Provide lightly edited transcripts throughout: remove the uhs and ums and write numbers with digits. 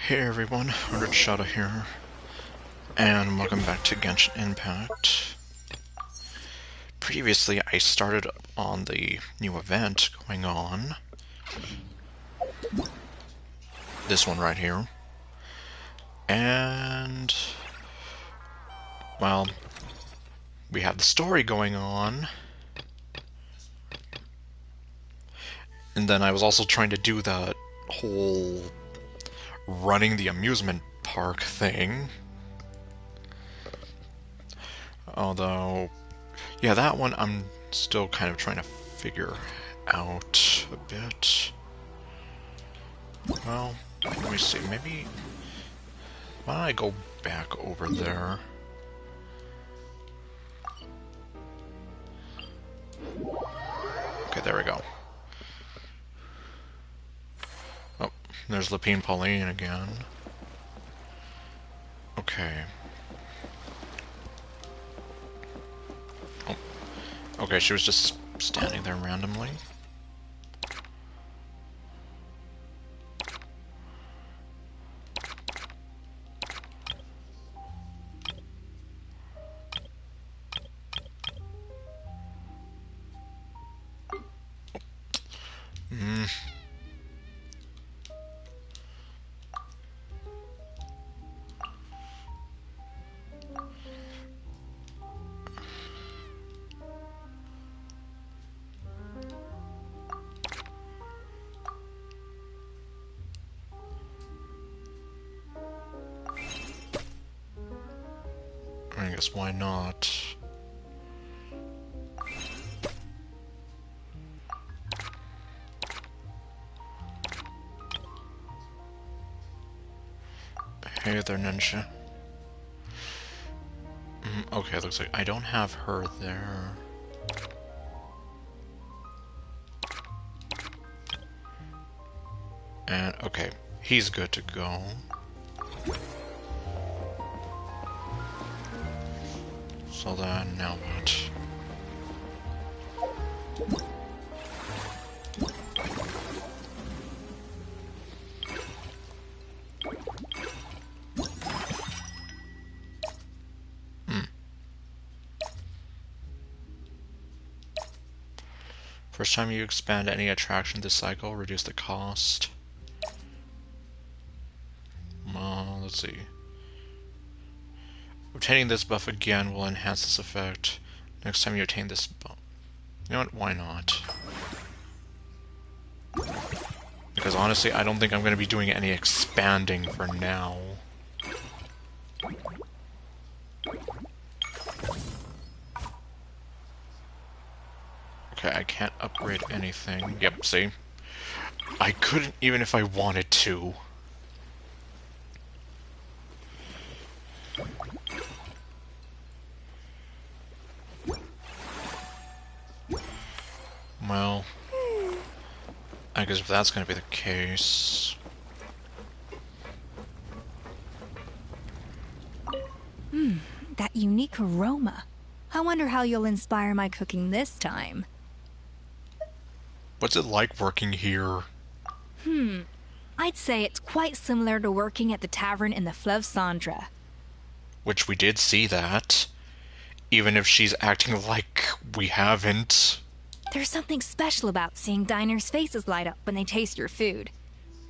Hey everyone, Hundred Shadow here, and welcome back to Genshin Impact. Previously, I started on the new event going on. This one right here. And, well, we have the story going on. And then I was also trying to do the whole running the amusement park thing. Although, yeah, that one I'm still kind of trying to figure out a bit. Well, let me see, maybe... Why don't I go back over there? Okay, there we go. Oh, there's Lapine Pauline again. Okay. Oh, okay, she was just standing there randomly. Hmm. I guess why not? Hey there, Ninja. Okay, looks like I don't have her there. And, okay, he's good to go. So then, now what? First time you expand any attraction this cycle, reduce the cost. Let's see. Obtaining this buff again will enhance this effect. Next time you attain this buff. You know what? Why not? Because honestly, I don't think I'm going to be doing any expanding for now. Okay, I can't upgrade anything. Yep, see? I couldn't even if I wanted to. Well, I guess if that's going to be the case... That unique aroma. I wonder how you'll inspire my cooking this time. What's it like working here? I'd say it's quite similar to working at the tavern in the Fleuve Cendres. Which we did see that. Even if she's acting like we haven't. There's something special about seeing diners' faces light up when they taste your food.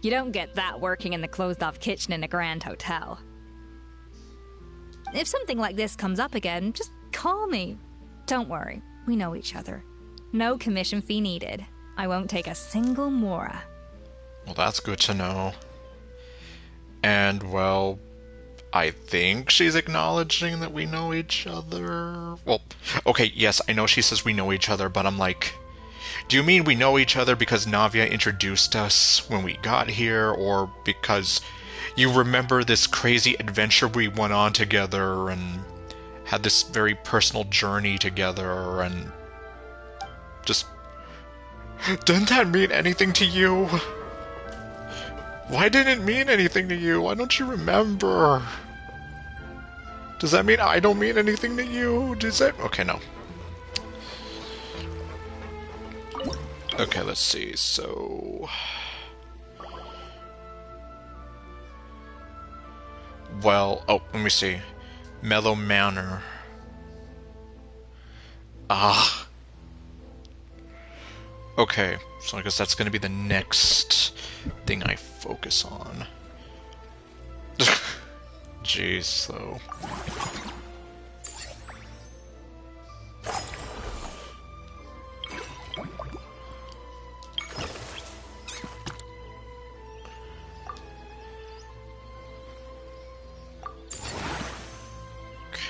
You don't get that working in the closed-off kitchen in a grand hotel. If something like this comes up again, just call me. Don't worry, we know each other. No commission fee needed. I won't take a single mora. Well, that's good to know. And, well, I think she's acknowledging that we know each other. Well, okay, yes, I know she says we know each other, but I'm like, do you mean we know each other because Navia introduced us when we got here, or because you remember this crazy adventure we went on together and had this very personal journey together and just... Didn't that mean anything to you? Why didn't it mean anything to you? Why don't you remember? Does that mean I don't mean anything to you? Does that... Okay, no. Okay, let's see, so... Well, oh, let me see. Mellow Manor. Ah, okay. So I guess that's gonna be the next thing I focus on. Jeez, so.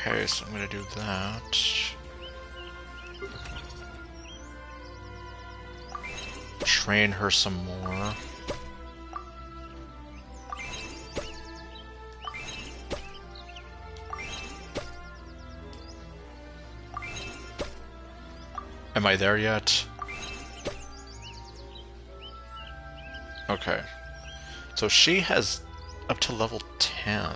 Okay, so I'm gonna do that. Train her some more. Am I there yet? Okay. So she has up to level 10.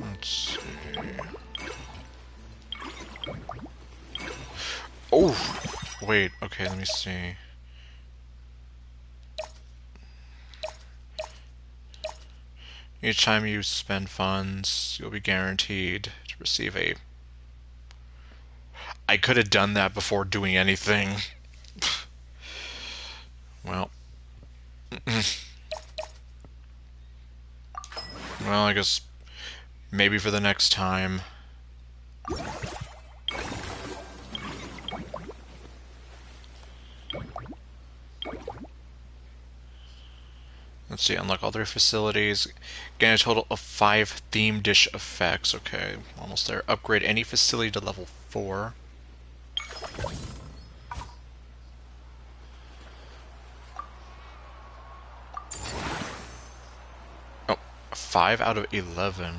Let's see. Oh! Wait, okay, let me see. Each time you spend funds, you'll be guaranteed to receive a... I could have done that before doing anything. Well. Well, I guess maybe for the next time. Let's see, unlock all their facilities. Gain a total of 5 theme dish effects. Okay, almost there. Upgrade any facility to level 4. Oh, 5 out of 11.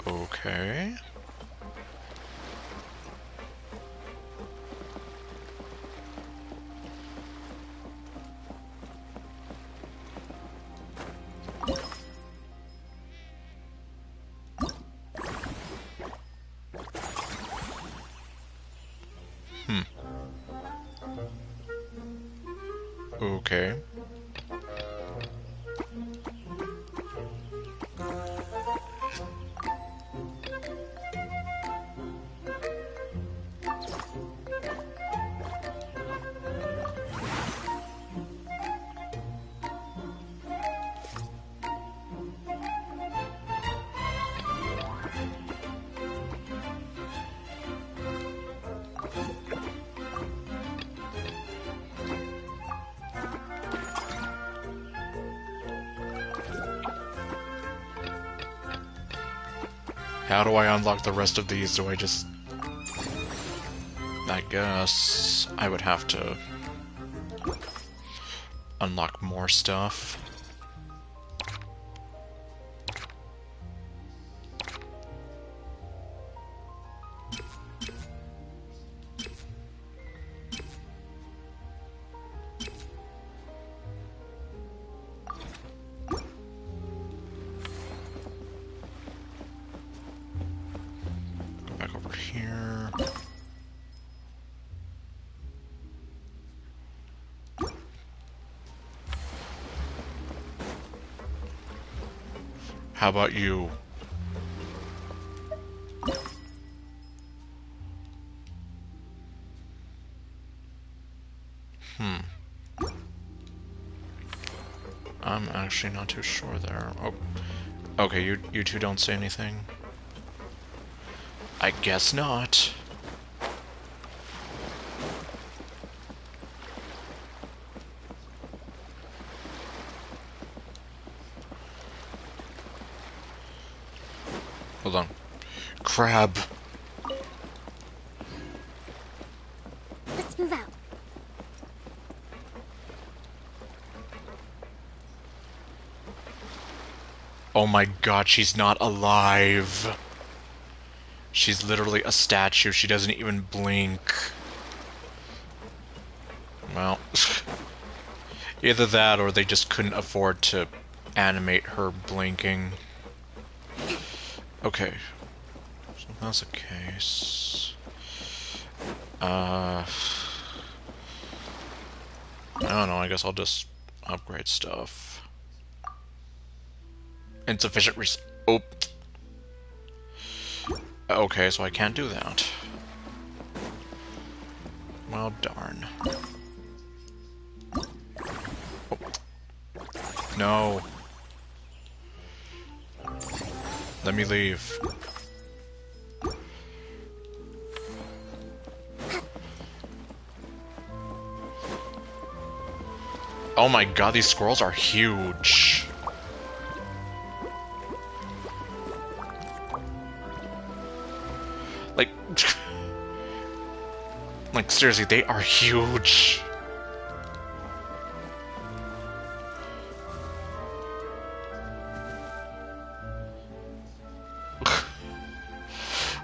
Okay. Hmm. Okay. How do I unlock the rest of these? Do I just... I guess I would have to unlock more stuff. Go back over here. How about you? Hmm. I'm actually not too sure there. Oh, okay, you two don't say anything? I guess not. Hold on. Crab. Let's move out. Oh my god, she's not alive. She's literally a statue. She doesn't even blink. Well, either that or they just couldn't afford to animate her blinking. Okay, so if that's the case. I don't know, I guess I'll just upgrade stuff. Insufficient oh. Okay, so I can't do that. Well, darn. Oh. No. Let me leave. Oh my god, these squirrels are huge. Like... like, seriously, they are huge.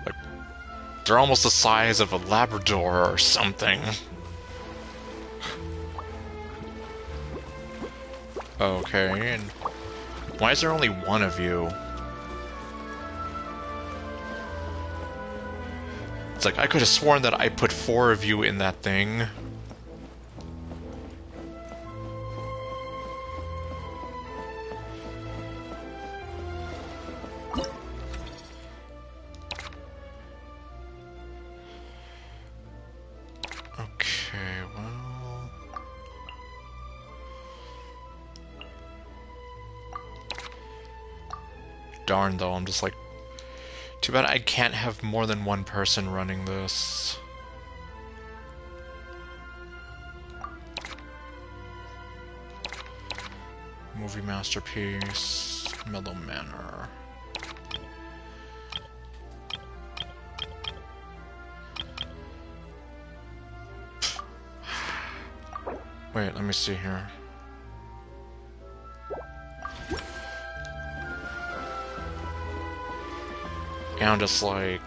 Like, they're almost the size of a Labrador or something. Okay, and why is there only one of you? It's like, I could have sworn that I put 4 of you in that thing. Okay, well... darn, though, I'm just like... too bad I can't have more than one person running this. Movie masterpiece... Mellow Manor... Wait, let me see here. And I'm just like...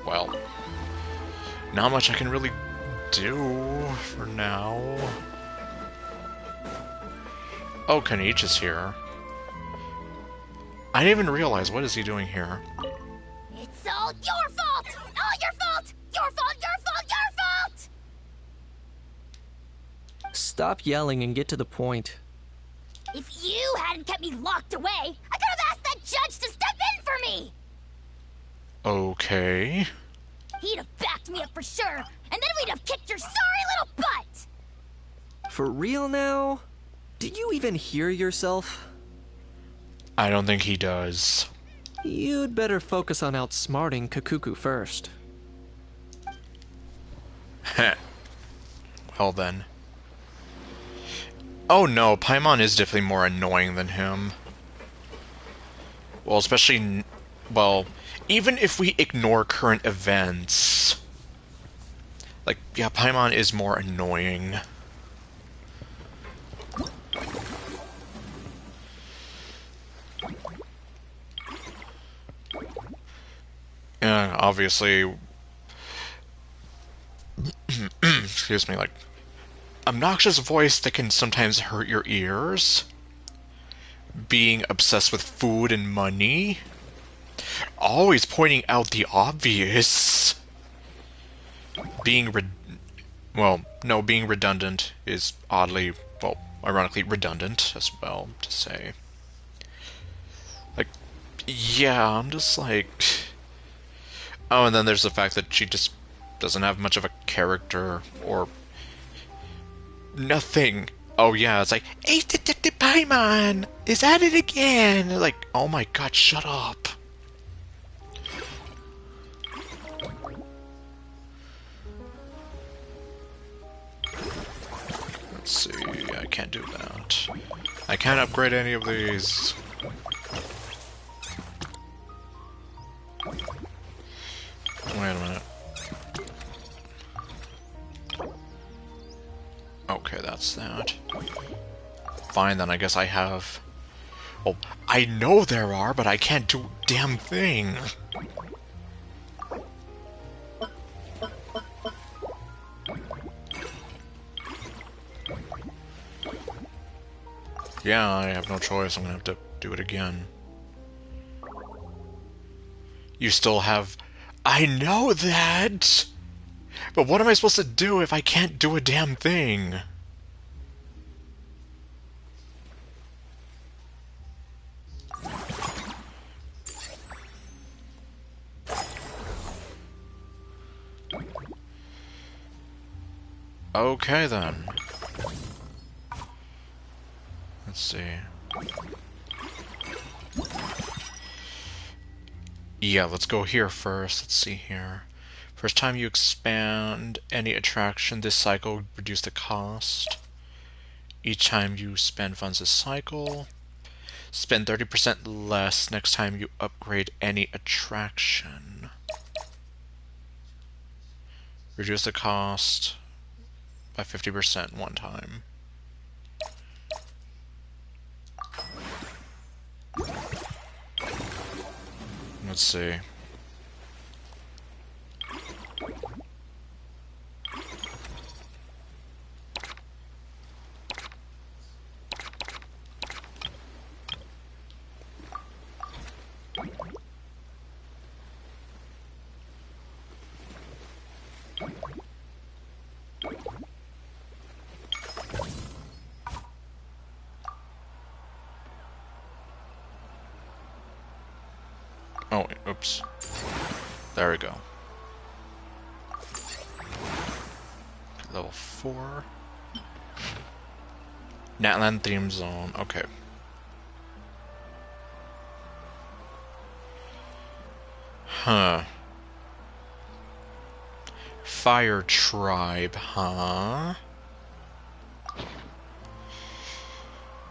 well... not much I can really do for now. Oh, Kanichi is here. I didn't even realize, what is he doing here? It's all your fault! All your fault! Your fault, your fault, your fault! Stop yelling and get to the point. If you hadn't kept me locked away, I could have asked that judge to step in for me! Okay... He'd have backed me up for sure, and then we'd have kicked your sorry little butt! For real now? Did you even hear yourself? I don't think he does. You'd better focus on outsmarting Kakuku first. Heh. Well then. Oh no, Paimon is definitely more annoying than him. Well, especially... well, even if we ignore current events... like, yeah, Paimon is more annoying. Yeah, obviously... excuse me, like... obnoxious voice that can sometimes hurt your ears. Being obsessed with food and money. Always pointing out the obvious. Being being redundant is oddly, well, ironically redundant as well to say. Like, yeah, I'm just like... oh, and then there's the fact that she just doesn't have much of a character or nothing. Oh yeah, it's like, hey, Paimon, is that it again? Like, oh my god, shut up. Let's see, I can't do that. I can't upgrade any of these. Wait a minute. Okay, that's that. Fine, then I guess I have... oh, I know there are, but I can't do a damn thing. Yeah, I have no choice. I'm gonna have to do it again. You still have... I know that! But what am I supposed to do if I can't do a damn thing? Okay, then. Let's see. Yeah, let's go here first. Let's see here. First time you expand any attraction this cycle, reduce the cost. Each time you spend funds this cycle, spend 30% less next time you upgrade any attraction. Reduce the cost by 50% one time. Let's see. Oh, oops. There we go. Level 4. Natland theme zone. Okay. Huh. Fire tribe, huh?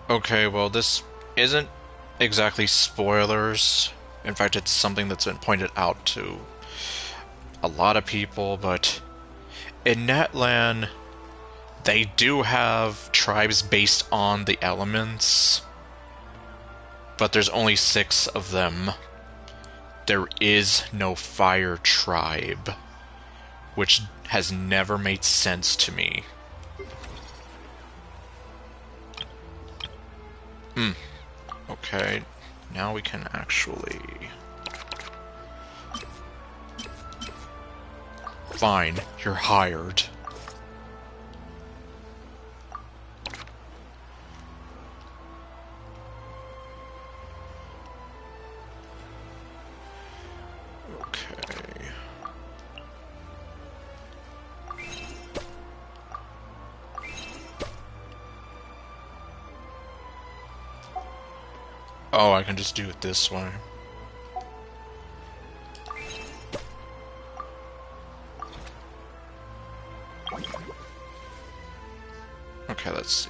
Okay, well, this isn't exactly spoilers. In fact, it's something that's been pointed out to a lot of people, but in Natlan, they do have tribes based on the elements, but there's only 6 of them. There is no fire tribe, which has never made sense to me. Okay, now we can actually... Fine, you're hired. Okay. Oh, I can just do it this way. Okay, let's see.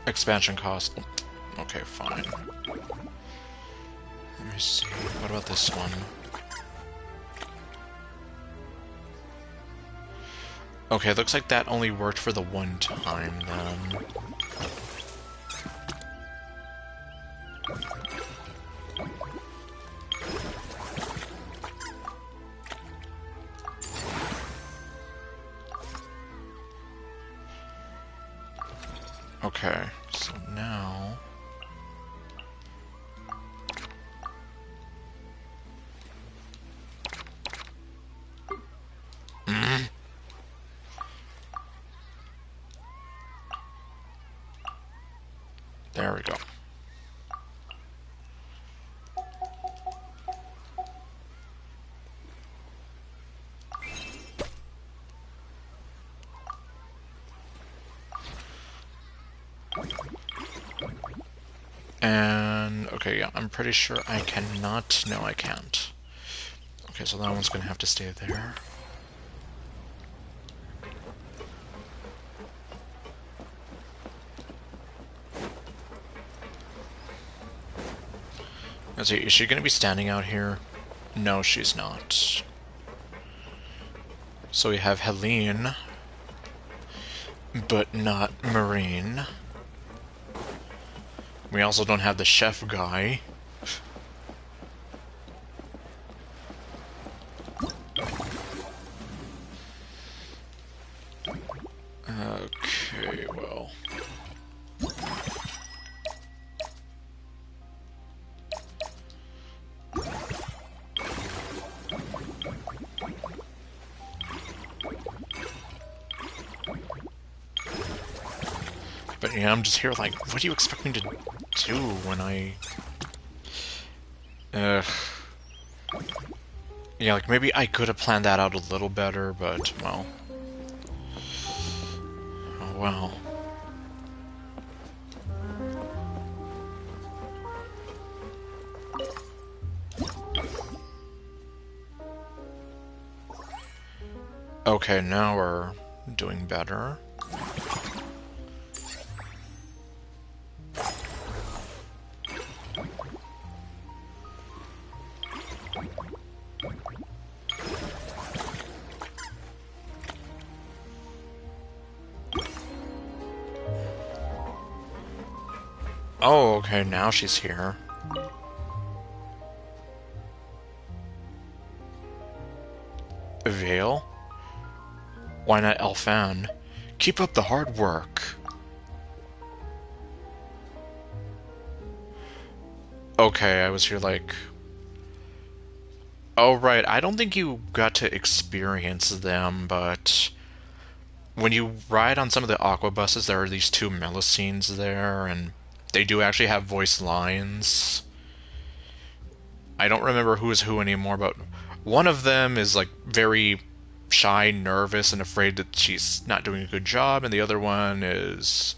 Expansion cost. Okay, fine. Let me see. What about this one? Okay, looks like that only worked for the one time, then. Okay, so now... There we go. And, okay, yeah, I'm pretty sure I cannot... No, I can't. Okay, so that one's gonna have to stay there. Let's see, is she gonna be standing out here? No, she's not. So we have Helene, but not Marine. We also don't have the chef guy. Okay, well... But yeah, I'm just here like, what do you expect me to do when I... Ugh. Yeah, like, maybe I could have planned that out a little better, but, well... Oh, well. Okay, now we're doing better. Oh, okay, now she's here. Veil? Why not Elfan? Keep up the hard work. Okay, I was here like... Oh, right, I don't think you got to experience them, but... When you ride on some of the aqua buses, there are these two Melusines there, and they do actually have voice lines. I don't remember who is who anymore, but one of them is like very shy, nervous, and afraid that she's not doing a good job, and the other one is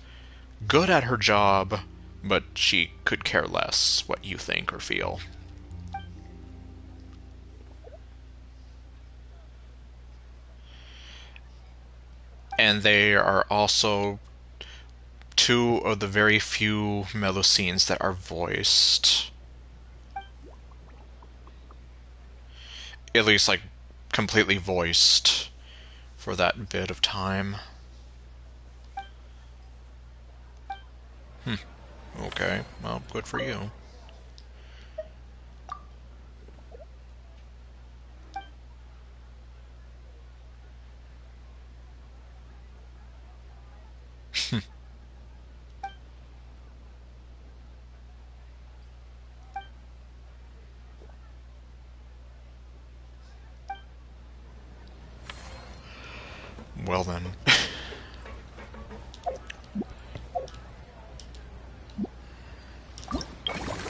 good at her job, but she could care less what you think or feel. And they are also two of the very few Melusines that are voiced. At least, like, completely voiced for that bit of time. Okay, well, good for you. Well then.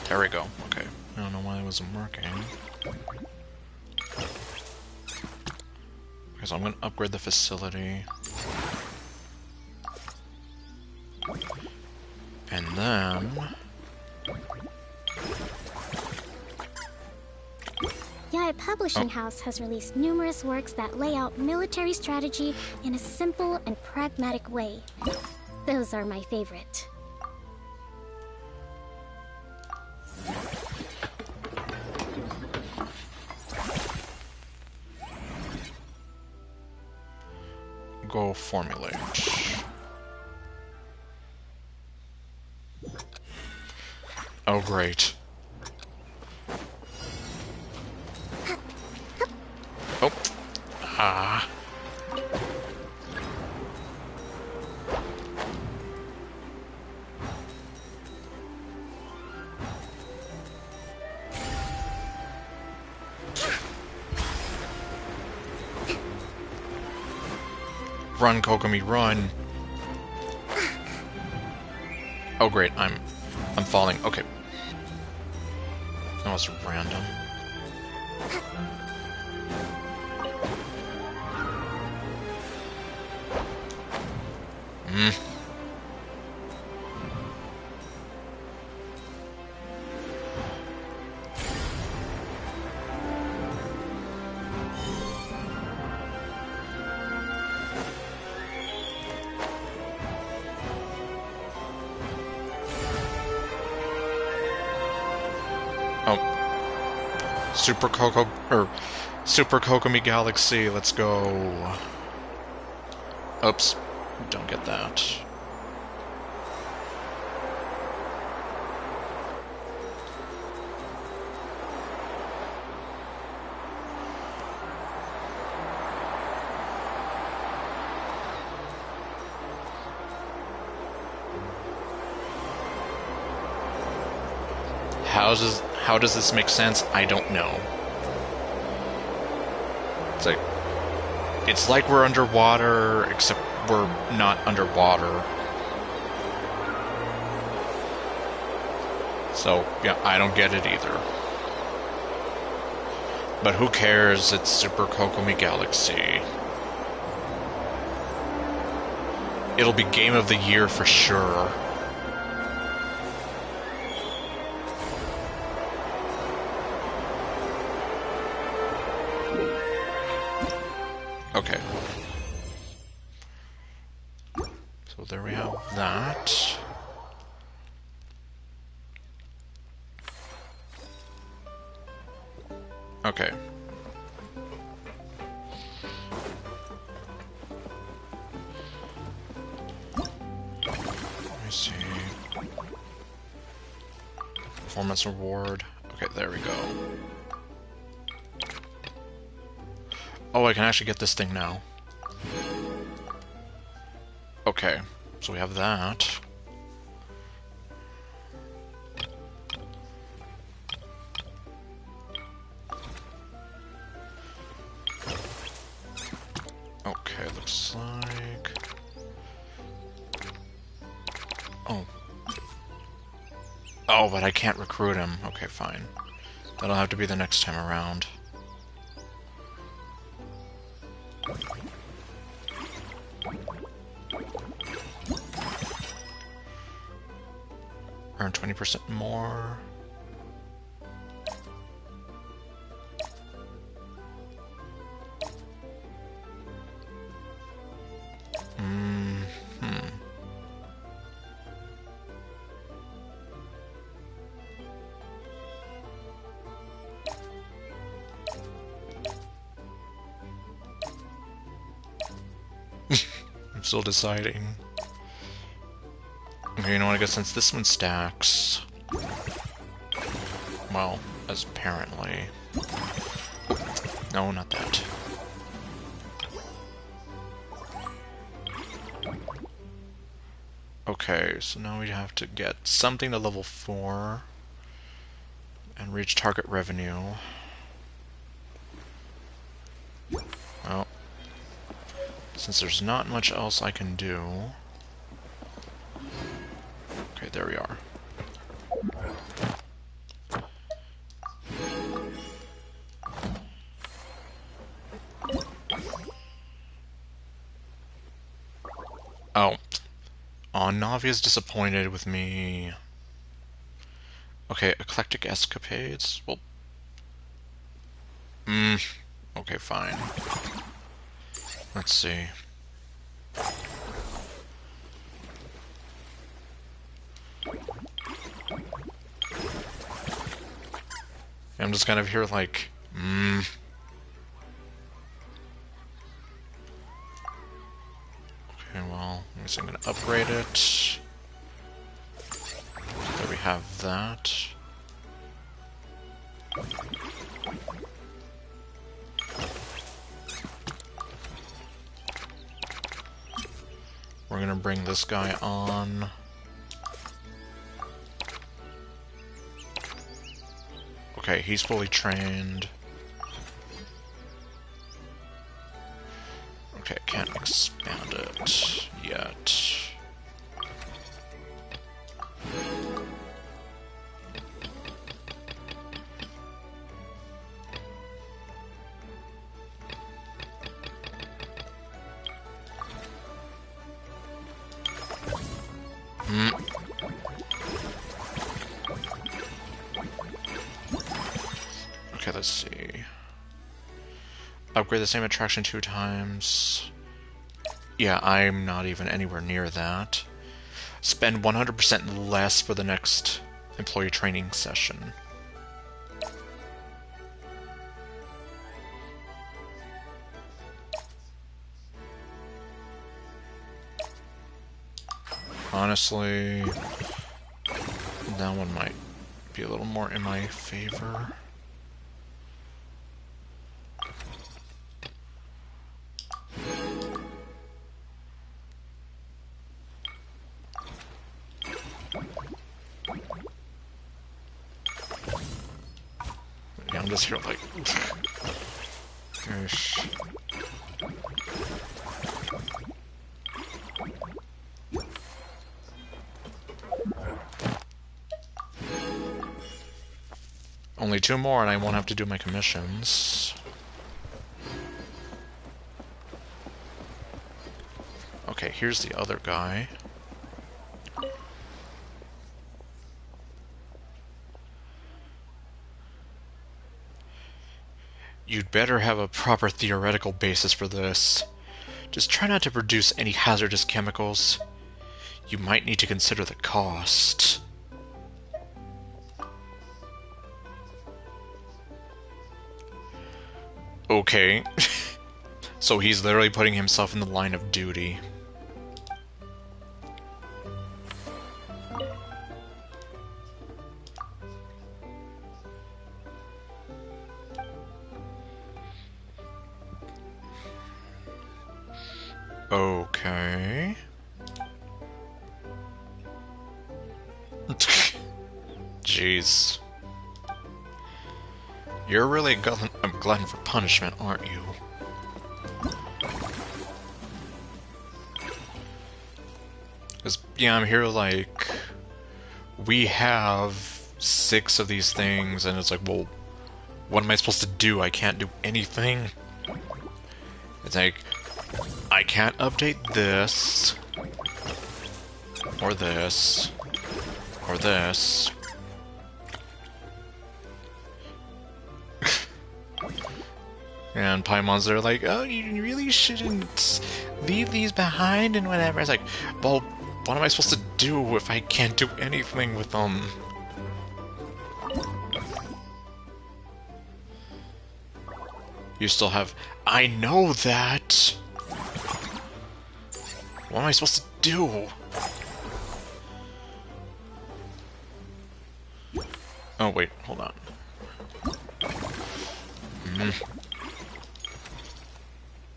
There we go. Okay. I don't know why it wasn't working. Because I'm going to upgrade the facility. And then... Yaya Publishing House has released numerous works that lay out military strategy in a simple and pragmatic way. Those are my favorite. Go formulate. Oh, great. Oh. Ah. Run, Kokomi, run! Oh great, I'm falling. Okay. That was random. Oh. Super Kokomi Galaxy, let's go. Oops. Don't get that. How does this make sense? I don't know. It's like we're underwater, except we're not underwater. So, yeah, I don't get it either. But who cares? It's Super Kokomi Galaxy. It'll be Game of the Year for sure. Okay. So there we have that. Okay. Let me see. Performance reward. Okay, there we go. Oh, I can actually get this thing now. Okay, so we have that. Okay, looks like... Oh. Oh, but I can't recruit him. Okay, fine. That'll have to be the next time around. Earn 20% more. I'm still deciding. Okay, you know what, I guess since this one stacks... Well, as apparently... No, not that. Okay, so now we have to get something to level 4 and reach target revenue. Well, since there's not much else I can do... Okay, there we are. Oh. Aw, Navi is disappointed with me. Okay, eclectic escapades. Well... Okay, fine. Let's see. I'm just kind of here like... Okay, well, I guess I'm gonna upgrade it. There we have that. We're gonna bring this guy on. Okay, he's fully trained. Okay, I can't expand it yet. Okay, let's see. Upgrade the same attraction 2 times. Yeah, I'm not even anywhere near that. Spend 100% less for the next employee training session. Honestly, that one might be a little more in my favor. Yeah, I'm just here like... Gosh. Only 2 more and I won't have to do my commissions. Okay, here's the other guy. You'd better have a proper theoretical basis for this. Just try not to produce any hazardous chemicals. You might need to consider the cost. Okay. So he's literally putting himself in the line of duty. Okay. Jeez. You're really a glutton for punishment, aren't you? Because, yeah, I'm here like... We have 6 of these things, and it's like, well, what am I supposed to do? I can't do anything. It's like, I can't update this, or this, or this. And Paimon's are like, oh, you really shouldn't leave these behind and whatever. It's like, well, what am I supposed to do if I can't do anything with them? You still have... I know that! What am I supposed to do? Oh, wait, hold on.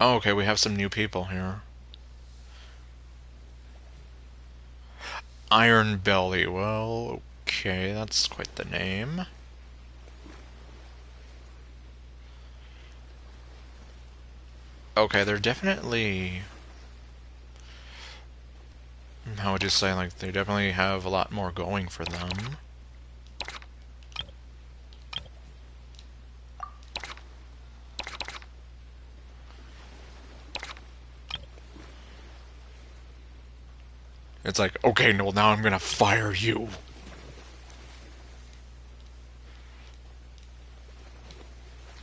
Oh, okay, we have some new people here. Iron Belly, well, okay, that's quite the name. Okay, they're definitely... How would you say, like, they definitely have a lot more going for them. It's like, okay, no, now I'm gonna fire you.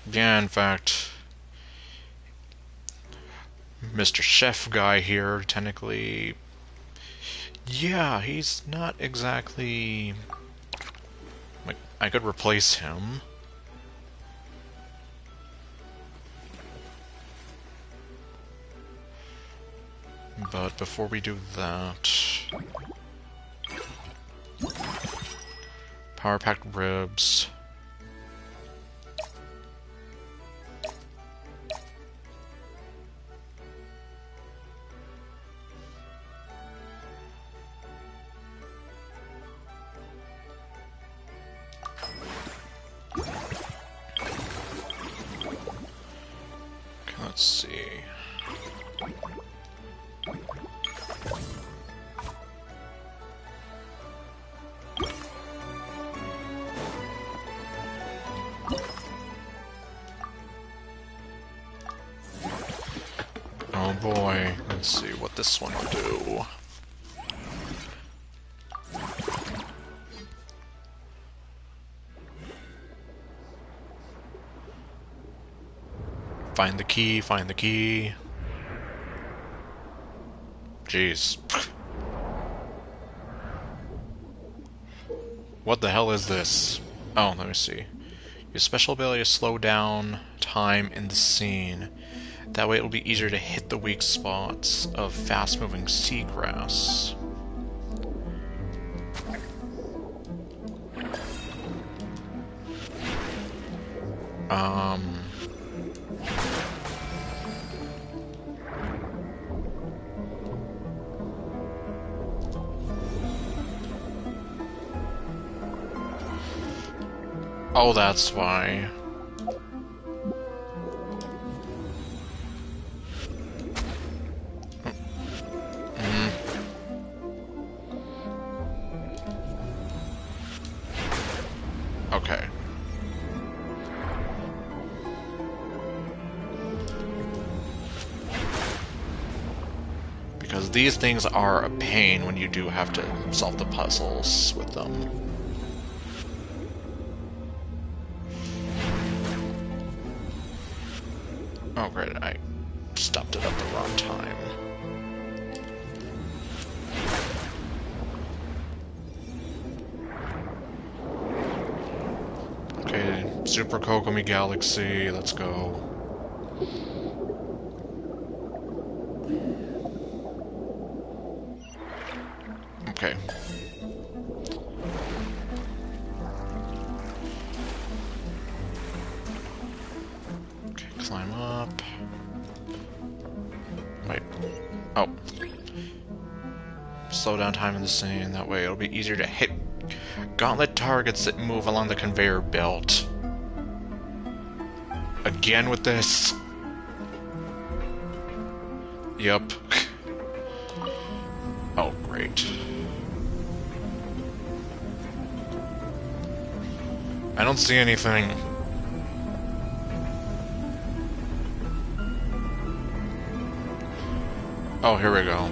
Yeah, in fact, Mr. Chef guy here, technically, yeah, he's not exactly, like, I could replace him. But before we do that... Power packed ribs. Okay, let's see. Oh boy, let's see what this one will do. Find the key, find the key. Jeez. What the hell is this? Oh, let me see. Your special ability to slow down time in the scene. That way it'll be easier to hit the weak spots of fast-moving seagrass. Oh, that's why. Okay. these things are a pain when you do have to solve the puzzles with them. Oh great, I stopped it at the wrong time. Okay, Super Kokomi Galaxy, let's go. Okay. Okay, climb up. Wait. Oh. Slow down time in the scene, that way it'll be easier to hit gauntlet targets that move along the conveyor belt. Again with this. Yep. Oh, great. I don't see anything. Oh, here we go.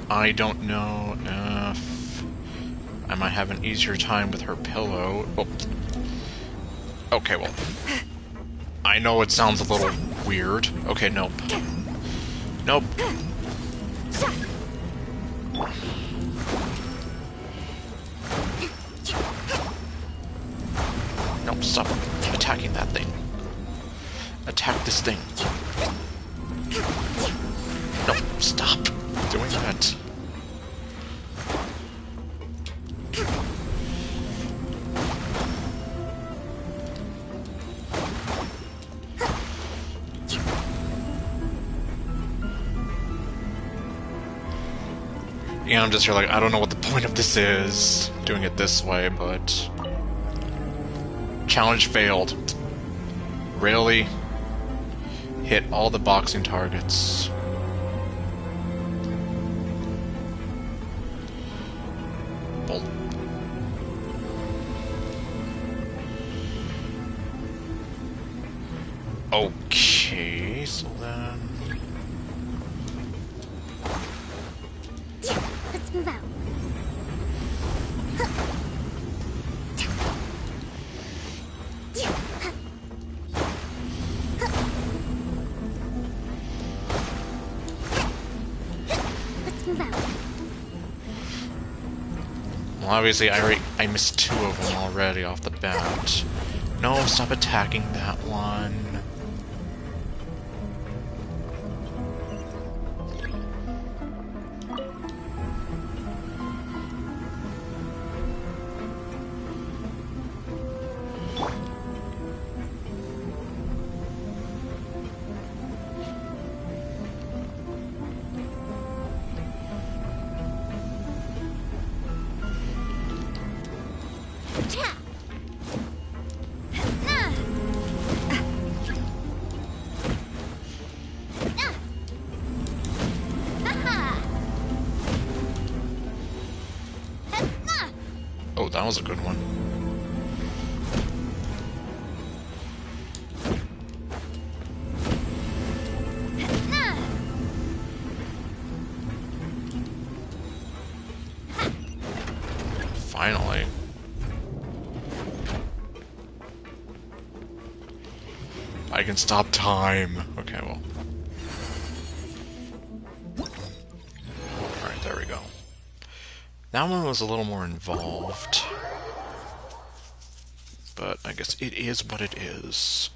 I don't know if I might have an easier time with her pillow. Oh. Okay, well. I know it sounds a little weird. Okay, nope. Nope. Nope, stop attacking that thing. Attack this thing. Nope, stop doing that. Yeah, I'm just here like, I don't know what the point of this is, doing it this way, but... Challenge failed. Really? Hit all the boxing targets. Bolt. Okay, so then... Let's move out. Let's move out. Well, obviously, I missed 2 of them already off the bat. No, stop attacking that one. Oh, that was a good one. Finally. I can stop time. Okay, well. Alright, there we go. That one was a little more involved. But I guess it is what it is.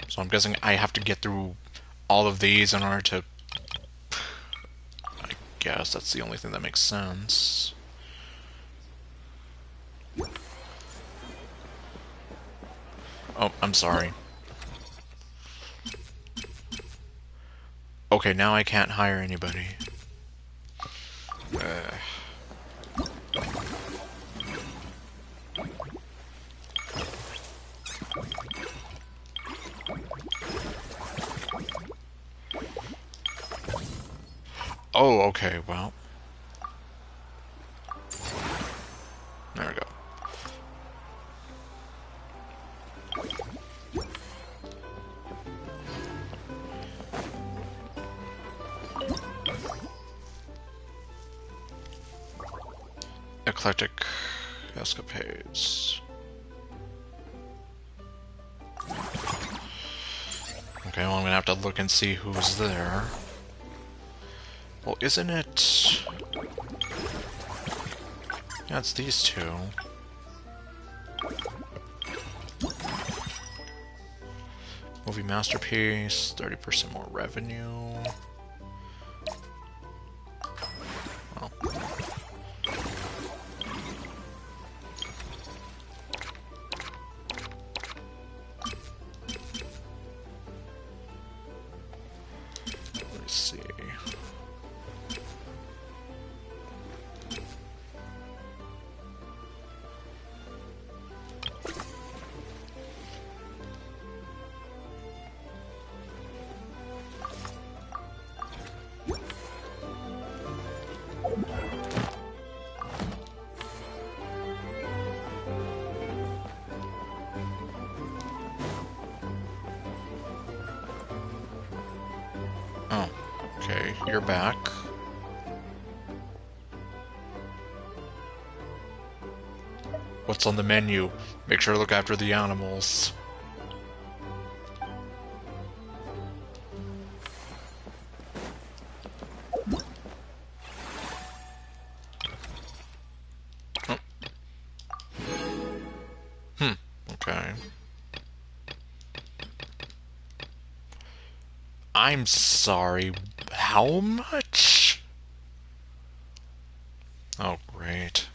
So I'm guessing I have to get through all of these in order to... I guess. That's the only thing that makes sense. Oh, I'm sorry. Okay, now I can't hire anybody. Oh, okay, well. There we go. Eclectic escapades. Okay, well, I'm gonna have to look and see who's there. Well, isn't it... Yeah, it's these two. Movie masterpiece, 30% more revenue. Well. Let's see. Oh, okay, you're back. What's on the menu? Make sure to look after the animals. Oh. Okay. I'm sorry, how much? Oh, great.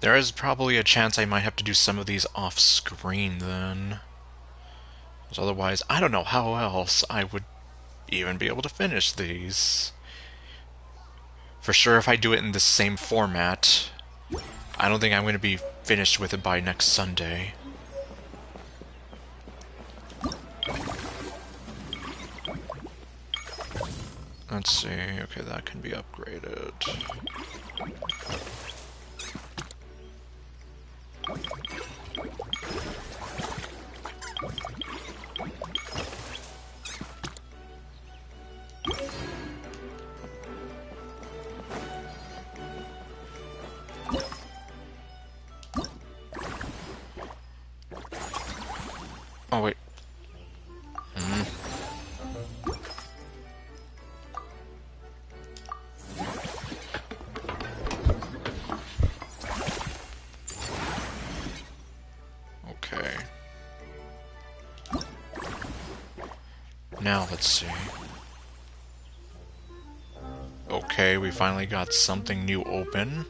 There is probably a chance I might have to do some of these off-screen then. 'Cause otherwise, I don't know how else I would even be able to finish these. For sure, if I do it in the same format, I don't think I'm going to be finished with it by next Sunday. Let's see. Okay, that can be upgraded. Oh, wait. Okay. Now, let's see. Okay, we finally got something new open.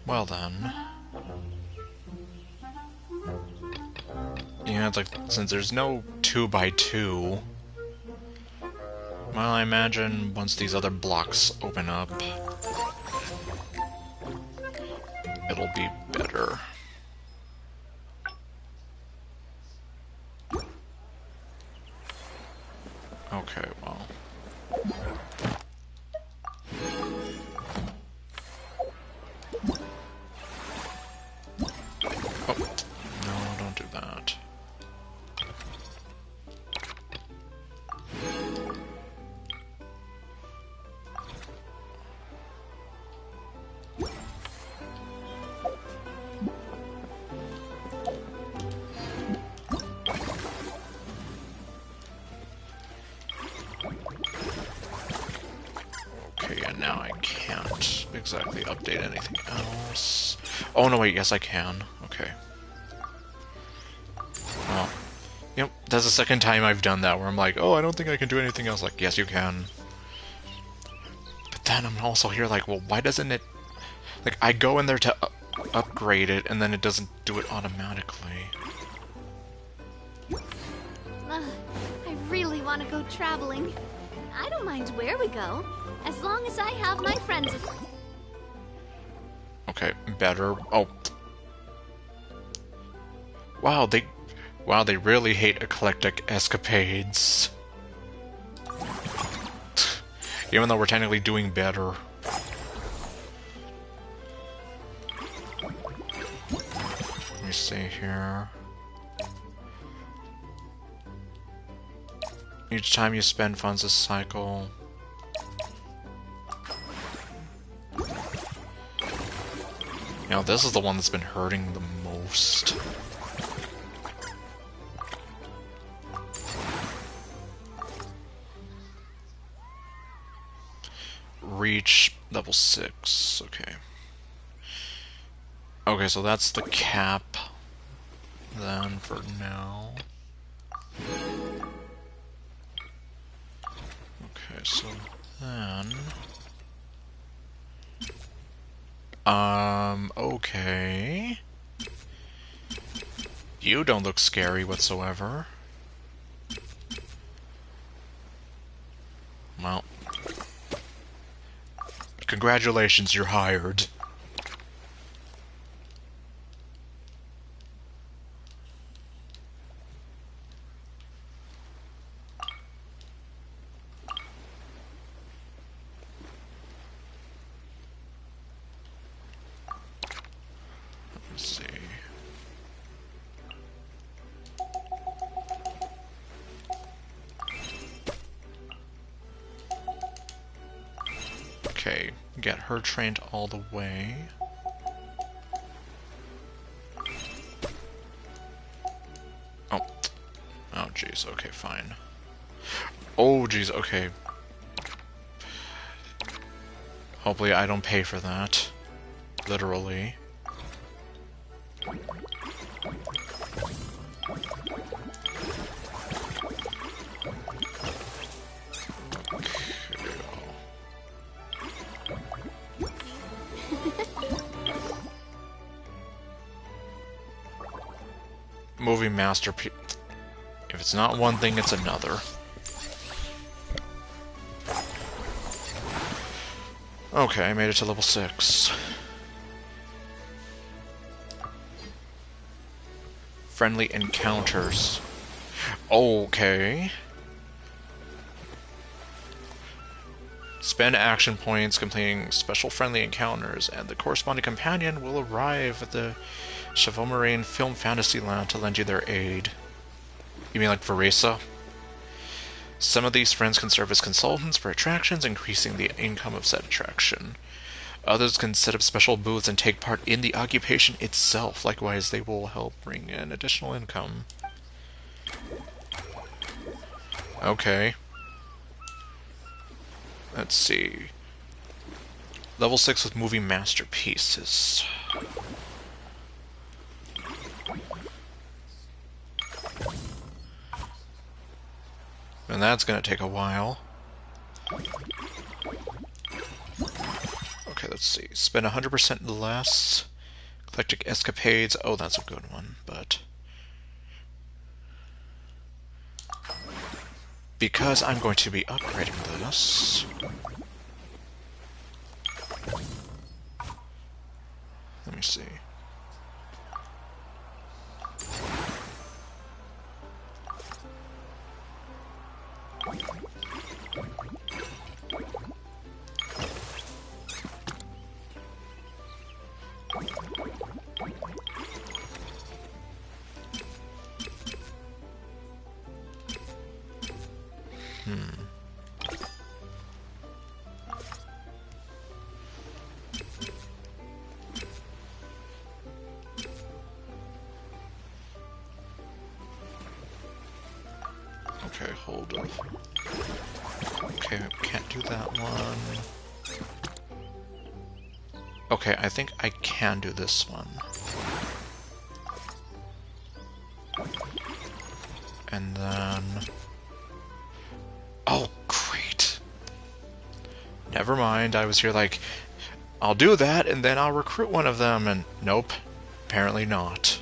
Well then. Yeah, it's like, since there's no 2x2, Well, I imagine once these other blocks open up, it'll be better. Okay, well. Oh, no, don't do that. Okay, and now I can't exactly update anything else. Oh, no, wait, yes I can. Okay. Well, yep, that's the second time I've done that, where I'm like, oh, I don't think I can do anything else. Like, yes, you can. But then I'm also here like, well, why doesn't it... Like, I go in there to upgrade it, and then it doesn't do it automatically. Ugh, I really want to go traveling. I don't mind where we go, as long as I have my friends. Okay, better. Oh. Wow, they really hate eclectic escapades. Even though we're technically doing better. Let me see here. Each time you spend funds this cycle. You know, this is the one that's been hurting the most. Reach level 6, okay. Okay, so that's the cap then for now. Okay, so then... okay. You don't look scary whatsoever. Well... Congratulations, you're hired. Let's see. Okay, get her trained all the way. Oh. Oh, jeez. Okay, fine. Oh, jeez. Okay. Hopefully I don't pay for that. Literally. Movie masterpiece. If it's not one thing, it's another. Okay, I made it to level 6. Friendly encounters. Okay. Spend action points completing special friendly encounters, and the corresponding companion will arrive at the Chevaumarine Film Fantasyland to lend you their aid. You mean like Veresa? Some of these friends can serve as consultants for attractions, increasing the income of said attraction. Others can set up special booths and take part in the occupation itself. Likewise, they will help bring in additional income. Okay. Let's see. Level 6 with movie masterpieces. And that's gonna take a while. Okay, let's see. Spend 100% less. Eclectic escapades. Oh, that's a good one, but... because I'm going to be upgrading this. Let me see. Okay, hold up. Okay, can't do that one. Okay, I think I can do this one. And then... Oh, great! Never mind, I was here like, I'll do that, and then I'll recruit one of them, and nope, apparently not.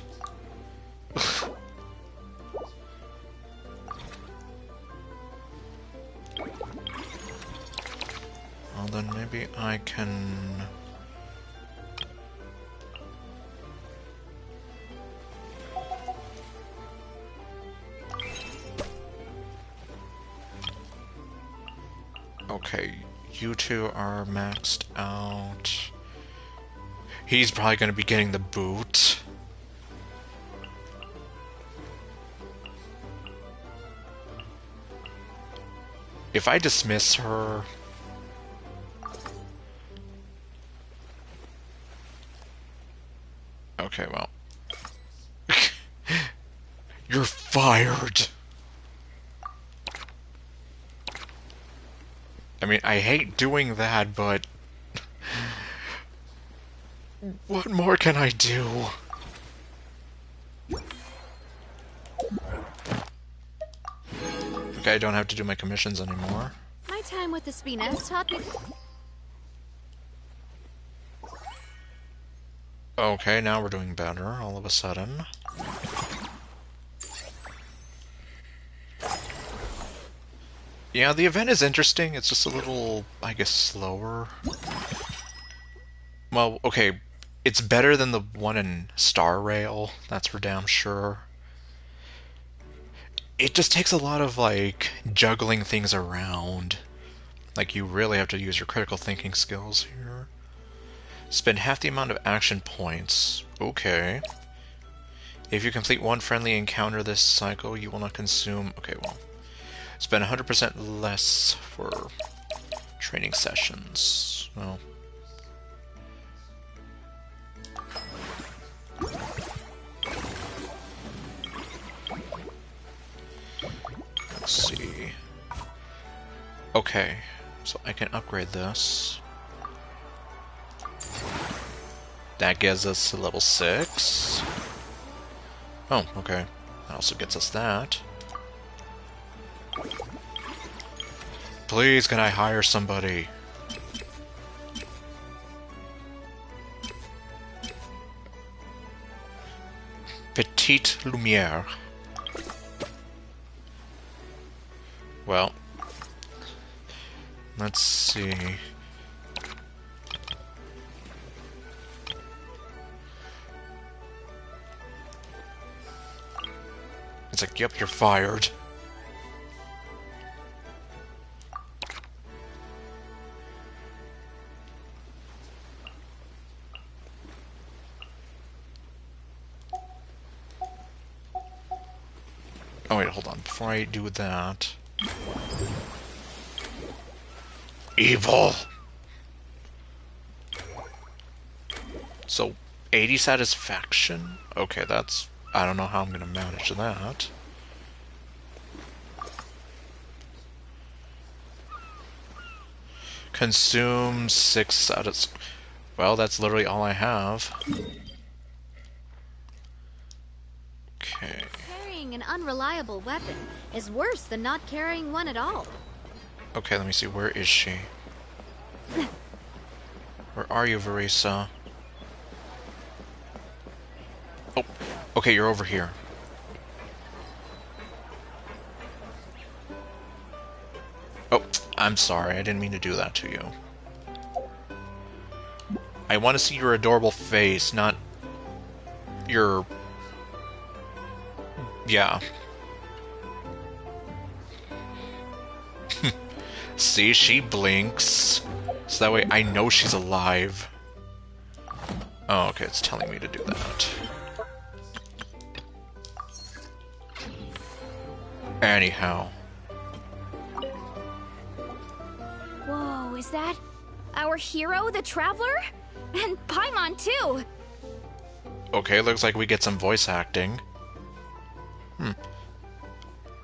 Well, then maybe I can... Okay, you two are maxed out. He's probably going to be getting the boot. If I dismiss her... Okay, well... You're fired! I mean, I hate doing that, but... What more can I do? Okay, I don't have to do my commissions anymore. My time with the Spinas taught me. Okay, now we're doing better, all of a sudden. Yeah, the event is interesting, it's just a little, I guess, slower. Well, okay, it's better than the one in Star Rail, that's for damn sure. It just takes a lot of, like, juggling things around. Like, you really have to use your critical thinking skills here. Spend half the amount of action points. Okay. If you complete one friendly encounter this cycle, you will not consume... Okay, well... Spend 100% less for training sessions. Well... Let's see... Okay, so I can upgrade this. That gets us to level 6. Oh, okay. That also gets us that. Please, can I hire somebody? Petite Lumière. Well, let's see. It's like, yep, you're fired. Oh wait, hold on. Before I do that... Evil! So, 80 satisfaction? Okay, that's... I don't know how I'm gonna manage that. Consume 6 satis... Well, that's literally all I have. Okay. Carrying an unreliable weapon is worse than not carrying one at all. Okay, let me see. Where is she? Where are you, Verisa? Oh, okay, you're over here. I'm sorry, I didn't mean to do that to you. I want to see your adorable face, not your... Yeah. See, she blinks. So that way I know she's alive. Oh, okay, it's telling me to do that. Anyhow. Whoa, is that our hero, the Traveler? And Paimon, too! Okay, looks like we get some voice acting.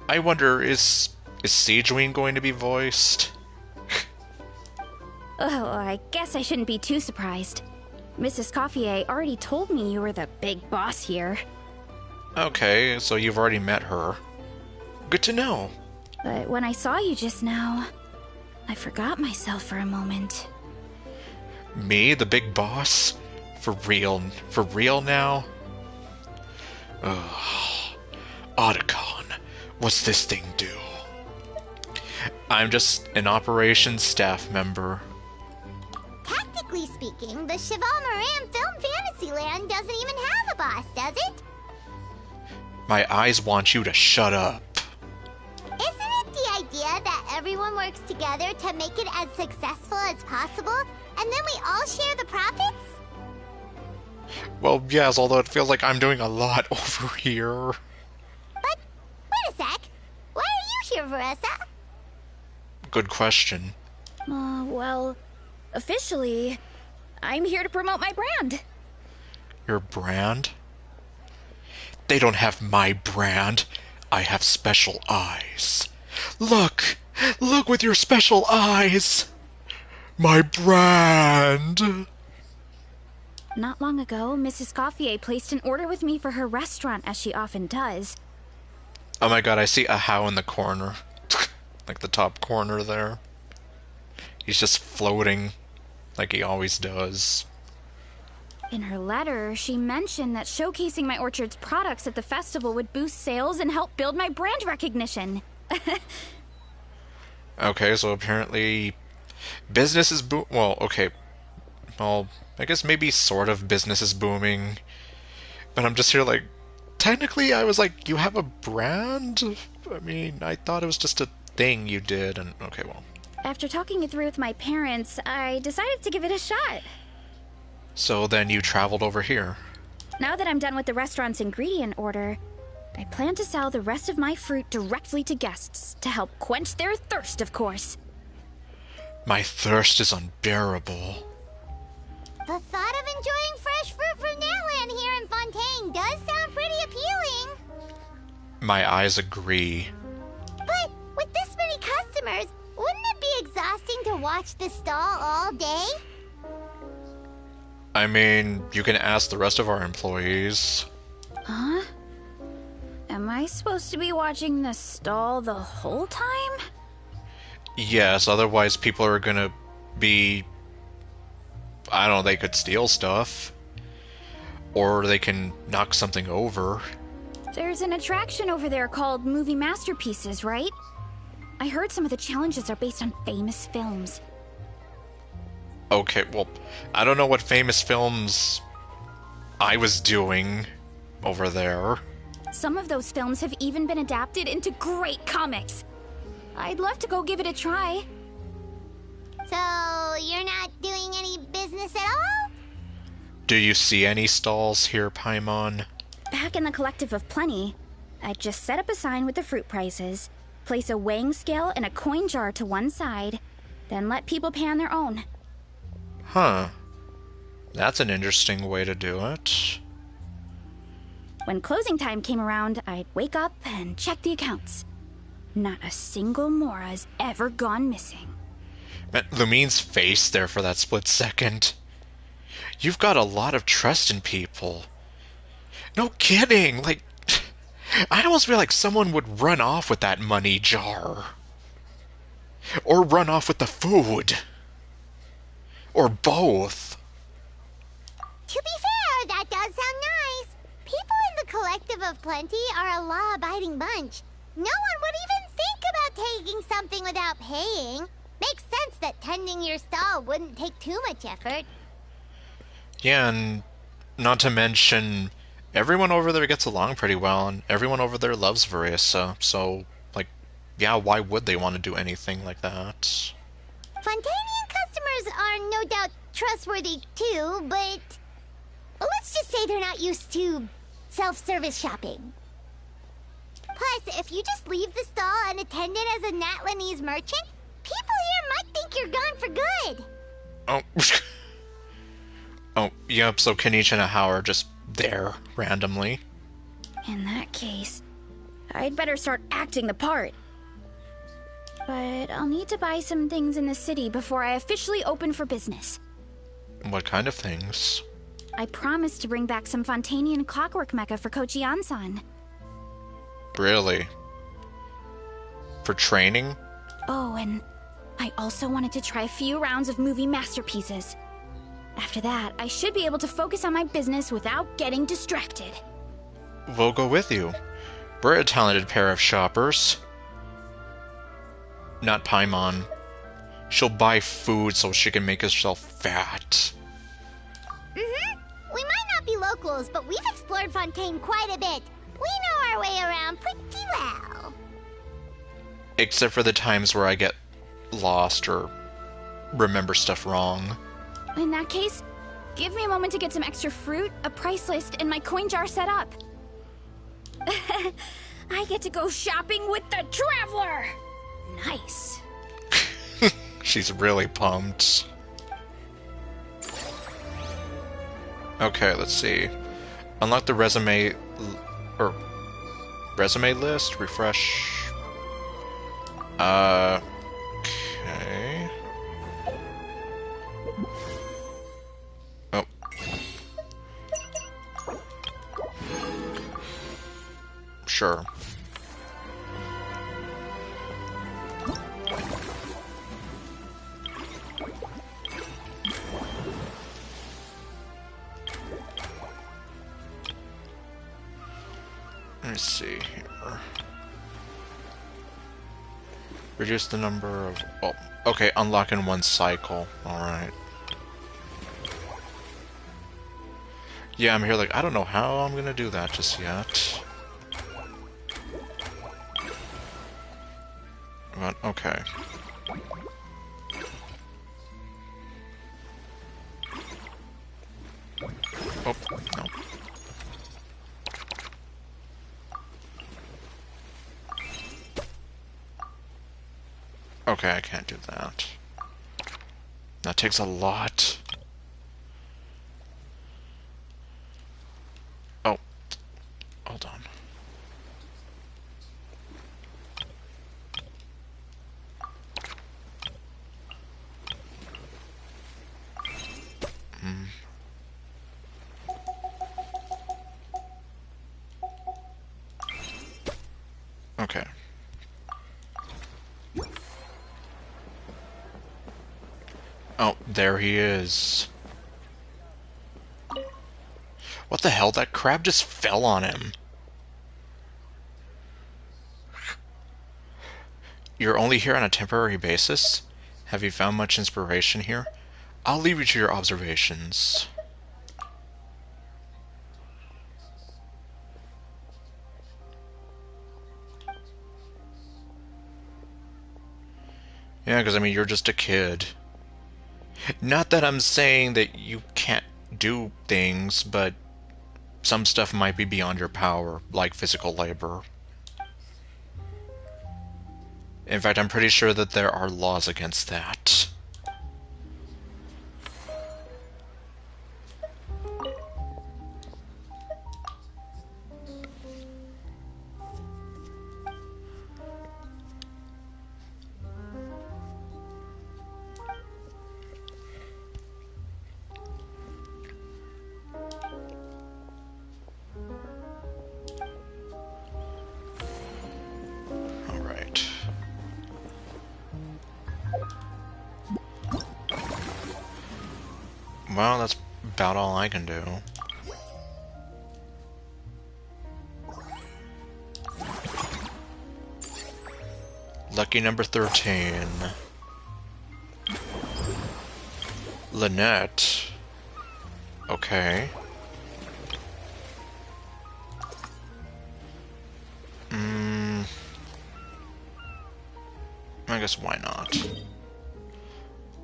I wonder, is Seijuin going to be voiced? Oh, I guess I shouldn't be too surprised. Mrs. Coiffier already told me you were the big boss here. Okay, so you've already met her. Good to know. But when I saw you just now, I forgot myself for a moment. Me, the big boss? For real now? Ugh. Otacon, what's this thing do? I'm just an operations staff member. Tactically speaking, the Cheval Moran Film Fantasyland doesn't even have a boss, does it? My eyes want you to shut up. Isn't it the idea that everyone works together to make it as successful as possible, and then we all share the profits? Well, yes, although it feels like I'm doing a lot over here. But, wait a sec. Why are you here, Veressa? Good question. Well, officially, I'm here to promote my brand. Your brand? They don't have my brand. I have special eyes. Look! Look with your special eyes! My brand! Not long ago, Mrs. Coiffier placed an order with me for her restaurant, as she often does. Oh my god, I see a How in the corner. Like the top corner there. He's just floating, like he always does. In her letter, she mentioned that showcasing my orchard's products at the festival would boost sales and help build my brand recognition. Okay, so apparently business is well, okay. Well, I guess maybe sort of business is booming. But I'm just here like, technically I was like, you have a brand? I mean, I thought it was just a thing you did, and okay, well. After talking it through with my parents, I decided to give it a shot. So then you traveled over here. Now that I'm done with the restaurant's ingredient order, I plan to sell the rest of my fruit directly to guests to help quench their thirst, of course. My thirst is unbearable. The thought of enjoying fresh fruit from Natland here in Fontaine does sound pretty appealing. My eyes agree. But with this many customers, wouldn't it be exhausting to watch the stall all day? I mean, you can ask the rest of our employees. Huh? Am I supposed to be watching the stall the whole time? Yes, otherwise people are gonna be... I don't know, they could steal stuff. Or they can knock something over. There's an attraction over there called Movie Masterpieces, right? I heard some of the challenges are based on famous films. Okay, well, I don't know what famous films I was doing over there. Some of those films have even been adapted into great comics. I'd love to go give it a try. So, you're not doing any business at all? Do you see any stalls here, Paimon? Back in the Collective of Plenty, I'd just set up a sign with the fruit prices, place a weighing scale and a coin jar to one side, then let people pay on their own. Huh. That's an interesting way to do it. When closing time came around, I'd wake up and check the accounts. Not a single Mora's ever gone missing. Man, Lumine's face there for that split second. You've got a lot of trust in people. No kidding, like... I almost feel like someone would run off with that money jar. Or run off with the food. Or both. To be fair, that does sound nice. People in the Collective of Plenty are a law-abiding bunch. No one would even think about taking something without paying. Makes sense that tending your stall wouldn't take too much effort. Yeah, and not to mention, everyone over there gets along pretty well, and everyone over there loves Varese, so, like, yeah, why would they want to do anything like that? Fontanian customers are no doubt trustworthy too, but let's just say they're not used to self-service shopping. Plus, if you just leave the stall unattended as a Natlanese merchant, people here might think you're gone for good. Oh. Oh, yep, so Kenichi and Ahau are just there, randomly. In that case, I'd better start acting the part. But I'll need to buy some things in the city before I officially open for business. What kind of things? I promised to bring back some Fontanian clockwork mecha for Kochi-san. Really? For training? Oh, and I also wanted to try a few rounds of movie masterpieces. After that, I should be able to focus on my business without getting distracted. We'll go with you. We're a talented pair of shoppers. Not Paimon. She'll buy food so she can make herself fat. We might not be locals, but we've explored Fontaine quite a bit. We know our way around pretty well. Except for the times where I get lost or remember stuff wrong. In that case, give me a moment to get some extra fruit, a price list, and my coin jar set up. I get to go shopping with the Traveler! Nice. She's really pumped. Okay, let's see. Unlock the resume list. Refresh. Okay. Oh. Sure. Let's see here. Reduce the number of... Oh, okay, unlock in one cycle. Alright. Yeah, I'm here like, I don't know how I'm gonna do that just yet. But, okay. Oh, no. Okay, I can't do that. That takes a lot. Oh. Hold on. Okay. Oh, there he is. What the hell? That crab just fell on him. You're only here on a temporary basis? Have you found much inspiration here? I'll leave you to your observations. Yeah, because I mean, you're just a kid. Not that I'm saying that you can't do things, but some stuff might be beyond your power, like physical labor. In fact, I'm pretty sure that there are laws against that. Well, that's about all I can do. Lucky number 13. Lynette. Okay. I guess why not?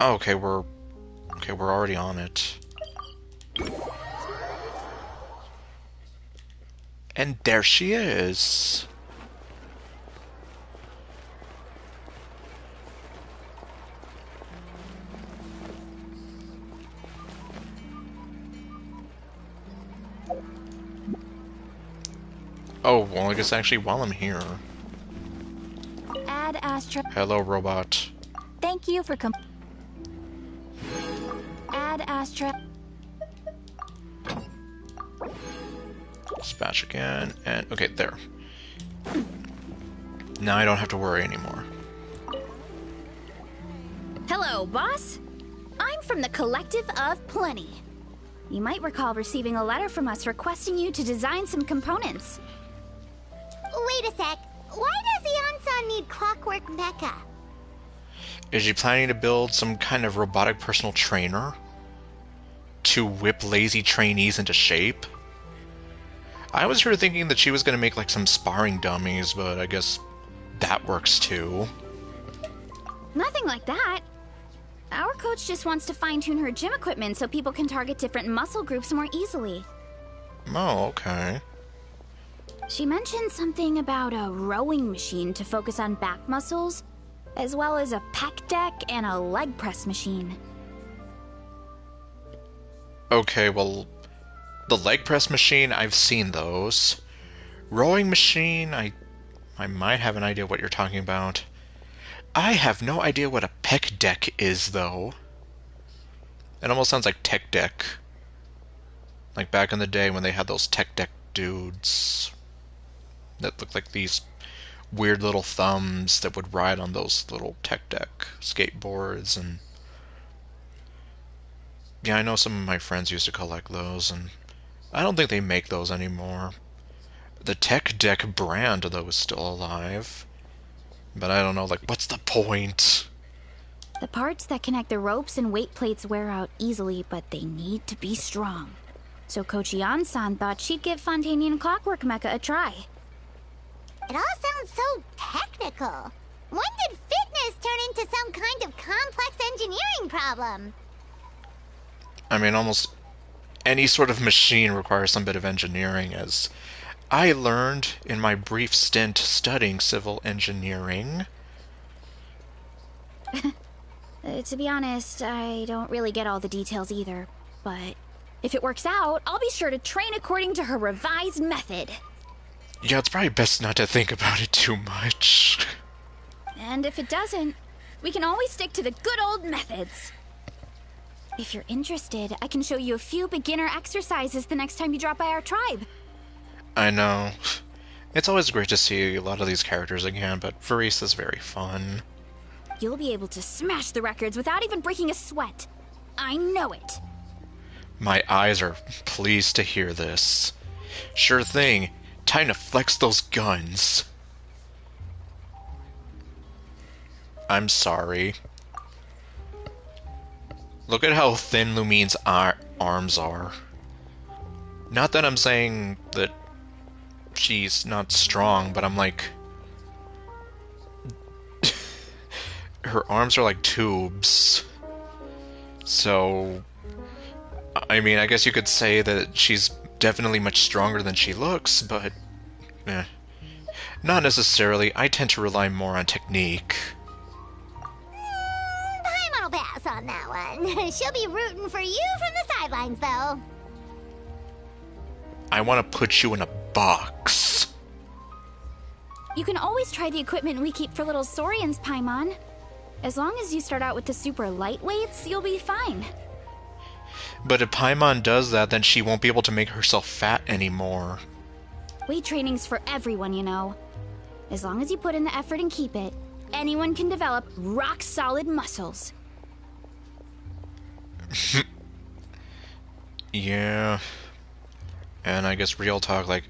Oh, okay, we're already on it. And there she is. Oh, well, I guess actually while I'm here. Add Astra. Hello, robot. Thank you for Add Astra. Dispatch again, and okay, there. Now I don't have to worry anymore. Hello, boss. I'm from the Collective of Plenty. You might recall receiving a letter from us requesting you to design some components. Wait a sec. Why does Yansan need Clockwork Mecha? Is she planning to build some kind of robotic personal trainer? To whip lazy trainees into shape? I was here thinking that she was going to make like some sparring dummies, but I guess that works too. Nothing like that. Our coach just wants to fine-tune her gym equipment so people can target different muscle groups more easily. Oh, okay. She mentioned something about a rowing machine to focus on back muscles, as well as a pec deck and a leg press machine. Okay, well, the leg press machine, I've seen those. Rowing machine, I might have an idea what you're talking about. I have no idea what a pec deck is, though. It almost sounds like tech deck. Like back in the day when they had those tech deck dudes that looked like these weird little thumbs that would ride on those little tech deck skateboards. And yeah, I know some of my friends used to collect those, and I don't think they make those anymore. The tech deck brand, though, is still alive. But I don't know, like, what's the point? The parts that connect the ropes and weight plates wear out easily, but they need to be strong. So Coach Yan-san thought she'd give Fontanian Clockwork Mecha a try. It all sounds so technical. When did fitness turn into some kind of complex engineering problem? I mean, almost any sort of machine requires some bit of engineering, as I learned in my brief stint studying civil engineering. To be honest, I don't really get all the details either. But if it works out, I'll be sure to train according to her revised method. Yeah, it's probably best not to think about it too much. And if it doesn't, we can always stick to the good old methods. If you're interested, I can show you a few beginner exercises the next time you drop by our tribe. I know. It's always great to see a lot of these characters again, but Varese is very fun. You'll be able to smash the records without even breaking a sweat. I know it. My eyes are pleased to hear this. Sure thing. Time to flex those guns. I'm sorry. Look at how thin Lumine's arms are. Not that I'm saying that she's not strong, but I'm like... her arms are like tubes. So... I mean, I guess you could say that she's definitely much stronger than she looks, but... not necessarily. I tend to rely more on technique. Paimon will pass on that one. She'll be rooting for you from the sidelines, though. I want to put you in a box. You can always try the equipment we keep for little Saurians, Paimon. As long as you start out with the super lightweights, you'll be fine. But if Paimon does that, then she won't be able to make herself fat anymore. Weight training's for everyone, you know. As long as you put in the effort and keep it, anyone can develop rock-solid muscles. Yeah. And I guess real talk, like,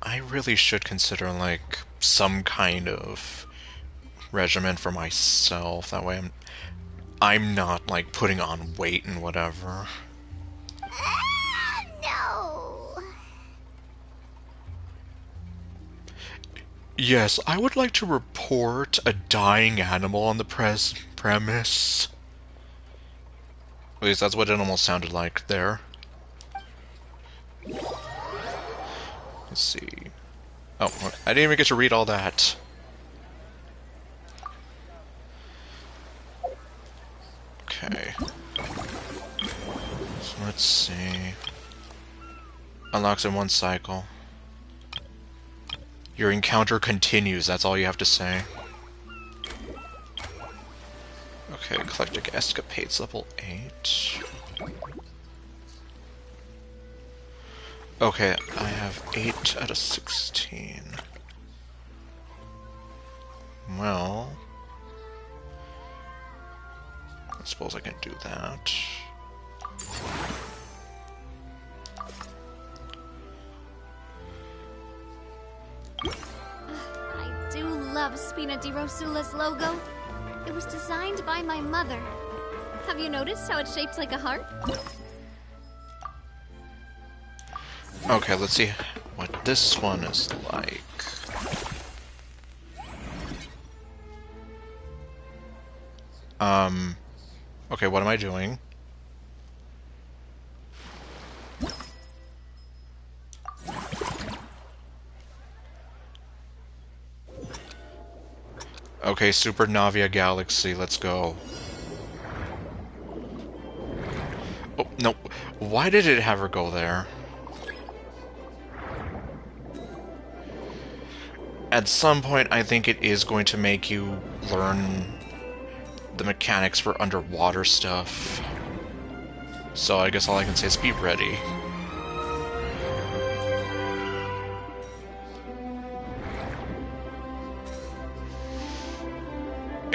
I really should consider, like, some kind of regimen for myself. That way I'm not, like, putting on weight and whatever. No. Yes, I would like to report a dying animal on the premise. At least that's what it almost sounded like there. Let's see. Oh, I didn't even get to read all that. Okay. So let's see. Unlocks in one cycle. Your encounter continues, that's all you have to say. Okay, Eclectic Escapades level 8. Okay, I have 8 out of 16. Well... I suppose I can do that. I do love Spina di Rosula's logo. It was designed by my mother. Have you noticed how it's shaped like a heart? Okay, let's see what this one is like. Okay, what am I doing? Okay, Supernavia Galaxy, let's go. Oh, no. Why did it have her go there? At some point, I think it is going to make you learn the mechanics for underwater stuff. So I guess all I can say is be ready.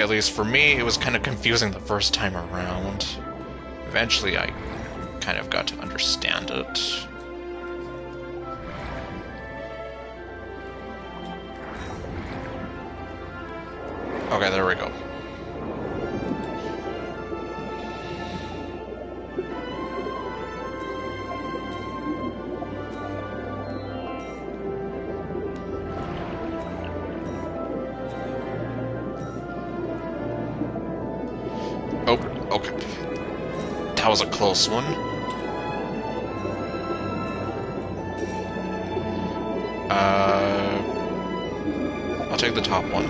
At least for me, it was kind of confusing the first time around. Eventually, I kind of got to understand it. Okay, there we go. Oh, okay. That was a close one. I'll take the top one.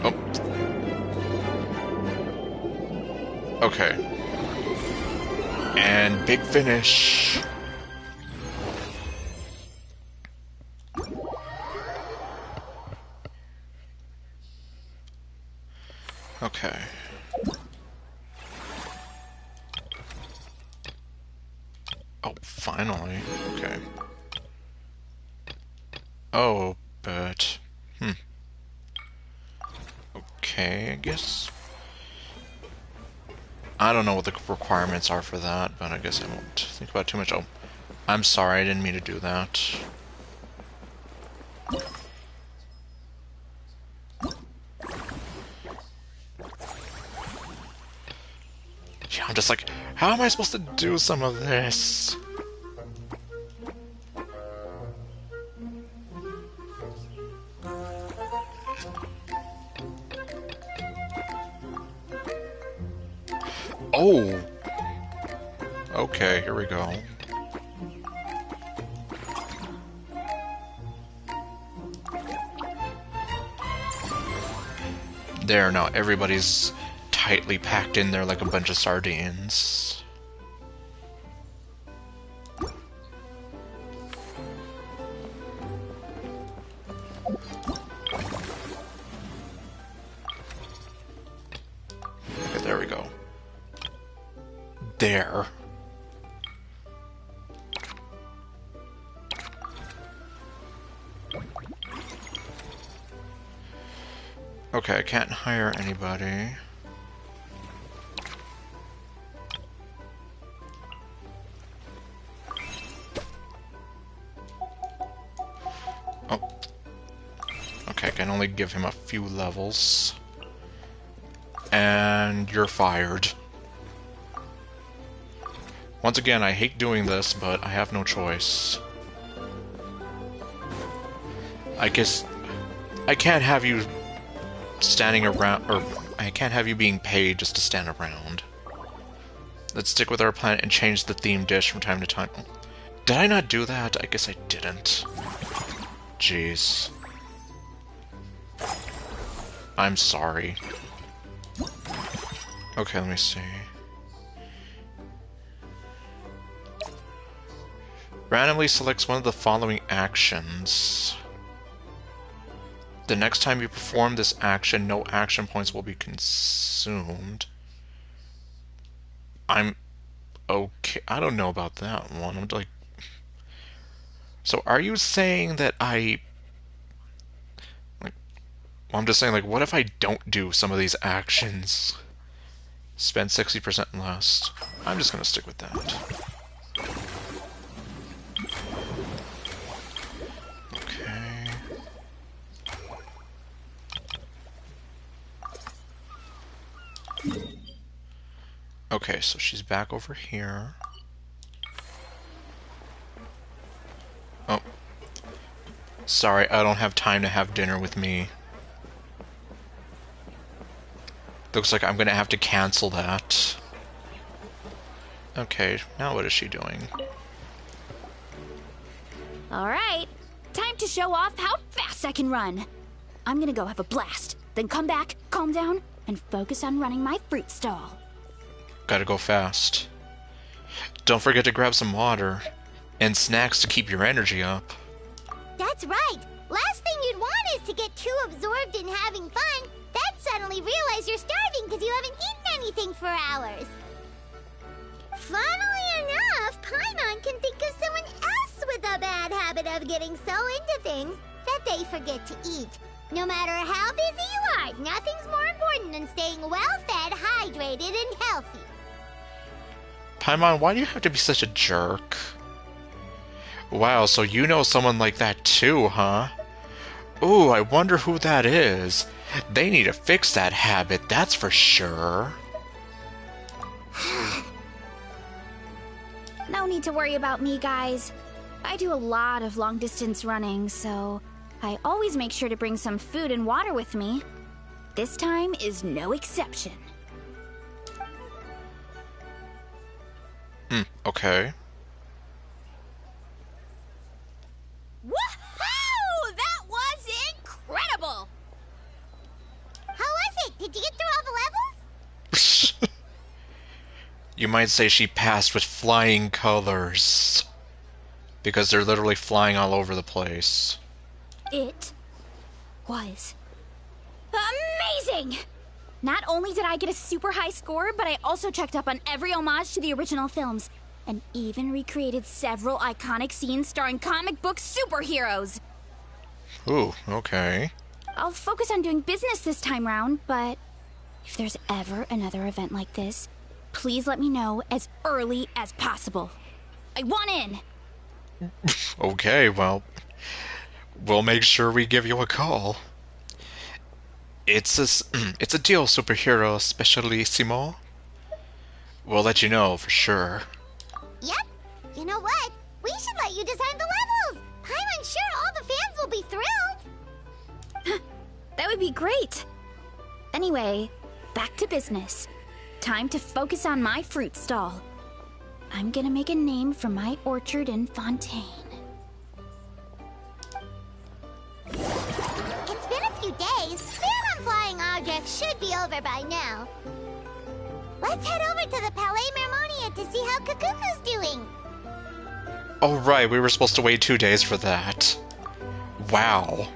Oh. Okay. And big finish. Okay. Oh, finally. Okay. Oh, but... Okay, I guess. I don't know what the requirements are for that, but I guess I won't think about it too much. Oh, I'm sorry, I didn't mean to do that. Yeah, I'm just like, how am I supposed to do some of this? Oh! Okay, here we go. There, now everybody's tightly packed in there like a bunch of sardines. Okay, there we go. There. Okay, I can't hire anybody. Okay, I can only give him a few levels. And you're fired. Once again, I hate doing this, but I have no choice. I guess I can't have you standing around, or I can't have you being paid just to stand around. Let's stick with our plan and change the theme dish from time to time. Did I not do that? I guess I didn't. Jeez. I'm sorry. Okay, let me see. Randomly selects one of the following actions. The next time you perform this action, no action points will be consumed. I'm okay. I don't know about that one. I'm like, so are you saying that I like? Well, I'm just saying, like, what if I don't do some of these actions? Spend 60% less. I'm just gonna stick with that. Okay. Okay, so she's back over here. Oh. Sorry, I don't have time to have dinner with me. Looks like I'm gonna have to cancel that. Okay, now what is she doing? Alright, time to show off how fast I can run. I'm gonna go have a blast, then come back, calm down, and focus on running my fruit stall. Gotta go fast. Don't forget to grab some water and snacks to keep your energy up. That's right. Last thing you'd want is to get too absorbed in having fun, then suddenly realize you're starving because you haven't eaten anything for hours. Funnily enough, Paimon can think of someone else with a bad habit of getting so into things that they forget to eat. No matter how busy you are, nothing's more important than staying well-fed, hydrated, and healthy. Paimon, why do you have to be such a jerk? Wow, so you know someone like that too, huh? Ooh, I wonder who that is. They need to fix that habit, that's for sure. No need to worry about me, guys. I do a lot of long-distance running, so I always make sure to bring some food and water with me. This time is no exception. Okay. Woohoo! That was incredible! How was it? Did you get through all the levels? You might say she passed with flying colors. Because they're literally flying all over the place. It was amazing! Not only did I get a super high score, but I also checked up on every homage to the original films, and even recreated several iconic scenes starring comic book superheroes. Ooh, okay. I'll focus on doing business this time round, but if there's ever another event like this, please let me know as early as possible. I want in! Okay, well, we'll make sure we give you a call. It's a deal, superhero specialissimo. We'll let you know for sure. Yep. You know what? We should let you design the levels. I'm sure all the fans will be thrilled. That would be great. Anyway, back to business. Time to focus on my fruit stall. I'm gonna make a name for my orchard in Fontaine. It's been a few days. Ban on flying objects should be over by now. Let's head over to the Palais Mermonia to see how Kakuku's doing. Oh right, we were supposed to wait 2 days for that. Wow.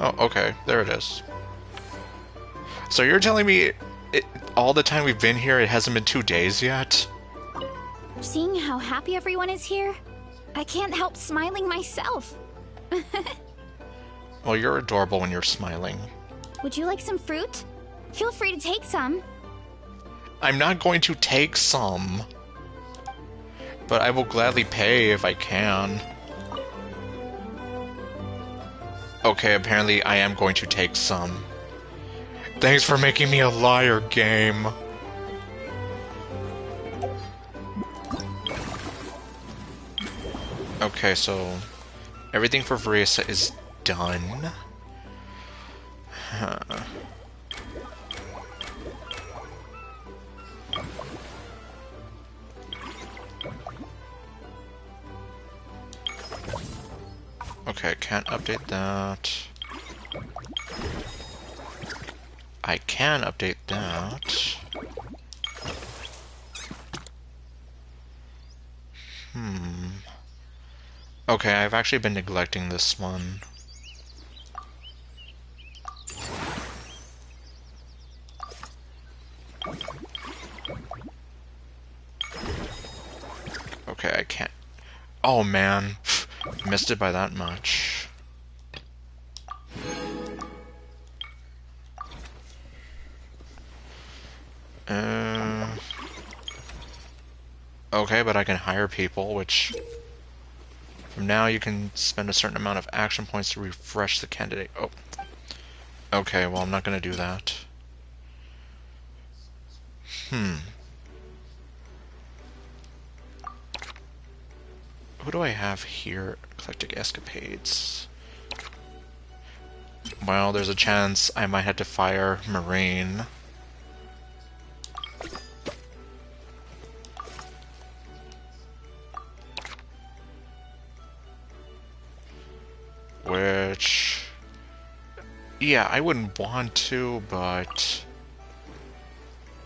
Oh, okay, there it is. So you're telling me all the time we've been here, it hasn't been 2 days yet? Seeing how happy everyone is here, I can't help smiling myself. Well, you're adorable when you're smiling. Would you like some fruit? Feel free to take some. I'm not going to take some. But I will gladly pay if I can. Okay, apparently I am going to take some. Thanks for making me a liar, game. Okay, so everything for Varisa is done. Huh. Okay, can't update that. I can update that. Okay, I've actually been neglecting this one. Okay, I can't. Oh man, missed it by that much. Okay, but I can hire people, which from now you can spend a certain amount of action points to refresh the candidate. Oh, okay, well I'm not gonna do that. Who do I have here? Eclectic Escapades. Well, there's a chance I might have to fire Marine. Which... yeah, I wouldn't want to, but...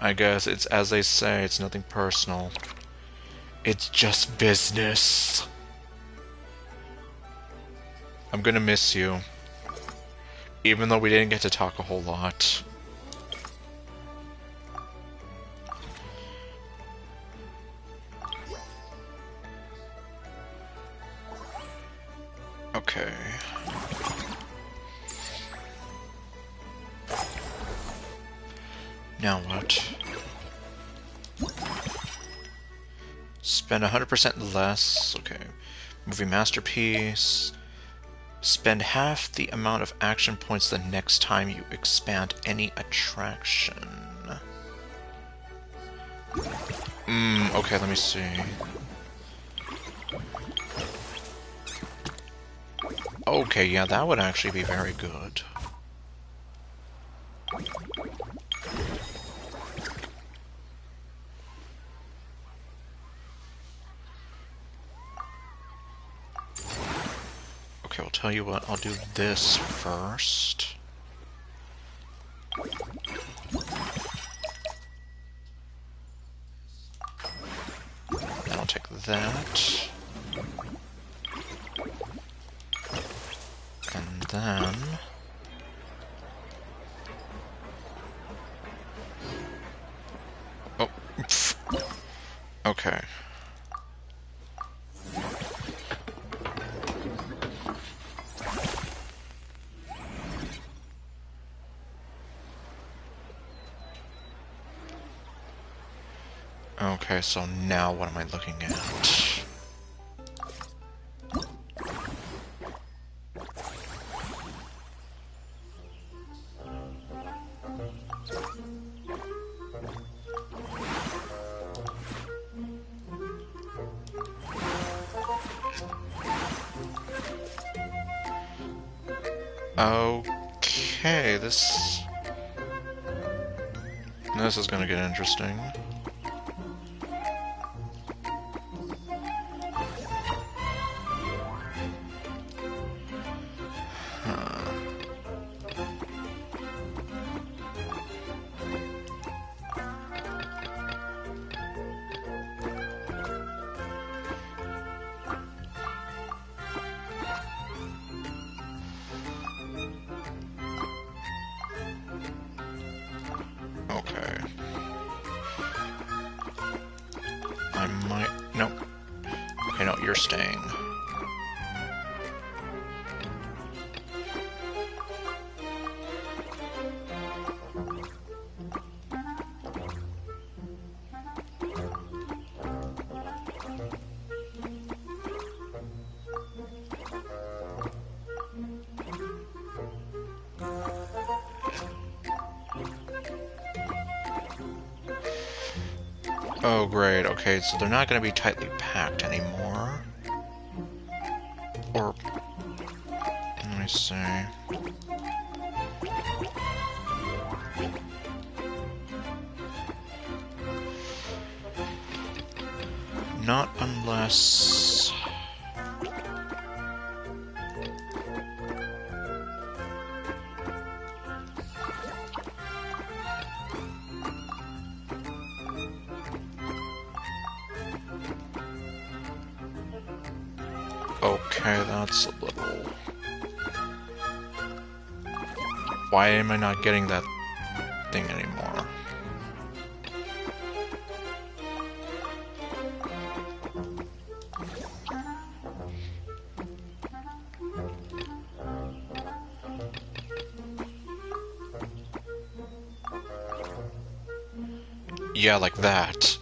I guess it's as they say, it's nothing personal. It's just business. I'm gonna miss you. Even though we didn't get to talk a whole lot. Okay. Now what? Spend 100% less. Okay. Movie Masterpiece. Spend half the amount of action points the next time you expand any attraction. Okay, let me see. Okay, yeah, that would actually be very good. Okay, I'll tell you what, I'll do this first. Then I'll take that. And then... oh, pff. Okay. Okay, so now what am I looking at? Okay, this is gonna get interesting. Okay. I might... nope. Okay, no, you're staying. Oh, great. Okay, so they're not going to be tightly packed anymore. Or... let me see. Not unless... okay, that's a little... why am I not getting that thing anymore? Yeah, like that.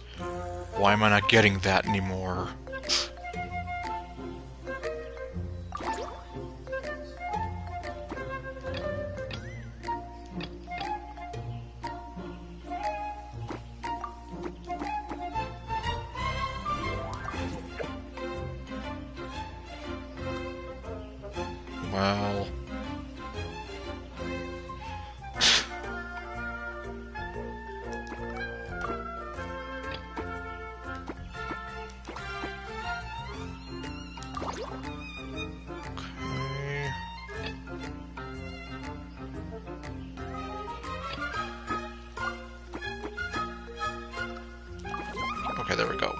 Why am I not getting that anymore? Well... okay... okay, there we go.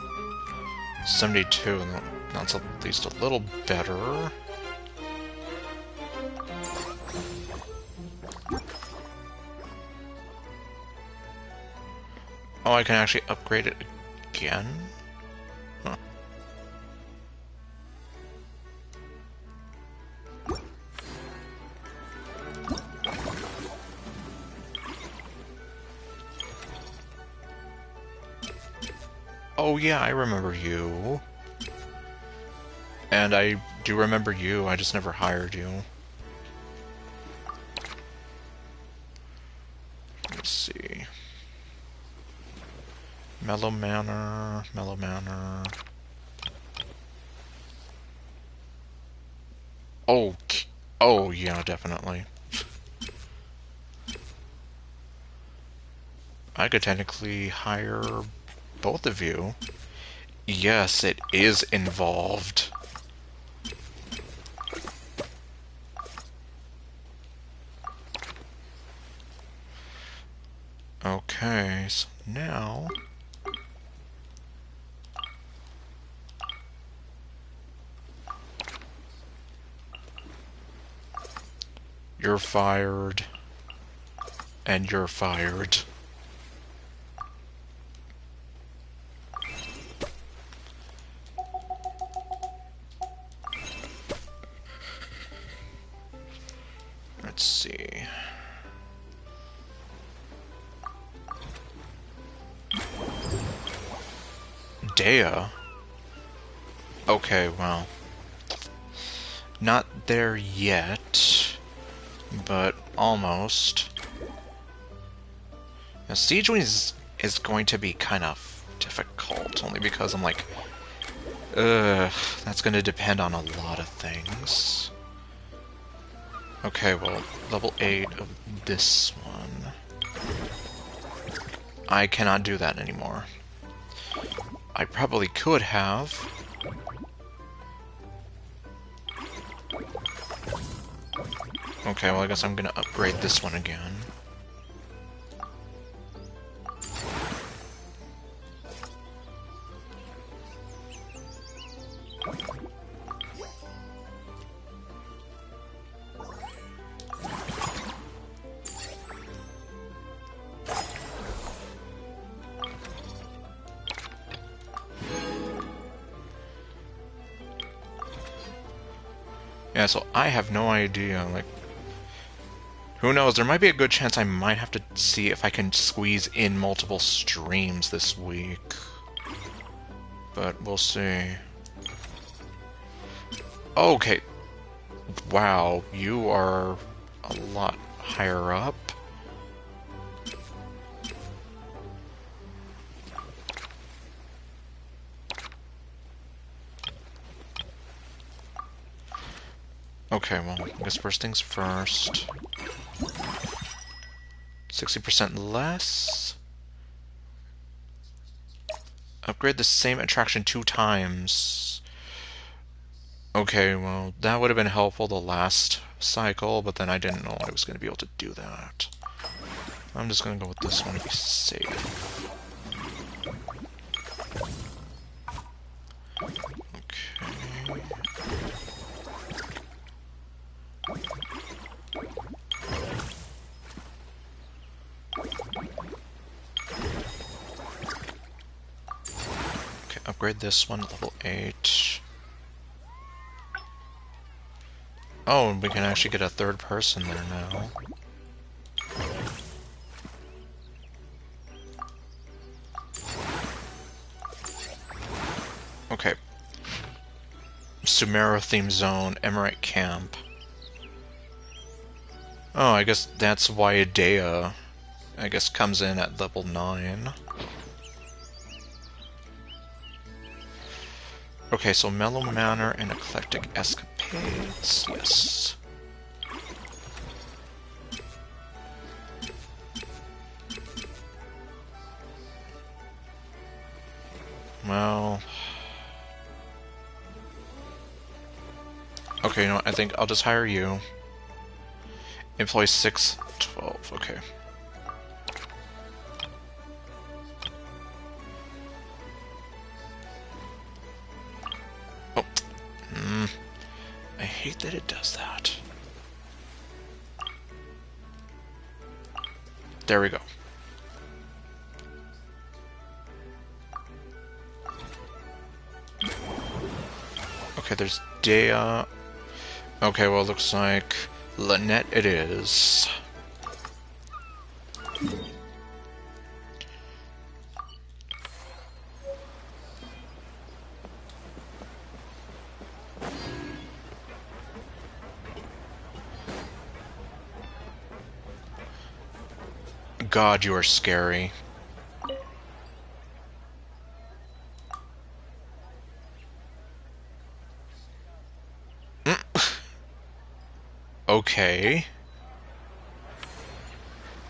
72, and that's at least a little better. Oh, I can actually upgrade it again? Huh. Oh yeah, I remember you. And I do remember you, I just never hired you. Let's see. Mellow Manor, Mellow Manor. Oh, oh yeah, definitely. I could technically hire both of you. Yes, it is involved. Okay, so now... you're fired. And you're fired. Let's see. Dea? Okay, well. Not there yet, but almost. Now, Siege Wing is going to be kind of difficult, only because I'm like, that's going to depend on a lot of things. Okay, well, level 8 of this one. I cannot do that anymore. I probably could have. Okay, well, I guess I'm gonna upgrade this one again. Yeah, so I have no idea, like... who knows, there might be a good chance I might have to see if I can squeeze in multiple streams this week. But we'll see. Okay. Wow, you are a lot higher up. Okay, well, I guess first things first. 60% less. Upgrade the same attraction 2 times. Okay, well, that would have been helpful the last cycle, but then I didn't know I was going to be able to do that. I'm just going to go with this one to be safe. Okay. Okay, upgrade this one to level 8. Oh, and we can actually get a third person there now. Okay. Sumera theme zone, Emirate camp. Oh, I guess that's why Idea, I guess, comes in at level 9. Okay, so Mellow Manor and Eclectic Escapades, yes. Well... Okay, you know what, I think I'll just hire you. Employ 6, 12, okay. Oh. I hate that it does that. There we go. Okay, there's Dea. Okay, well, it looks like Lynette it is. God, you are scary. Okay.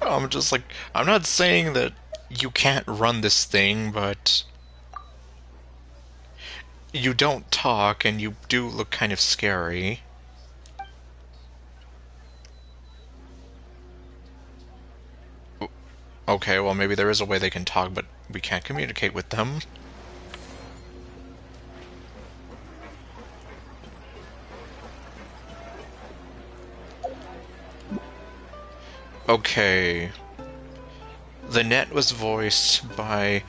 I'm just like, I'm not saying that you can't run this thing, but you don't talk and you do look kind of scary. Okay, well, maybe there is a way they can talk, but we can't communicate with them. Okay. Lynette was voiced by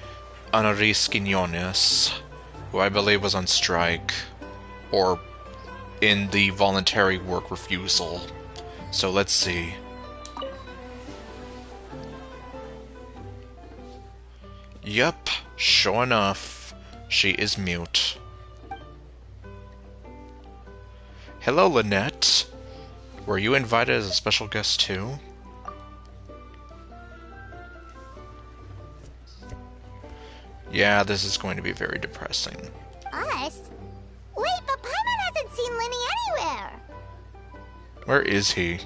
Anaris Quinones, who I believe was on strike, or in the voluntary work refusal. So let's see. Yup, sure enough, she is mute. Hello, Lynette. Were you invited as a special guest too? Yeah, this is going to be very depressing. Us? Wait, but Paimon hasn't seen Lenny anywhere. Where is he?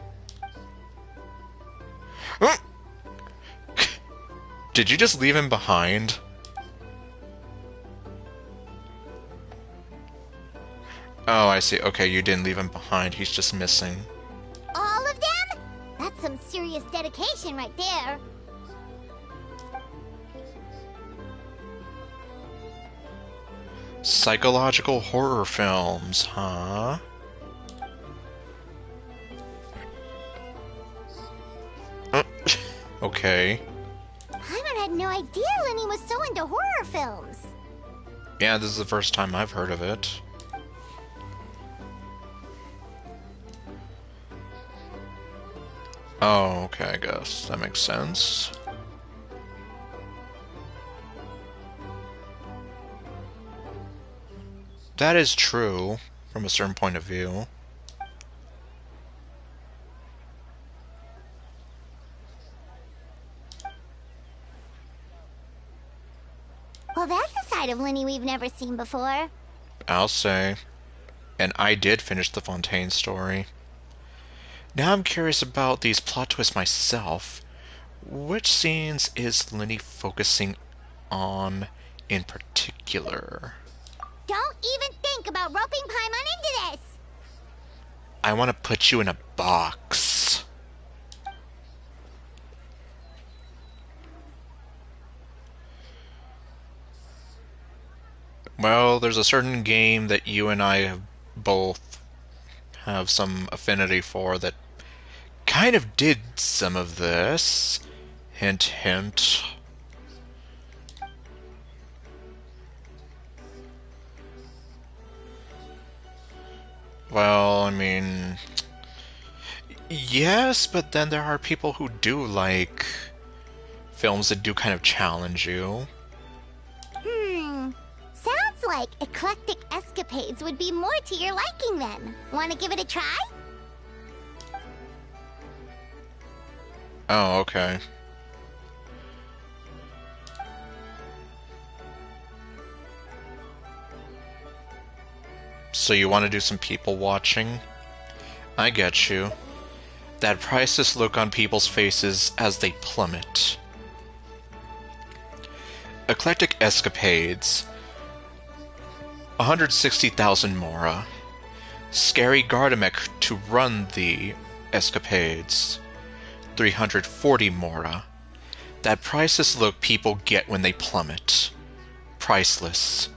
Did you just leave him behind? Oh, I see. Okay, you didn't leave him behind. He's just missing. All of them? That's some serious dedication right there. Psychological horror films, huh? Okay. Paimon had no idea Lenny was so into horror films. Yeah, this is the first time I've heard of it. Oh, okay, I guess. That makes sense. That is true, from a certain point of view. Well, that's a side of Lenny we've never seen before. I'll say. And I did finish the Fontaine story. Now I'm curious about these plot twists myself. Which scenes is Lenny focusing on in particular? Don't even think about roping Paimon into this! I want to put you in a box. Well, there's a certain game that you and I have both have some affinity for that kind of did some of this. Hint, hint. Well, I mean, yes, but then there are people who do like films that do kind of challenge you. Sounds like eclectic escapades would be more to your liking then. Want to give it a try? Oh, okay. So you want to do some people watching? I get you. That priceless look on people's faces as they plummet. Eclectic escapades. 160,000 Mora. Scary Gardamek to run the escapades. 340 Mora. That priceless look people get when they plummet. Priceless.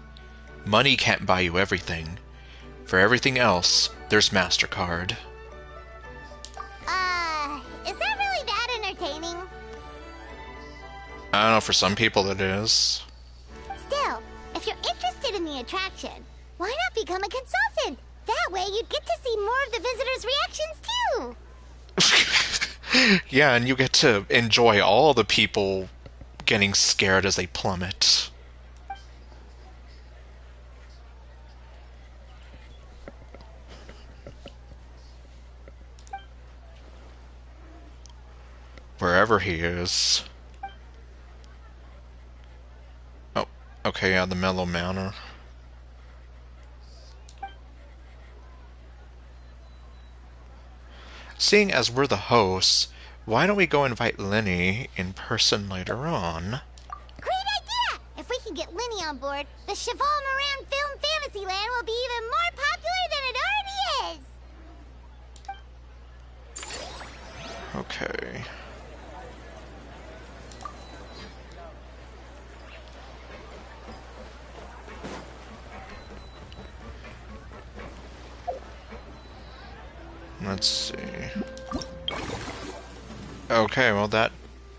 Money can't buy you everything. For everything else, there's MasterCard. Is that really that entertaining? I don't know, for some people it is. Still, if you're interested in the attraction, why not become a consultant? That way you'd get to see more of the visitors' reactions too! Yeah, and you get to enjoy all the people getting scared as they plummet. Wherever he is. Oh, okay, yeah, the Mellow Manor. Seeing as we're the hosts, why don't we go invite Lenny in person later on? Great idea! If we can get Linny on board, the Cheval Moran Film Fantasyland will be even more popular than it already is! Okay. Let's see. Okay, well that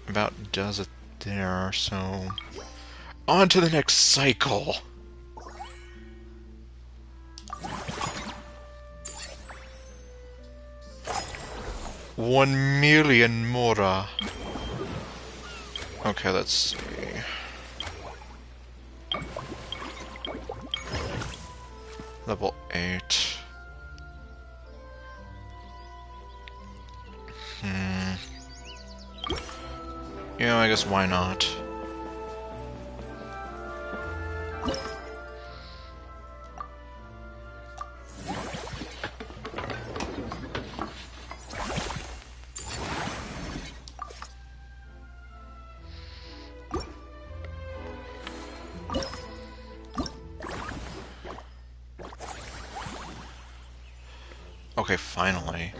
about does it there, so... On to the next cycle! $1,000,000 Mora. Okay, let's see. Level 8. Yeah, I guess why not? Okay, finally.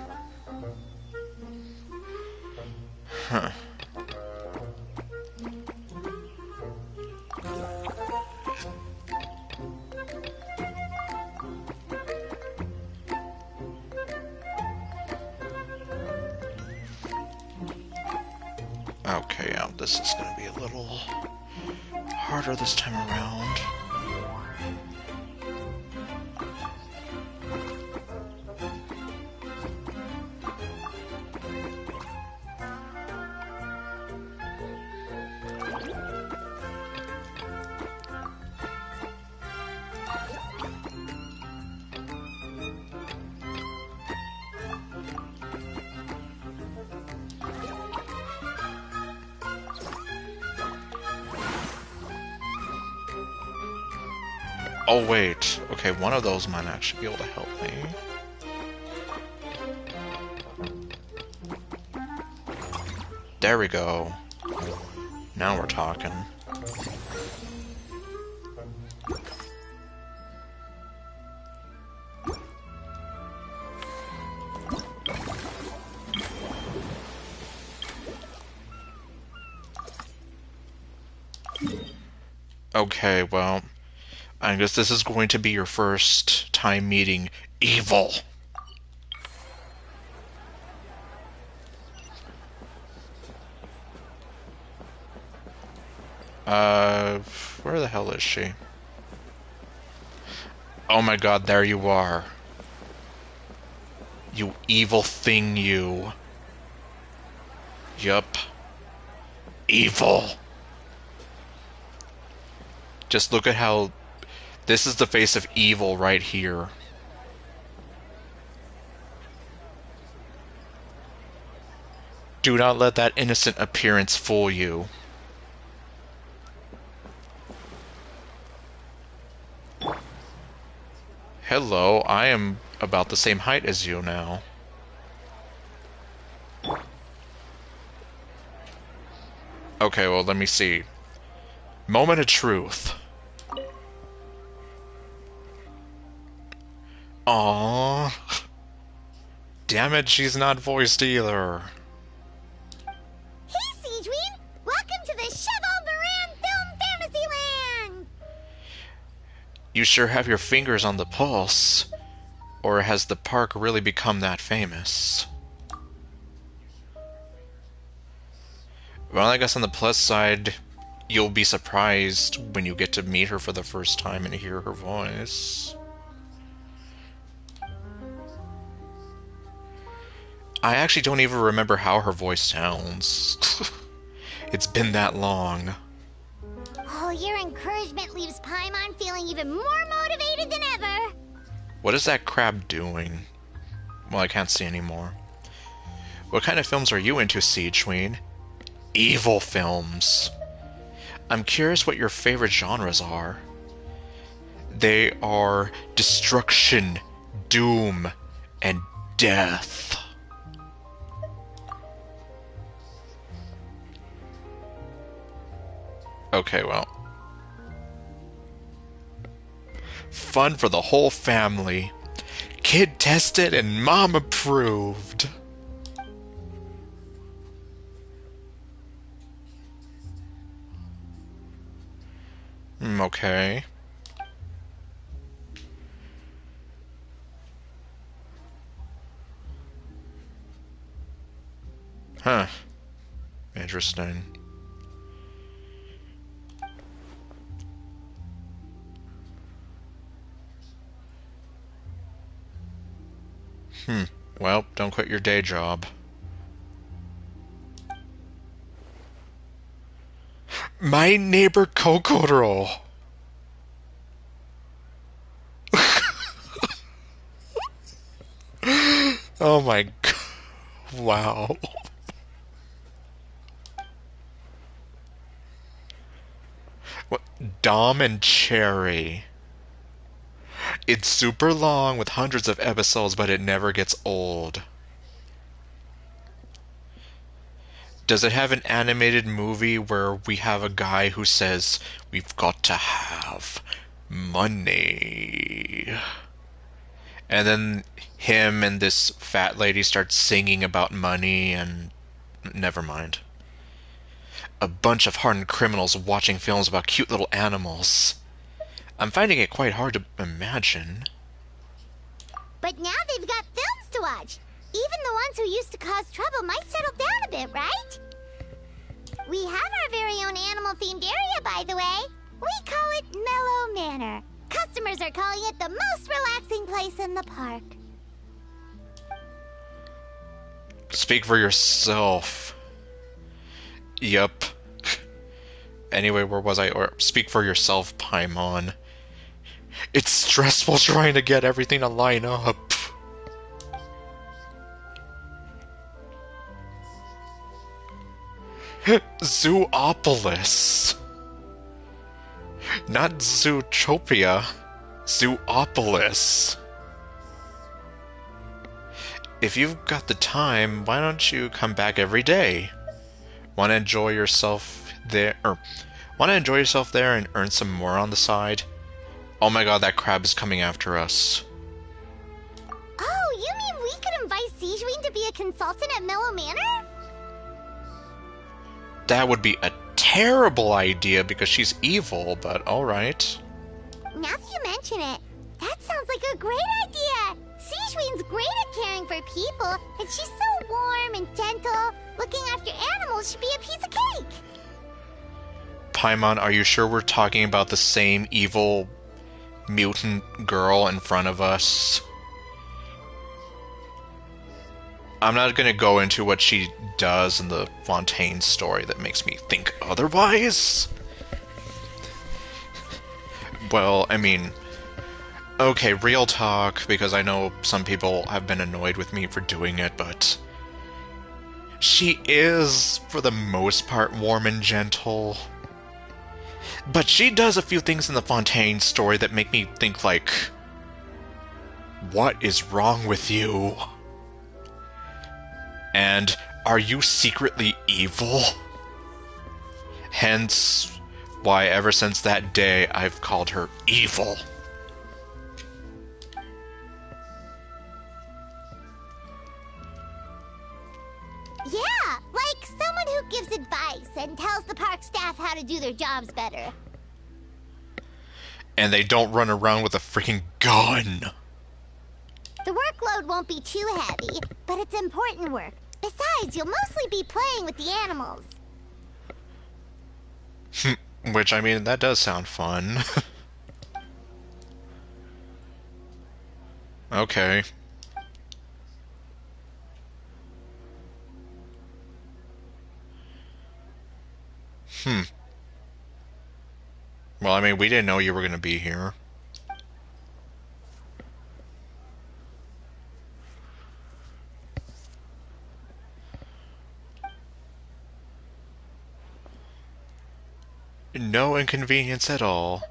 Huh. Okay, yeah, this is gonna be a little harder this time around. Oh, wait. Okay, one of those might actually be able to help me. There we go. Now we're talking. Okay, well, I guess this is going to be your first time meeting evil. Uh, where the hell is she? Oh my god, there you are. You evil thing, you. Yup. Evil. Just look at how... This is the face of evil right here. Do not let that innocent appearance fool you. Hello, I am about the same height as you now. Okay, well, let me see. Moment of truth. Aww. Damn it, she's not voiced either. Hey, Siegeween! Welcome to the Cheval Moran Film Fantasyland! You sure have your fingers on the pulse. Or has the park really become that famous? Well, I guess on the plus side, you'll be surprised when you get to meet her for the first time and hear her voice. I actually don't even remember how her voice sounds. It's been that long. Oh, your encouragement leaves Paimon feeling even more motivated than ever. What is that crab doing? Well, I can't see anymore. What kind of films are you into, Siegeween? Evil films. I'm curious what your favorite genres are. They are destruction, doom, and death. Okay, well. Fun for the whole family. Kid tested and mom approved. Okay. Huh. Interesting. Well, don't quit your day job. My neighbor Kokoro. Oh my god. Wow. What? Dom and Cherry. It's super long with hundreds of episodes, but it never gets old. Does it have an animated movie where we have a guy who says, "We've got to have money"? And then him and this fat lady start singing about money and... Never mind. A bunch of hardened criminals watching films about cute little animals. I'm finding it quite hard to imagine. But now they've got films to watch. Even the ones who used to cause trouble might settle down a bit, right? We have our very own animal-themed area, by the way. We call it Mellow Manor. Customers are calling it the most relaxing place in the park. Speak for yourself. Yup. Anyway, where was I? Or speak for yourself, Paimon. It's stressful trying to get everything to line up. Zoopolis. Not Zootopia. Zoopolis. If you've got the time, why don't you come back every day? Want to enjoy yourself there, or want to enjoy yourself there and earn some more on the side? Oh my god, that crab is coming after us. Oh, you mean we could invite Sigewin to be a consultant at Mellow Manor? That would be a terrible idea because she's evil, but alright. Now that you mention it, that sounds like a great idea! Sigewin's great at caring for people, and she's so warm and gentle. Looking after animals should be a piece of cake! Paimon, are you sure we're talking about the same evil mutant girl in front of us? I'm not gonna go into what she does in the Fontaine story that makes me think otherwise. Well, I mean, okay, real talk, because I know some people have been annoyed with me for doing it, but she is, for the most part, warm and gentle. But she does a few things in the Fontaine story that make me think, like, what is wrong with you? And are you secretly evil? Hence why ever since that day I've called her evil. Yeah, like someone who gives advice and tells the park staff how to do their jobs better. And they don't run around with a freaking gun. The workload won't be too heavy, but it's important work. Besides, you'll mostly be playing with the animals. Which, I mean, that does sound fun. Okay. Well, I mean, we didn't know you were gonna be here. No inconvenience at all.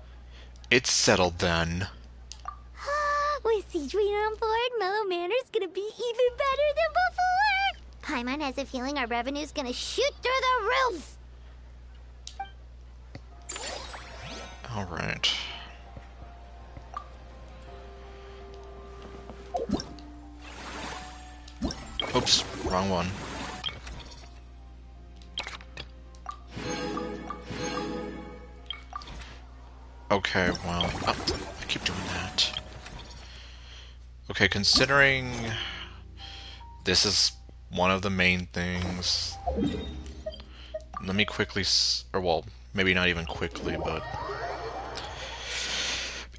It's settled then. With Sigewin on board, Mellow Manor's gonna be even better than before! Paimon has a feeling our revenue's gonna shoot through the roof! Alright. Oops, wrong one. Okay, well, oh, I keep doing that. Okay, considering this is one of the main things, let me quickly, or well, maybe not even quickly, but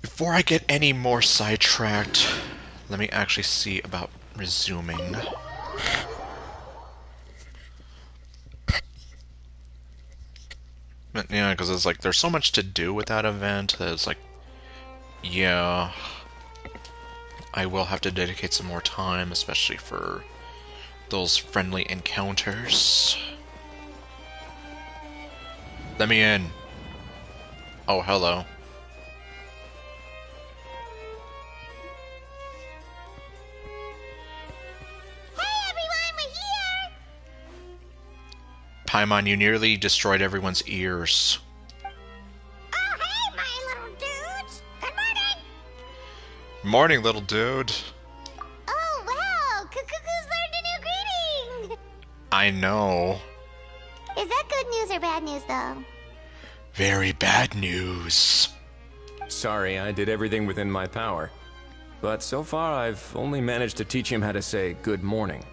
before I get any more sidetracked, let me actually see about resuming. Yeah, because it's like, there's so much to do with that event that it's like, yeah, I will have to dedicate some more time, especially for those friendly encounters. Let me in. Oh, hello. Hey everyone, we're here! Paimon, you nearly destroyed everyone's ears. Oh hey, my little dudes! Good morning! Morning, little dude. Oh wow, Cuckoo's learned a new greeting! I know. Is that good news or bad news though? Very bad news. Sorry, I did everything within my power. But so far, I've only managed to teach him how to say good morning.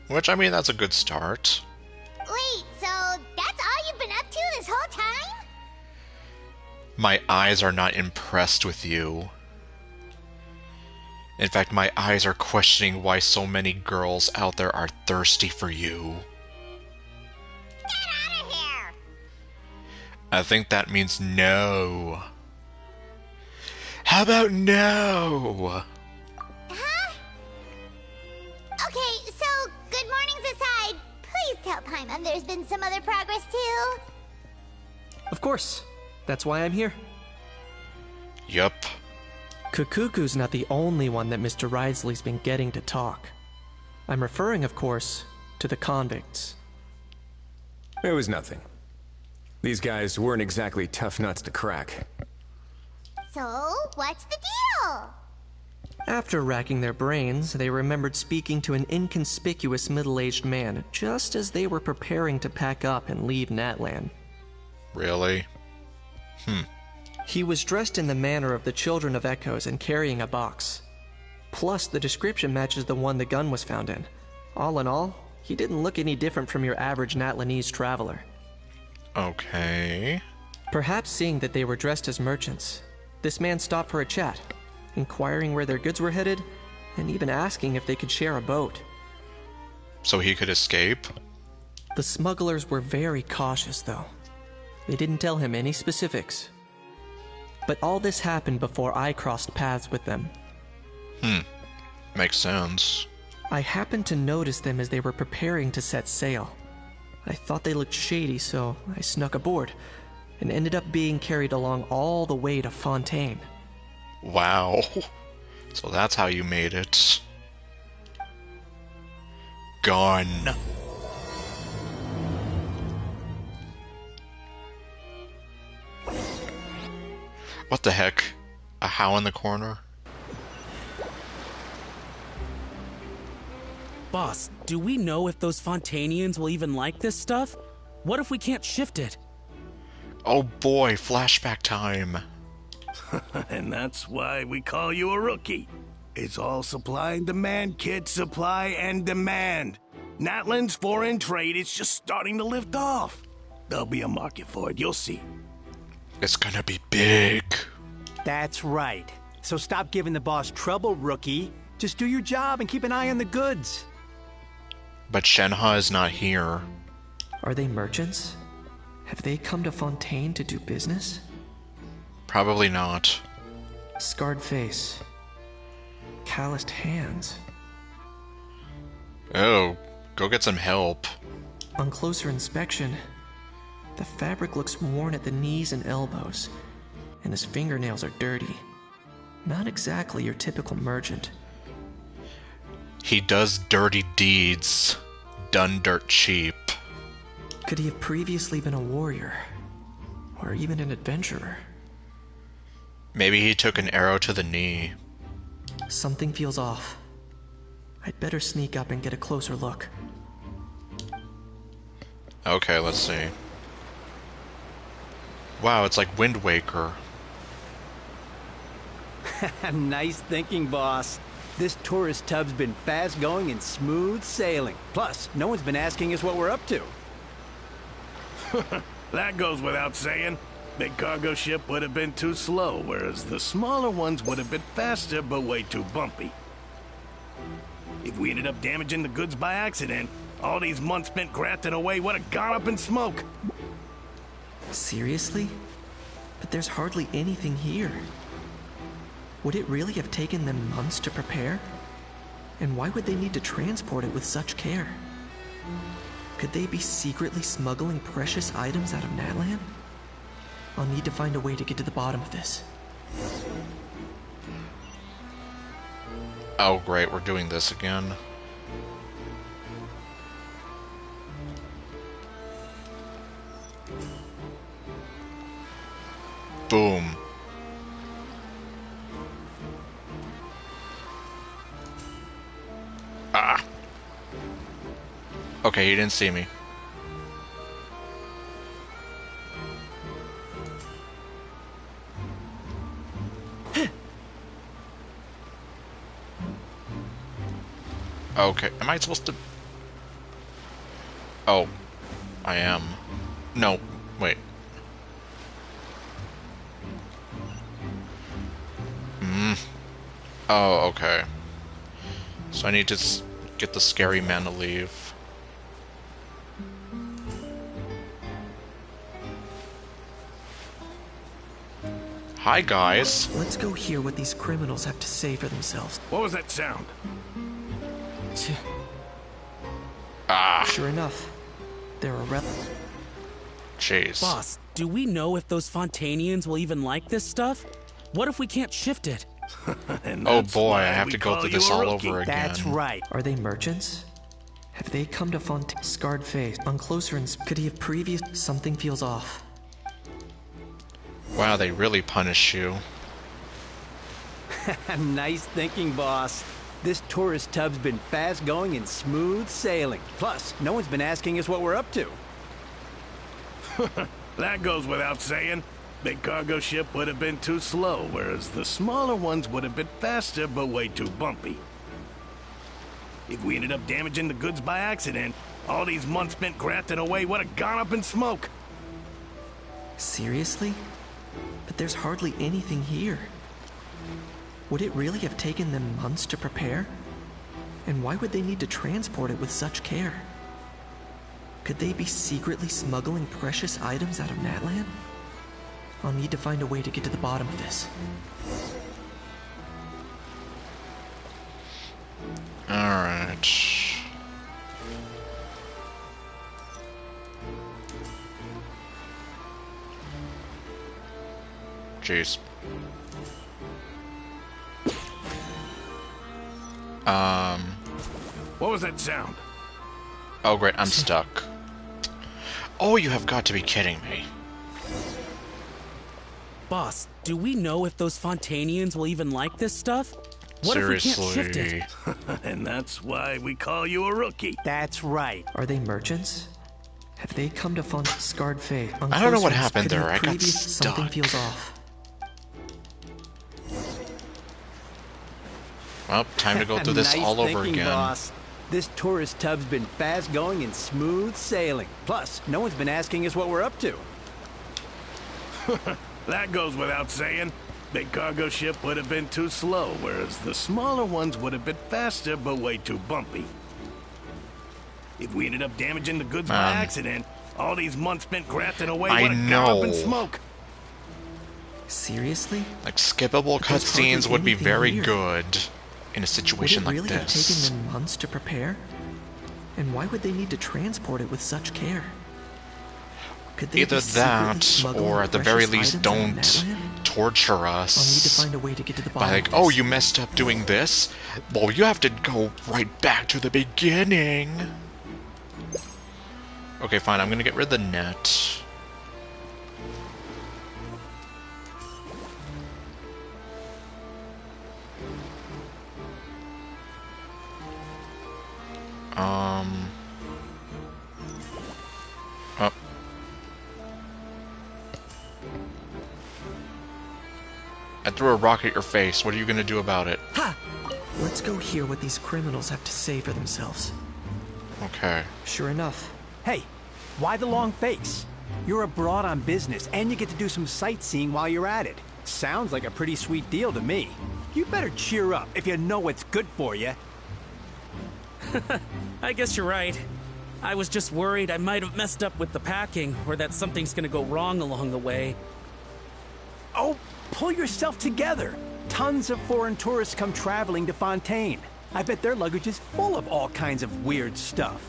Which, I mean, that's a good start. Wait, so that's all you've been up to this whole time? My eyes are not impressed with you. In fact, my eyes are questioning why so many girls out there are thirsty for you. Get out of here! I think that means no. How about no? Huh? Okay, so good mornings aside, please tell Paimon there's been some other progress too. Of course. That's why I'm here. Yup. Kukuku's not the only one that Mr. Ridesley's been getting to talk. I'm referring, of course, to the convicts. It was nothing. These guys weren't exactly tough nuts to crack. So, what's the deal? After racking their brains, they remembered speaking to an inconspicuous middle-aged man just as they were preparing to pack up and leave Natlan. Really? He was dressed in the manner of the Children of Echoes and carrying a box. Plus, the description matches the one the gun was found in. All in all, he didn't look any different from your average Natlanese traveler. Okay. Perhaps seeing that they were dressed as merchants, this man stopped for a chat, inquiring where their goods were headed, and even asking if they could share a boat. So he could escape? The smugglers were very cautious, though. They didn't tell him any specifics. But all this happened before I crossed paths with them. Makes sense. I happened to notice them as they were preparing to set sail. I thought they looked shady, so I snuck aboard, and ended up being carried along all the way to Fontaine. Wow. So that's how you made it. Gun. What the heck? A how in the corner? Boss, do we know if those Fontanians will even like this stuff? What if we can't shift it? Oh boy, flashback time. And that's why we call you a rookie. It's all supply and demand, kid. Supply and demand. Natlan's foreign trade is just starting to lift off. There'll be a market for it, you'll see. It's gonna be big. That's right. So stop giving the boss trouble, rookie. Just do your job and keep an eye on the goods. But Shenhe is not here. Are they merchants? Have they come to Fontaine to do business? Probably not. Scarred face. Calloused hands. Oh, go get some help. On closer inspection, the fabric looks worn at the knees and elbows, and his fingernails are dirty. Not exactly your typical merchant. He does dirty deeds. Done dirt cheap. Could he have previously been a warrior? Or even an adventurer? Maybe he took an arrow to the knee. Something feels off. I'd better sneak up and get a closer look. Okay, let's see. Wow, it's like Wind Waker. Nice thinking, boss. This tourist tub's been fast going and smooth sailing. Plus, no one's been asking us what we're up to. That goes without saying. Big cargo ship would have been too slow, whereas the smaller ones would have been faster but way too bumpy. If we ended up damaging the goods by accident, all these months spent grafting away would have gone up in smoke. Seriously? But there's hardly anything here. Would it really have taken them months to prepare? And why would they need to transport it with such care? Could they be secretly smuggling precious items out of Natlan? I'll need to find a way to get to the bottom of this. Oh great, we're doing this again. Boom. Ah. Okay, he didn't see me. Okay, am I supposed to... Oh, I am. No, wait. Oh, okay. So I need to get the scary man to leave. Hi, guys. Let's go hear what these criminals have to say for themselves. What was that sound? Ah, Sure enough, they're a rebel. jeez. Boss, do we know if those Fontanians will even like this stuff? What if we can't shift it? And Oh that's boy, I why have we to go call through you this a all rookie. over again. That's right. Are they merchants? Have they come to Fontaine? Scarred face. On closer could he have previous? Something feels off. Wow, they really punish you. Nice thinking, boss. This tourist tub's been fast going and smooth sailing. Plus, no one's been asking us what we're up to. That goes without saying. Big cargo ship would have been too slow, whereas the smaller ones would have been faster but way too bumpy. If we ended up damaging the goods by accident, all these months spent grafting away would have gone up in smoke. Seriously? But there's hardly anything here. Would it really have taken them months to prepare? And why would they need to transport it with such care? Could they be secretly smuggling precious items out of Natlan? I'll need to find a way to get to the bottom of this. Alright. Jeez. What was that sound? Oh great, I'm stuck. Oh, you have got to be kidding me. Boss, do we know if those Fontanians will even like this stuff? What if we can't shift it? And that's why we call you a rookie. That's right. Are they merchants? Have they come to Fontaine? Scarred face. On I don't know what closer happened could he there, have I got previous? Something stuck. feels off. Well, time to go through this Nice all over thinking, again. boss. This tourist tub's been fast going and smooth sailing. Plus, no one's been asking us what we're up to. That goes without saying. Big cargo ship would have been too slow, whereas the smaller ones would have been faster but way too bumpy. If we ended up damaging the goods by accident, all these months spent grafting away I would have gone up in know. smoke. Seriously? Like, skippable There's cutscenes hardly would be anything very here. good in a Would situation it like really have this. taken them months to prepare? And why would they need to transport it with such care? Could they Either be secretly that, smuggling or at the precious very least, items out of don't Natlan? torture I'll need to us find a way to get to the by bottom like, of oh, this. you messed up doing this? Well, you have to go right back to the beginning. Okay, fine, I'm gonna get rid of the net. Oh. I threw a rock at your face. What are you gonna do about it? Ha! Let's go hear what these criminals have to say for themselves. Okay. Sure enough. Hey, why the long face? You're abroad on business, and you get to do some sightseeing while you're at it. Sounds like a pretty sweet deal to me. You better cheer up if you know what's good for you. I guess you're right. I was just worried I might have messed up with the packing, or that something's gonna go wrong along the way. Oh, pull yourself together. Tons of foreign tourists come traveling to Fontaine. I bet their luggage is full of all kinds of weird stuff.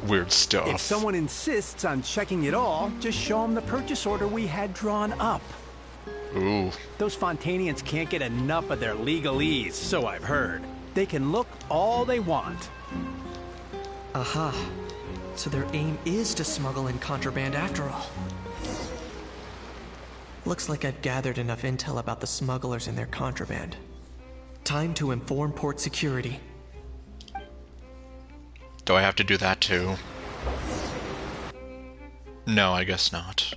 Weird stuff. If someone insists on checking it all, just show them the purchase order we had drawn up. Ooh. Those Fontanians can't get enough of their legalese, so I've heard. They can look all they want. Aha. So their aim is to smuggle in contraband after all. Looks like I've gathered enough intel about the smugglers and their contraband. Time to inform port security. Do I have to do that too? No, I guess not.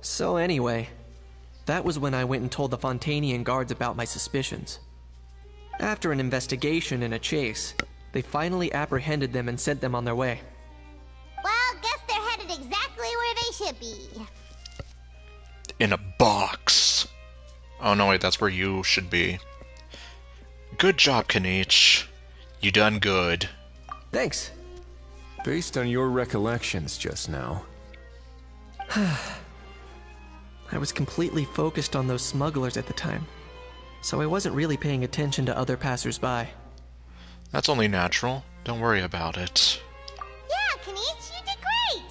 So anyway, that was when I went and told the Fontanian guards about my suspicions. After an investigation and a chase, they finally apprehended them and sent them on their way. Well, guess they're headed exactly where they should be. In a box. Oh no, wait, that's where you should be. Good job, Kanich. You done good. Thanks. Based on your recollections just now, I was completely focused on those smugglers at the time, so I wasn't really paying attention to other passersby. That's only natural. Don't worry about it. Yeah, Kanich, you did great.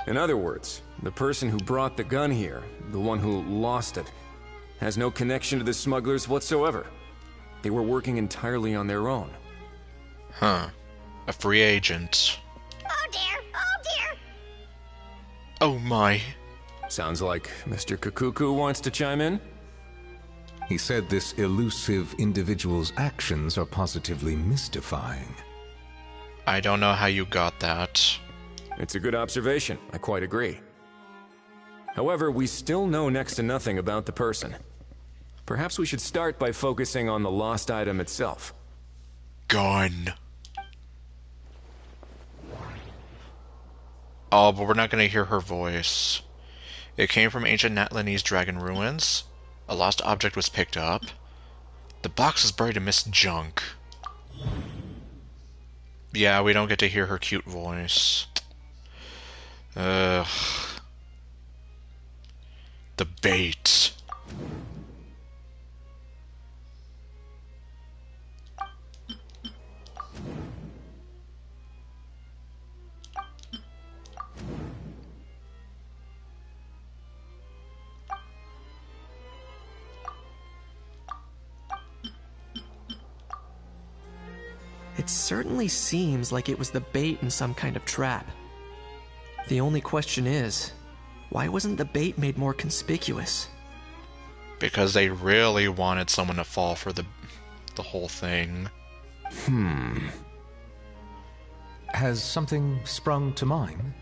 In other words, the person who brought the gun here, the one who lost it, has no connection to the smugglers whatsoever. They were working entirely on their own. Huh. A free agent. Oh dear, oh dear. Oh my. Sounds like Mr. Kakuku wants to chime in? He said this elusive individual's actions are positively mystifying. I don't know how you got that. It's a good observation. I quite agree. However, we still know next to nothing about the person. Perhaps we should start by focusing on the lost item itself. Gun. Oh, but we're not going to hear her voice. It came from ancient Natlanese dragon ruins. A lost object was picked up. The box is buried amidst junk. Yeah, we don't get to hear her cute voice. Ugh. The bait. It certainly seems like it was the bait in some kind of trap. The only question is, why wasn't the bait made more conspicuous? Because they really wanted someone to fall for the whole thing. Has something sprung to mind?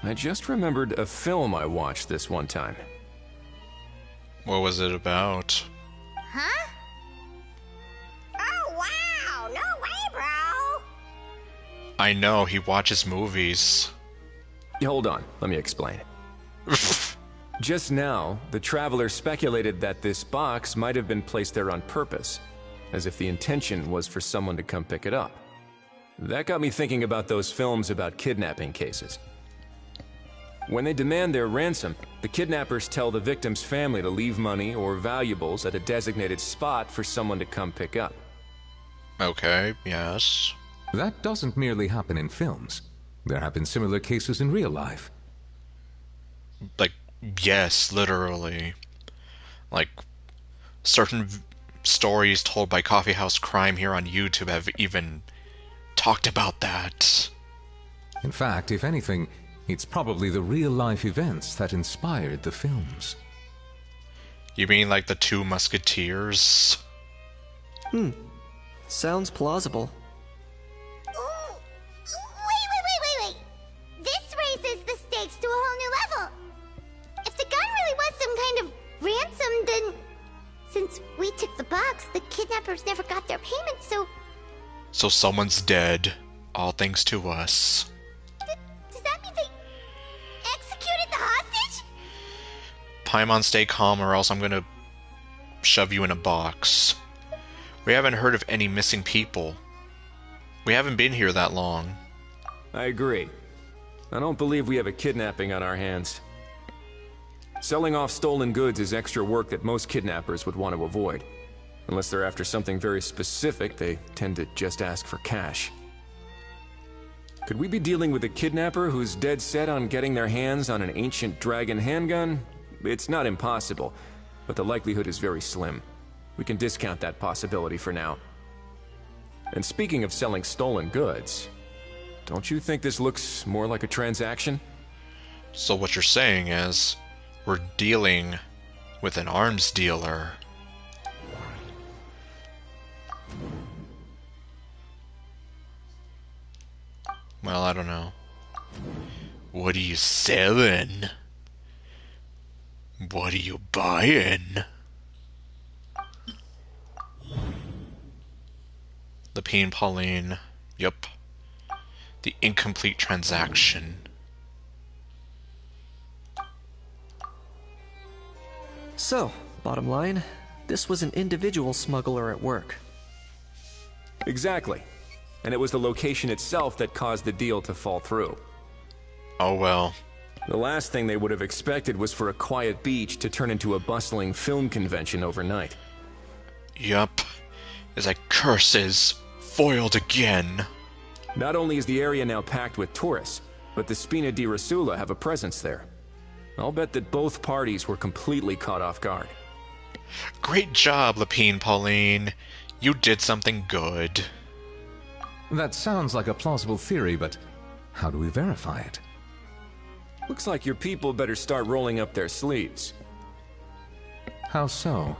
I just remembered a film I watched this one time. What was it about? Huh? Oh wow, no way, bro. I know, he watches movies. Hold on, let me explain. Just now, the traveler speculated that this box might have been placed there on purpose, as if the intention was for someone to come pick it up. That got me thinking about those films about kidnapping cases. When they demand their ransom, the kidnappers tell the victim's family to leave money or valuables at a designated spot for someone to come pick up. Okay, yes. That doesn't merely happen in films. There have been similar cases in real life. Like, yes, literally. Like, certain stories told by Coffee House Crime here on YouTube have even talked about that. In fact, if anything, it's probably the real-life events that inspired the films. You mean like the Two Musketeers? Sounds plausible. Ooh. Wait. This raises the stakes to a whole new level. If the gun really was some kind of ransom, then since we took the box, the kidnappers never got their payment, so So someone's dead, all thanks to us. does that mean they executed the hostage? Paimon, stay calm or else I'm gonna shove you in a box. We haven't heard of any missing people. We haven't been here that long. I agree. I don't believe we have a kidnapping on our hands. Selling off stolen goods is extra work that most kidnappers would want to avoid. Unless they're after something very specific, they tend to just ask for cash. Could we be dealing with a kidnapper who's dead set on getting their hands on an ancient dragon handgun? It's not impossible, but the likelihood is very slim. We can discount that possibility for now. And speaking of selling stolen goods, don't you think this looks more like a transaction? So what you're saying is, we're dealing with an arms dealer. Well, I don't know. What are you selling? What are you buying? The Peen Pauline. Yup. The incomplete transaction. So, bottom line, this was an individual smuggler at work. Exactly. And it was the location itself that caused the deal to fall through. Oh well. The last thing they would have expected was for a quiet beach to turn into a bustling film convention overnight. Yup. It's like curses. Foiled again. Not only is the area now packed with tourists, but the Spina di Rasula have a presence there. I'll bet that both parties were completely caught off guard. Great job, Lapine Pauline. You did something good. That sounds like a plausible theory, but how do we verify it? Looks like your people better start rolling up their sleeves. How so?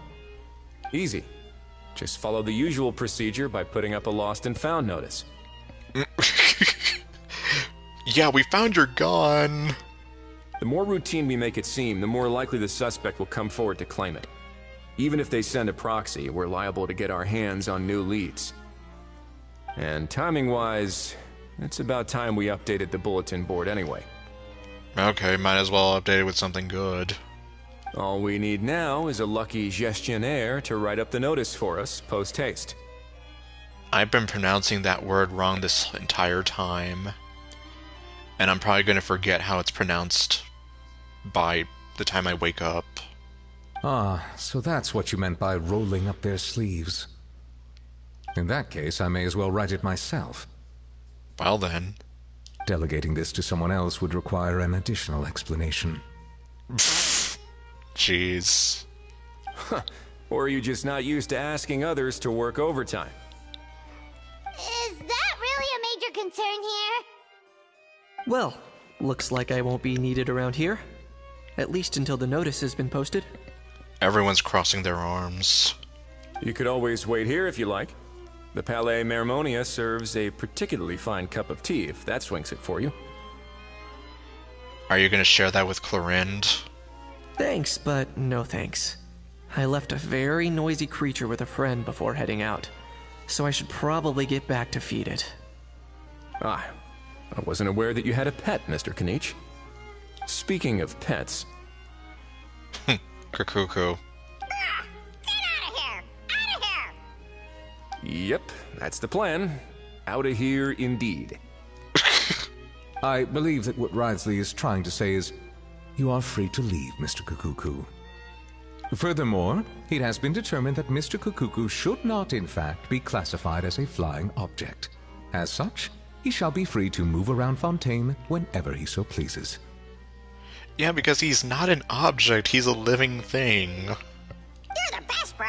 Easy. Just follow the usual procedure by putting up a lost and found notice. Yeah, we found your gun. The more routine we make it seem, the more likely the suspect will come forward to claim it. Even if they send a proxy, we're liable to get our hands on new leads. And timing-wise, it's about time we updated the bulletin board anyway. Okay, might as well update it with something good. All we need now is a lucky gestionnaire to write up the notice for us, post-haste. I've been pronouncing that word wrong this entire time. And I'm probably going to forget how it's pronounced by the time I wake up. Ah, so that's what you meant by rolling up their sleeves. In that case, I may as well write it myself. Well then. Delegating this to someone else would require an additional explanation. Jeez. Or are you just not used to asking others to work overtime? Is that really a major concern here? Well, looks like I won't be needed around here. At least until the notice has been posted. Everyone's crossing their arms. You could always wait here if you like. The Palais Mermonia serves a particularly fine cup of tea, if that swings it for you. Are you going to share that with Clorinde? Thanks, but no thanks. I left a very noisy creature with a friend before heading out, so I should probably get back to feed it. Ah, I wasn't aware that you had a pet, Mr. Kanich. Speaking of pets... Kakuku. Yep, that's the plan. Out of here, indeed. I believe that what Wriothesley is trying to say is, you are free to leave, Mr. Kukuku. Furthermore, it has been determined that Mr. Kukuku should not, in fact, be classified as a flying object. As such, he shall be free to move around Fontaine whenever he so pleases. Yeah, because he's not an object, he's a living thing. You're the best, bro.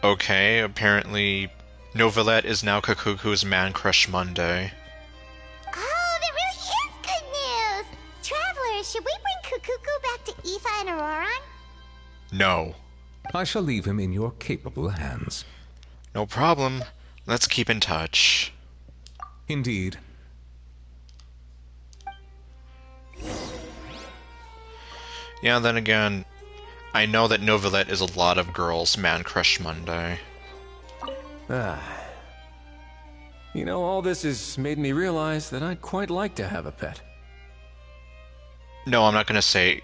Okay, apparently Novelette is now Kakuku's Man Crush Monday. Oh, that really is good news! Travelers, should we bring Kukuku back to Aoife and Auroran? No. I shall leave him in your capable hands. No problem. Let's keep in touch. Indeed. Yeah, then again, I know that Novelette is a lot of girls' Man Crush Monday. You know, all this has made me realize that I'd quite like to have a pet. No, I'm not gonna say...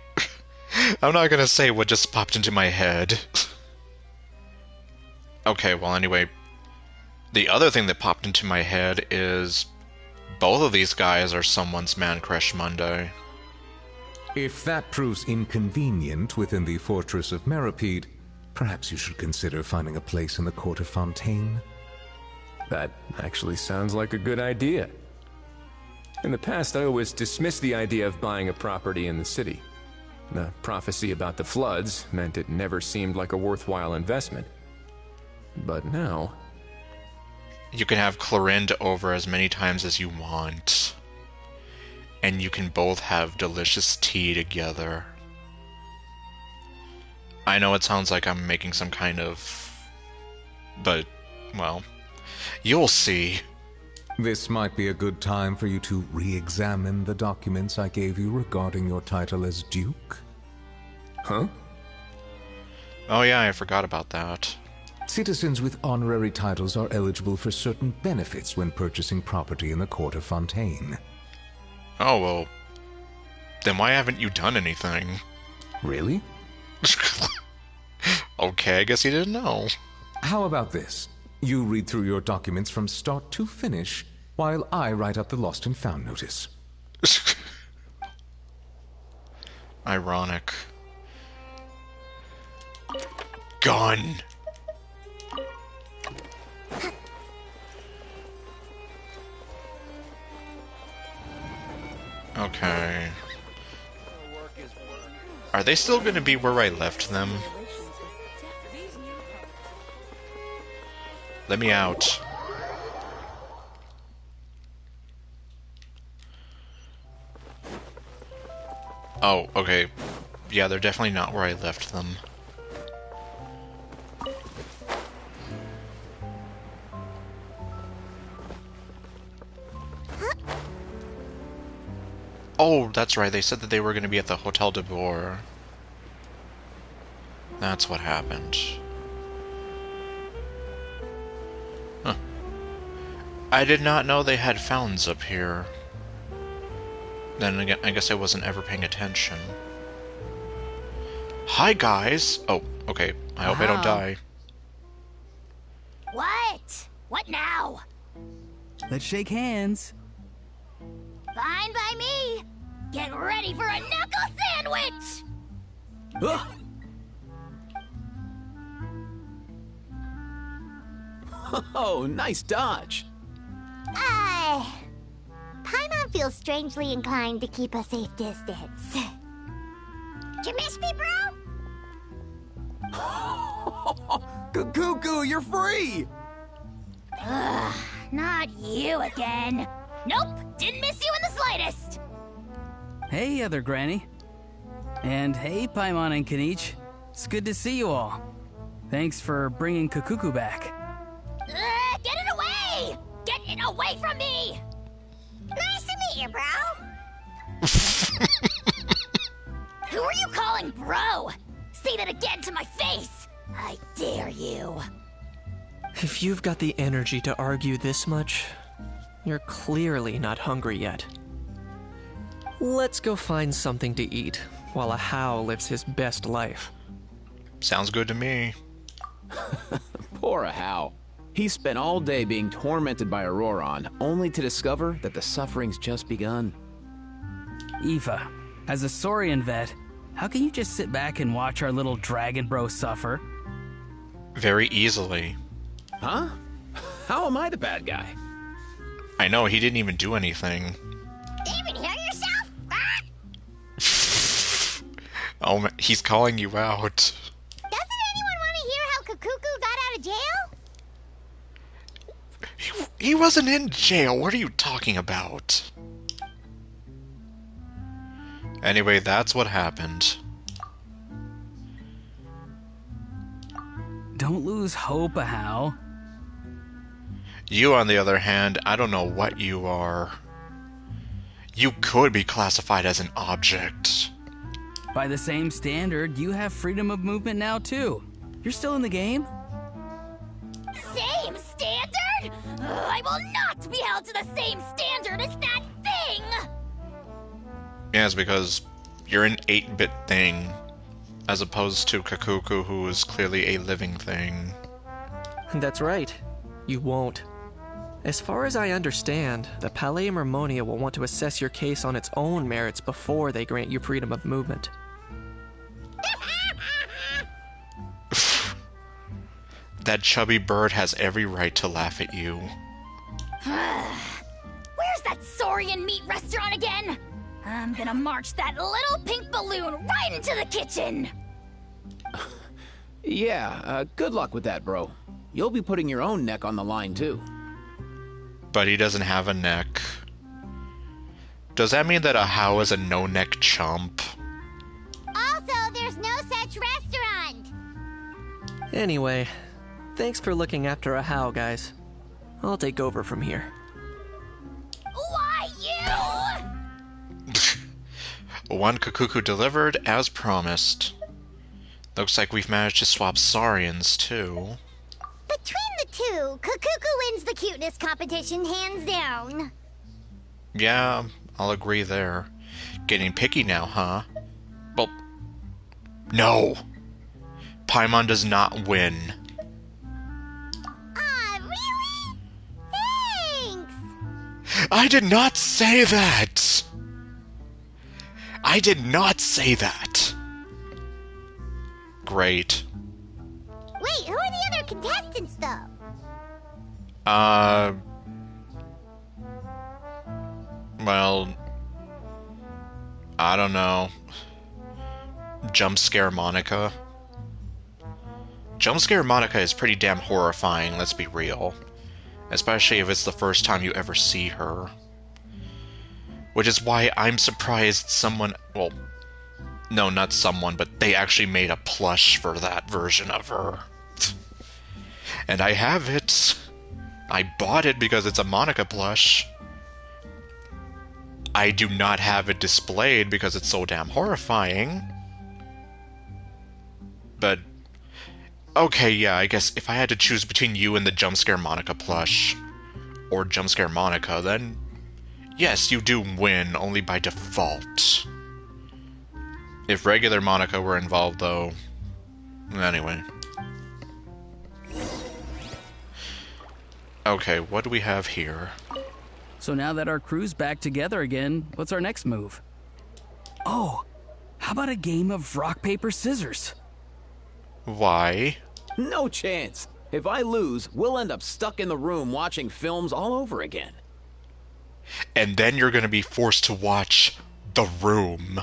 I'm not gonna say what just popped into my head. Okay, well anyway, the other thing that popped into my head is both of these guys are someone's Man Crush Monday. If that proves inconvenient within the fortress of Meripede, perhaps you should consider finding a place in the court of Fontaine. That actually sounds like a good idea. In the past, I always dismissed the idea of buying a property in the city. The prophecy about the floods meant it never seemed like a worthwhile investment. But now... You can have Clorinde over as many times as you want. And you can both have delicious tea together. I know it sounds like I'm making some kind of... But, well, you'll see. This might be a good time for you to re-examine the documents I gave you regarding your title as Duke. Huh? Oh yeah, I forgot about that. Citizens with honorary titles are eligible for certain benefits when purchasing property in the court of Fontaine. Oh, well, then why haven't you done anything? Really? Okay, I guess you didn't know. How about this? You read through your documents from start to finish, while I write up the lost and found notice. Ironic. Gun! Okay. Are they still gonna be where I left them? Let me out. Oh, okay. Yeah, they're definitely not where I left them. Oh, that's right. They said that they were going to be at the Hotel de Boer. That's what happened. Huh. I did not know they had fountains up here. Then again, I guess I wasn't ever paying attention. Hi, guys! Oh, okay. I hope I don't die. What? What now? Let's shake hands. Fine by me. Get ready for a knuckle sandwich! Ugh. Oh, nice dodge. Paimon feels strangely inclined to keep a safe distance. Did you miss me, bro? Cuckoo, you're free! Ugh, not you again. Nope, didn't miss you in the slightest. Hey, other granny. And hey, Paimon and Kanich. It's good to see you all. Thanks for bringing Kukuku back. Get it away! Get it away from me! Nice to meet you, bro. Who are you calling bro? Say that again to my face! I dare you. If you've got the energy to argue this much, you're clearly not hungry yet. Let's go find something to eat while a How lives his best life. Sounds good to me. Poor How. He spent all day being tormented by Auroron, only to discover that the suffering's just begun. Eva, as a Saurian vet, how can you just sit back and watch our little dragon bro suffer? Very easily. Huh? How am I the bad guy? I know, he didn't even do anything. Even hear yourself? Ah! Oh, he's calling you out. Doesn't anyone want to hear how Kukuku got out of jail? He wasn't in jail. What are you talking about? Anyway, that's what happened. Don't lose hope, How. You, on the other hand, I don't know what you are. You could be classified as an object. By the same standard, you have freedom of movement now, too. You're still in the game? Same standard? I will not be held to the same standard as that thing! Yeah, it's because you're an 8-bit thing, as opposed to Kakuku, who is clearly a living thing. That's right. You won't. As far as I understand, the Palais Mermonia will want to assess your case on its own merits before they grant you freedom of movement. That chubby bird has every right to laugh at you. Where's that Saurian meat restaurant again? I'm gonna march that little pink balloon right into the kitchen! Yeah, good luck with that, bro. You'll be putting your own neck on the line, too. But he doesn't have a neck. Does that mean that a How is a no-neck chump? Also, there's no such restaurant. Anyway, thanks for looking after a How, guys. I'll take over from here. Why you? One Kakuku delivered, as promised. Looks like we've managed to swap Saurians, too. Between the two, Kukuku wins the cuteness competition hands down. Yeah, I'll agree there. Getting picky now, huh? Well, no. Paimon does not win. Ah, really? Thanks! I did not say that! I did not say that! Great. Wait, who are the other contestants, though? Well, I don't know. Jump scare Monica. Jump scare Monica is pretty damn horrifying, let's be real. Especially if it's the first time you ever see her. Which is why I'm surprised someone... Well, no, not someone, but they actually made a plush for that version of her. And I have it. I bought it because it's a Monica plush. I do not have it displayed because it's so damn horrifying. But... Okay, yeah, I guess if I had to choose between you and the Jump Scare Monica plush, or Jump Scare Monica, then yes, you do win, only by default. If regular Monica were involved, though... Anyway. Okay, what do we have here? So now that our crew's back together again, what's our next move? Oh, how about a game of rock, paper, scissors? Why? No chance. If I lose, we'll end up stuck in the room watching films all over again. And then you're gonna be forced to watch The Room.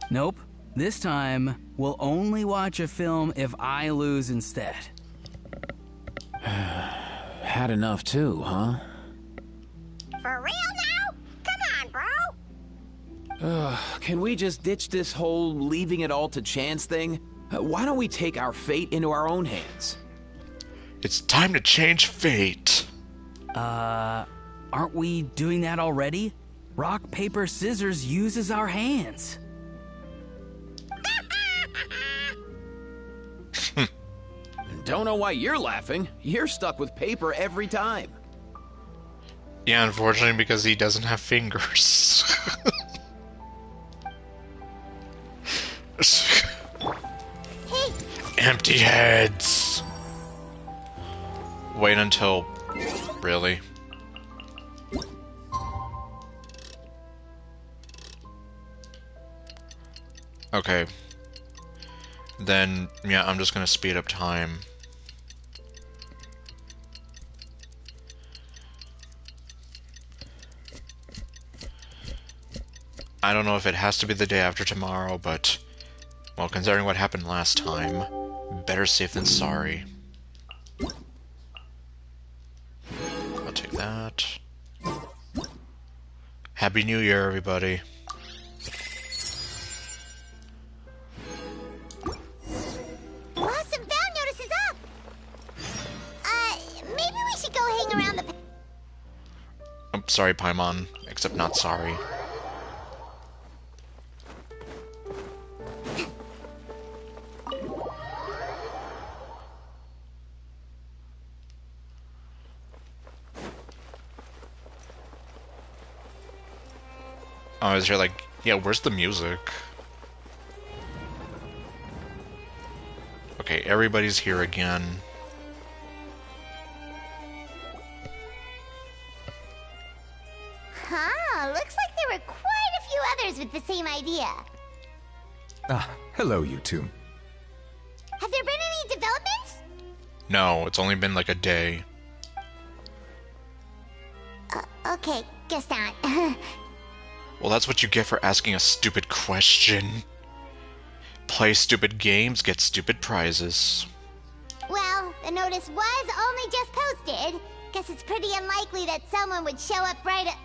Nope. This time, we'll only watch a film if I lose instead. Had enough too, huh? For real now? Come on, bro. Can we just ditch this whole leaving it all to chance thing? Why don't we take our fate into our own hands? It's time to change fate. Aren't we doing that already? Rock, paper, scissors uses our hands. Don't know why you're laughing. You're stuck with paper every time. Yeah, unfortunately, because he doesn't have fingers. Empty heads. Wait until... Really? Okay. Then, yeah, I'm just gonna speed up time. I don't know if it has to be the day after tomorrow, but... Well, considering what happened last time, better safe than sorry. I'll take that. Happy New Year, everybody. Awesome Found Notice is up! Maybe we should go hang around the... I'm sorry, Paimon, except not sorry. I was here like, yeah, where's the music? Okay, everybody's here again. Huh, looks like there were quite a few others with the same idea. Ah, hello, you two. Have there been any developments? No, it's only been like a day. Okay, guess not. Well, that's what you get for asking a stupid question. Play stupid games, get stupid prizes. Well, the notice was only just posted. Guess it's pretty unlikely that someone would show up right at...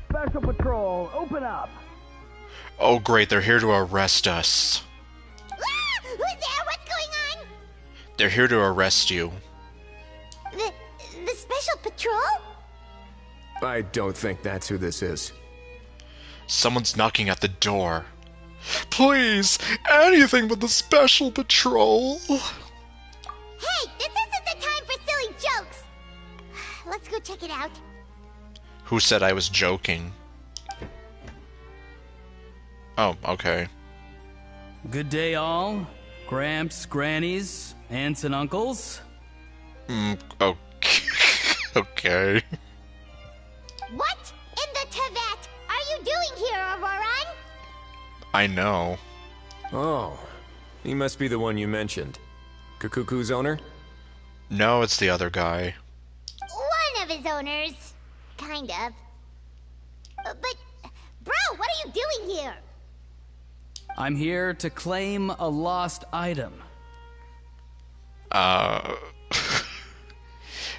Special Patrol, open up! Oh great, they're here to arrest us. Ah! Who's there? What's going on? They're here to arrest you. The Special Patrol? I don't think that's who this is. Someone's knocking at the door. Please, anything but the Special Patrol. Hey, this isn't the time for silly jokes. Let's go check it out. Who said I was joking? Oh, okay. Good day, all. Gramps, grannies, aunts, and uncles. Okay. Okay. What in the Tevet are you doing here, Auroran? I know. Oh, he must be the one you mentioned. Kukuku's owner? No, it's the other guy. One of his owners. Kind of. But, bro, what are you doing here? I'm here to claim a lost item.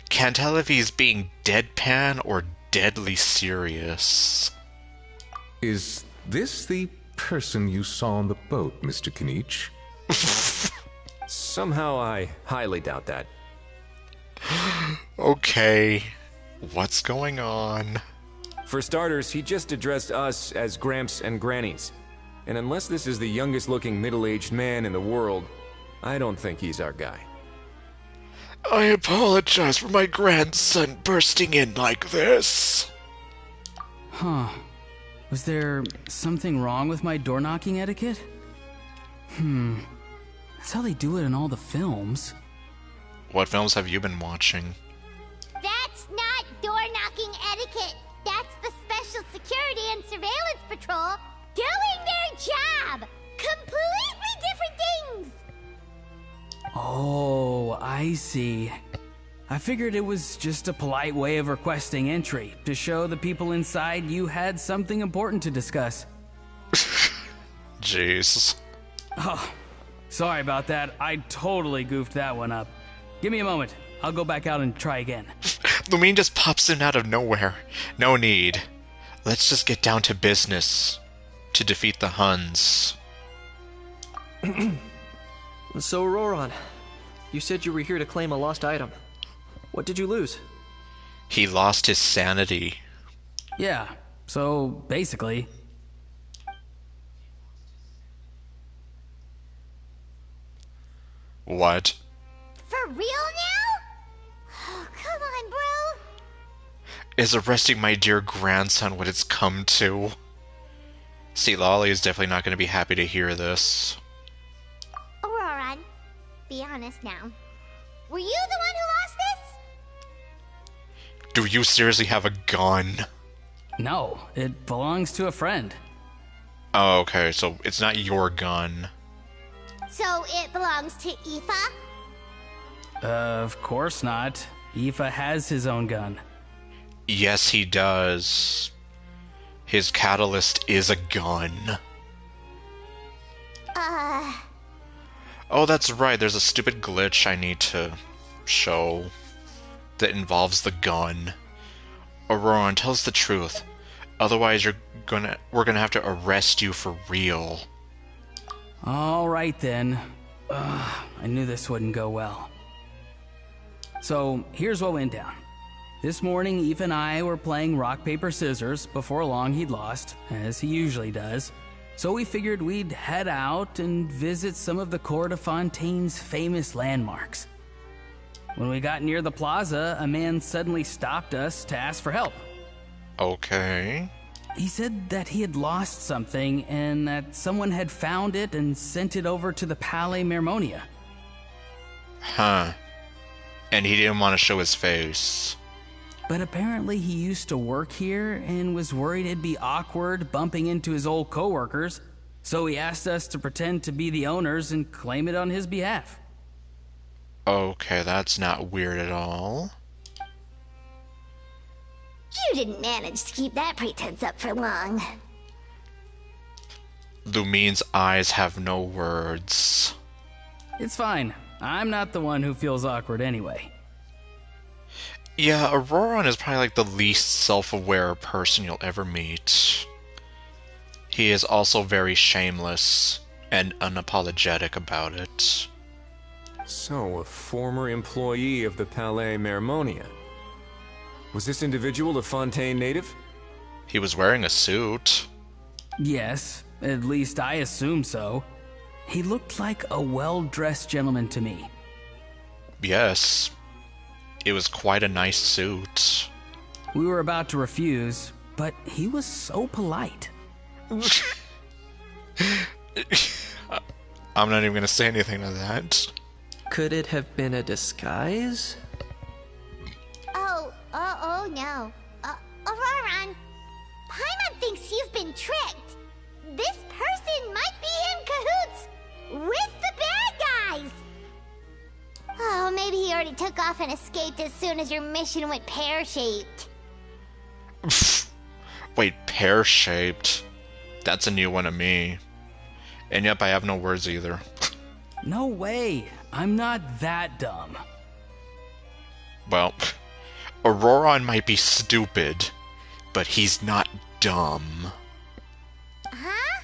Can't tell if he's being deadpan or deadly serious. Is this the person you saw on the boat, Mr. Kinich? Somehow I highly doubt that. Okay, what's going on? For starters, he just addressed us as Gramps and Grannies. And unless this is the youngest looking middle-aged man in the world, I don't think he's our guy. I apologize for my grandson bursting in like this. Huh. Was there something wrong with my door-knocking etiquette? That's how they do it in all the films. What films have you been watching? That's not door-knocking etiquette. That's the Special Security and Surveillance Patrol doing their job. Completely different things. Oh, I see. I figured it was just a polite way of requesting entry, to show the people inside you had something important to discuss. Jeez. Oh, sorry about that. I totally goofed that one up. Give me a moment. I'll go back out and try again. Lumine just pops in out of nowhere. No need. Let's just get down to business. To defeat the Huns. So, Roran, you said you were here to claim a lost item. What did you lose? He lost his sanity. Yeah, so basically... What? For real now? Oh, come on, bro. Is arresting my dear grandson what it's come to? See, Lolly is definitely not going to be happy to hear this. Auroran, be honest now. Were you the one who lost this? Do you seriously have a gun? No, it belongs to a friend. Oh, okay, so it's not your gun. So it belongs to Aoife? Of course not. Aoife has his own gun. Yes, he does. His catalyst is a gun. Oh, that's right, there's a stupid glitch I need to show that involves the gun. Auroran, tell us the truth. Otherwise we're gonna have to arrest you for real. All right then. I knew this wouldn't go well. So, here's what went down. This morning, Eve and I were playing rock, paper, scissors. Before long, he'd lost, as he usually does. So we figured we'd head out and visit some of the Cour de Fontaine's famous landmarks. When we got near the plaza, a man suddenly stopped us to ask for help. Okay. He said that he had lost something and that someone had found it and sent it over to the Palais Mermonia. Huh. And he didn't want to show his face. But apparently he used to work here and was worried it'd be awkward bumping into his old coworkers, so he asked us to pretend to be the owners and claim it on his behalf. Okay, that's not weird at all. You didn't manage to keep that pretense up for long. Lumine's eyes have no words. It's fine. I'm not the one who feels awkward anyway. Yeah, Auroran is probably like the least self-aware person you'll ever meet. He is also very shameless and unapologetic about it. So, a former employee of the Palais Mermonia. Was this individual a Fontaine native? He was wearing a suit. Yes, at least I assume so. He looked like a well-dressed gentleman to me. Yes. It was quite a nice suit. We were about to refuse, but he was so polite. I'm not even going to say anything to that. Could it have been a disguise? Oh no. Auroran, Paimon thinks you've been tricked. This person might be in cahoots with the bad guys. Oh, maybe he already took off and escaped as soon as your mission went pear-shaped. Wait, pear-shaped? That's a new one to me. And yep, I have no words either. No way. I'm not that dumb. Well, Auroron might be stupid, but he's not dumb. Huh?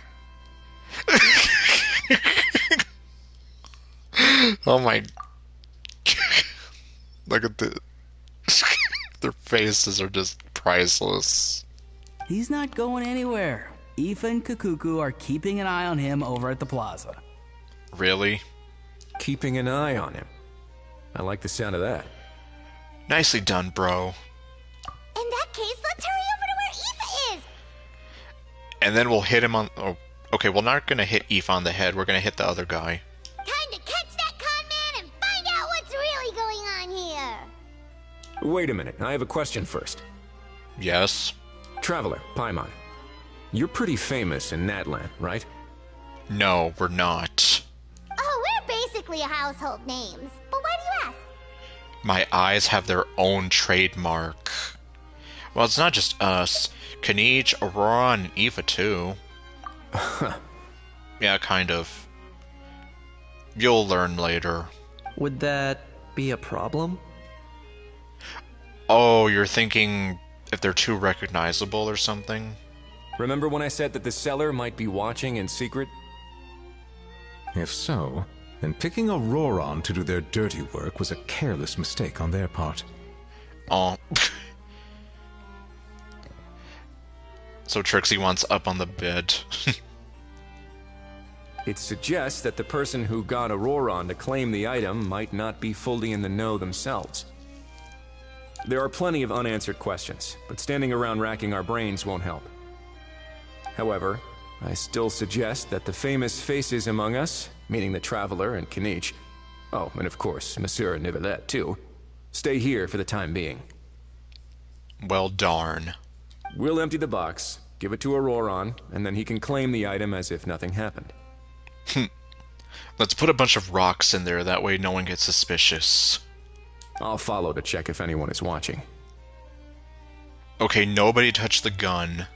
Oh my... Look at the... Their faces are just priceless. He's not going anywhere. Aoife and Kukuku are keeping an eye on him over at the plaza. Really? Keeping an eye on him. I like the sound of that. Nicely done, bro. In that case, let's hurry over to where Aoife is! And then we'll hit him on... Oh, okay, we're not gonna hit Aoife on the head. We're gonna hit the other guy. Time to catch that con man and find out what's really going on here! Wait a minute, I have a question first. Yes? Traveler, Paimon. You're pretty famous in Natlan, right? No, we're not. Oh, we're basically household names. But why do you ask? My eyes have their own trademark. Well, it's not just us. Kanich, Aurora, and Aoife, too. Yeah, kind of. You'll learn later. Would that be a problem? Oh, you're thinking if they're too recognizable or something? Remember when I said that the seller might be watching in secret? If so, then picking Auroron to do their dirty work was a careless mistake on their part. Oh. So Trixie wants up on the bed. It suggests that the person who got Auroron to claim the item might not be fully in the know themselves. There are plenty of unanswered questions, but standing around racking our brains won't help. However, I still suggest that the famous faces among us, meaning the Traveler and Kanich, oh, and of course, Monsieur Nivelette too, stay here for the time being. Well, darn. We'll empty the box, give it to Auroron, and then he can claim the item as if nothing happened. Let's put a bunch of rocks in there, that way no one gets suspicious. I'll follow to check if anyone is watching. Okay, nobody touch the gun.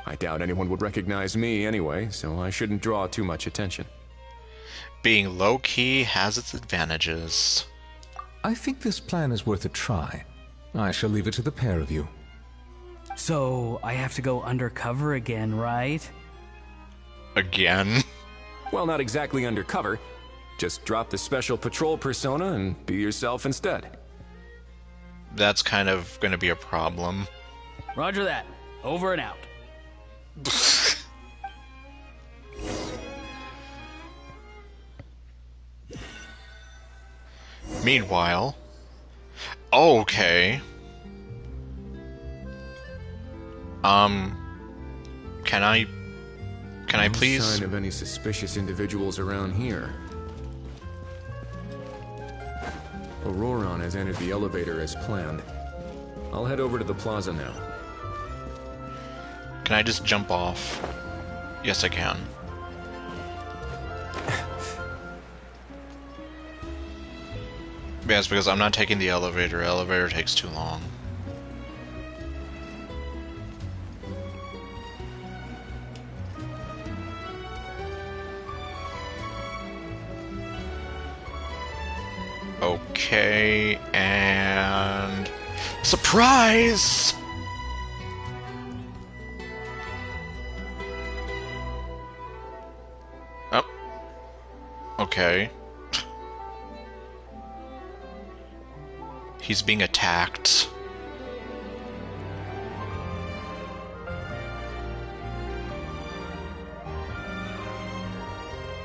I doubt anyone would recognize me anyway, so I shouldn't draw too much attention. Being low-key has its advantages. I think this plan is worth a try. I shall leave it to the pair of you. So, I have to go undercover again, right? Again? Well, not exactly undercover. Just drop the special patrol persona and be yourself instead. That's kind of gonna be a problem. Roger that. Over and out. Meanwhile... Oh, okay. Can I No please... sign of any suspicious individuals around here. Auroron has entered the elevator as planned. I'll head over to the plaza now. Can I just jump off? Yes, I can. Yes, because I'm not taking the elevator. Elevator takes too long. Okay, and... Surprise! Oh. Okay. He's being attacked.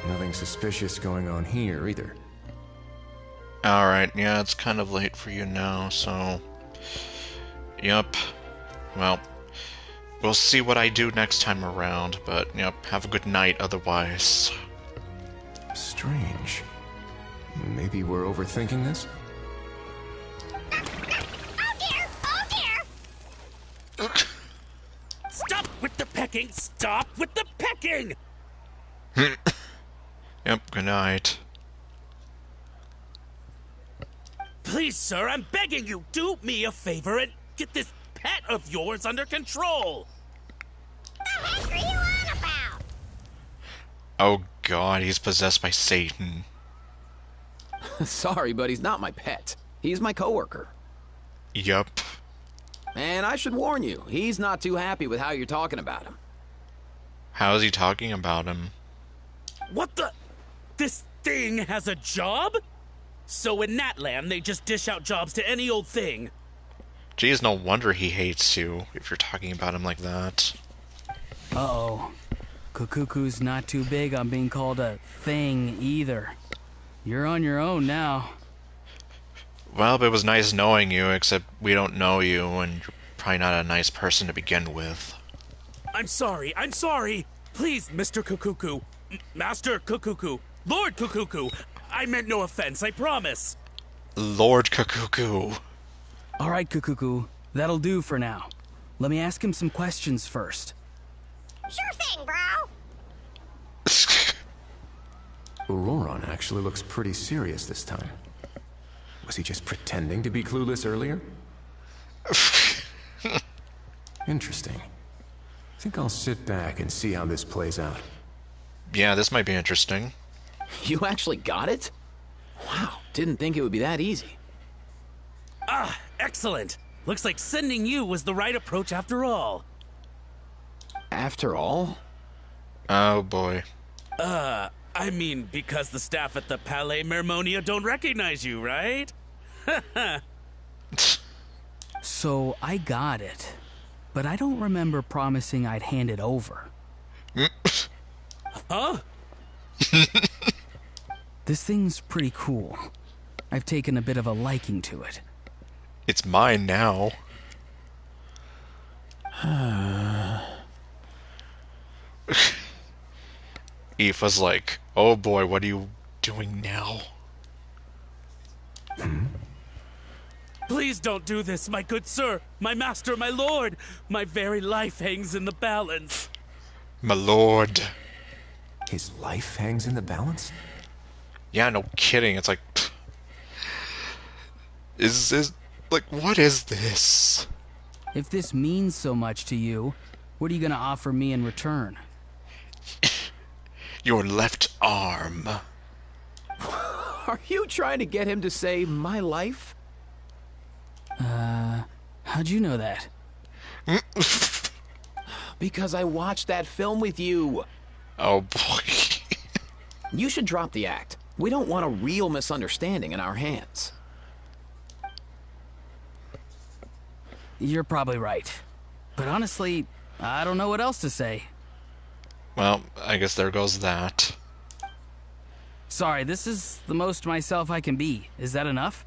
Nothing suspicious going on here either. Alright, yeah, it's kind of late for you now, so... Yup. Well, we'll see what I do next time around, but, yep, have a good night otherwise. Strange. Maybe we're overthinking this? Stop with the pecking! Stop with the pecking! Yep, good night. Please, sir, I'm begging you, do me a favor and get this pet of yours under control! The heck are you on about? Oh god, he's possessed by Satan. Sorry, but he's not my pet. He's my coworker. Yup. And I should warn you, he's not too happy with how you're talking about him. How is he talking about him? What the? This thing has a job? So in Natland, they just dish out jobs to any old thing. Geez, no wonder he hates you, if you're talking about him like that. Uh-oh. Kukuku's not too big on being called a thing either. You're on your own now. Well, it was nice knowing you, except we don't know you, and you're probably not a nice person to begin with. I'm sorry. Please, Mr. Kukuku. Master Kukuku. Lord Kukuku. I meant no offense, I promise. Lord Kukuku. All right, Kukuku. That'll do for now. Let me ask him some questions first. Sure thing, bro. Auroron actually looks pretty serious this time. Was he just pretending to be clueless earlier? Interesting. Think I'll sit back and see how this plays out. Yeah, this might be interesting. You actually got it? Wow, didn't think it would be that easy. Ah, excellent. Looks like sending you was the right approach after all. After all? Oh boy. I mean, because the staff at the Palais Mermonia don't recognize you, right? So I got it, but I don't remember promising I'd hand it over. Huh? This thing's pretty cool. I've taken a bit of a liking to it. It's mine now. Eve was like, oh boy, what are you doing now? Please don't do this, my good sir, my master, my lord. My very life hangs in the balance. My lord. His life hangs in the balance? Yeah, no kidding. It's like, what is this? If this means so much to you, what are you gonna offer me in return? Your left arm. Are you trying to get him to say my life? How'd you know that? Because I watched that film with you. Oh boy. You should drop the act. We don't want a real misunderstanding in our hands. You're probably right. But honestly, I don't know what else to say. Well, I guess there goes that. Sorry, this is the most myself I can be. Is that enough?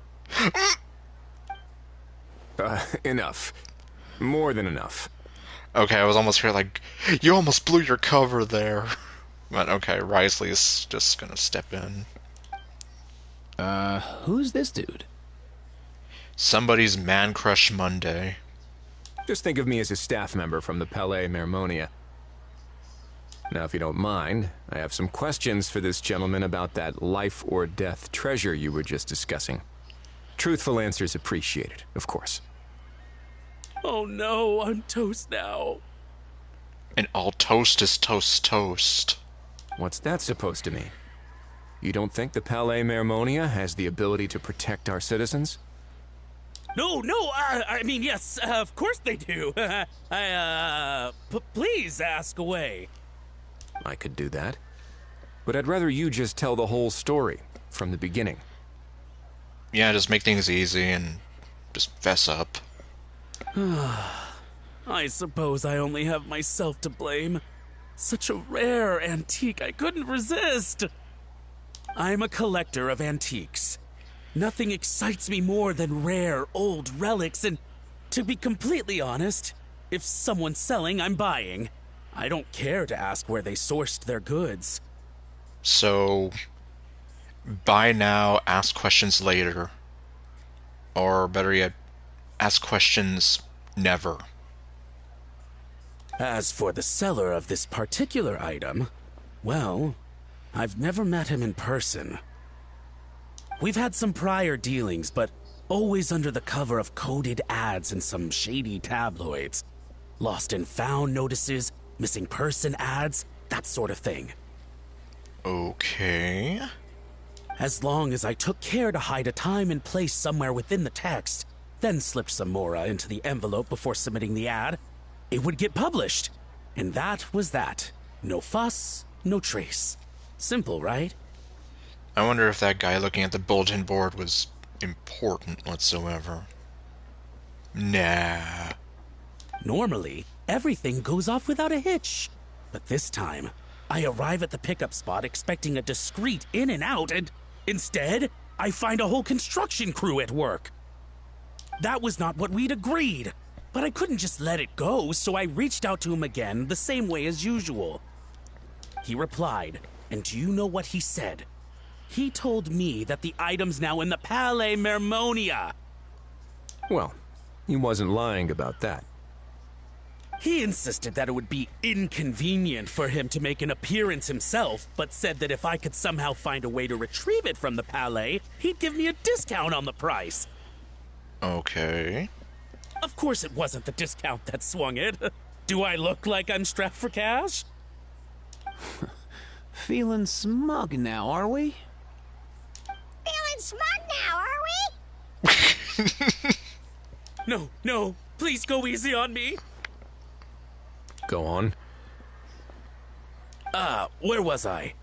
Enough. More than enough. Okay, I was almost here like, you almost blew your cover there. But okay, Risley's just gonna step in. Who's this dude? Somebody's man crush Monday. Just think of me as a staff member from the Palais Mermonia. Now, if you don't mind, I have some questions for this gentleman about that life or death treasure you were just discussing. Truthful answers appreciated, of course. Oh no, I'm toast now. And all toast is toast. What's that supposed to mean? You don't think the Palais Mermonia has the ability to protect our citizens? No, I mean, yes, of course they do. Please ask away. I could do that. But I'd rather you just tell the whole story, from the beginning. Yeah, just make things easy and just fess up. I suppose I only have myself to blame. Such a rare antique, I couldn't resist. I'm a collector of antiques. Nothing excites me more than rare, old relics, and to be completely honest, if someone's selling, I'm buying. I don't care to ask where they sourced their goods. So, buy now, ask questions later. Or better yet, ask questions never. As for the seller of this particular item, well, I've never met him in person. We've had some prior dealings, but always under the cover of coded ads in some shady tabloids. Lost and found notices, missing person ads, that sort of thing. Okay. As long as I took care to hide a time and place somewhere within the text, then slipped some mora into the envelope before submitting the ad, it would get published. And that was that. No fuss, no trace. Simple, right? I wonder if that guy looking at the bulletin board was important whatsoever. Nah. Normally, everything goes off without a hitch. But this time, I arrive at the pickup spot expecting a discreet in and out, and instead, I find a whole construction crew at work. That was not what we'd agreed, but I couldn't just let it go, so I reached out to him again the same way as usual. He replied, and do you know what he said? He told me that the item's now in the Palais Mermonia. Well, he wasn't lying about that. He insisted that it would be inconvenient for him to make an appearance himself, but said that if I could somehow find a way to retrieve it from the Palais, he'd give me a discount on the price. Okay. Of course it wasn't the discount that swung it. Do I look like I'm strapped for cash? Feeling smug now, are we? Feeling smug now, are we? No, please go easy on me. Go on. Where was I?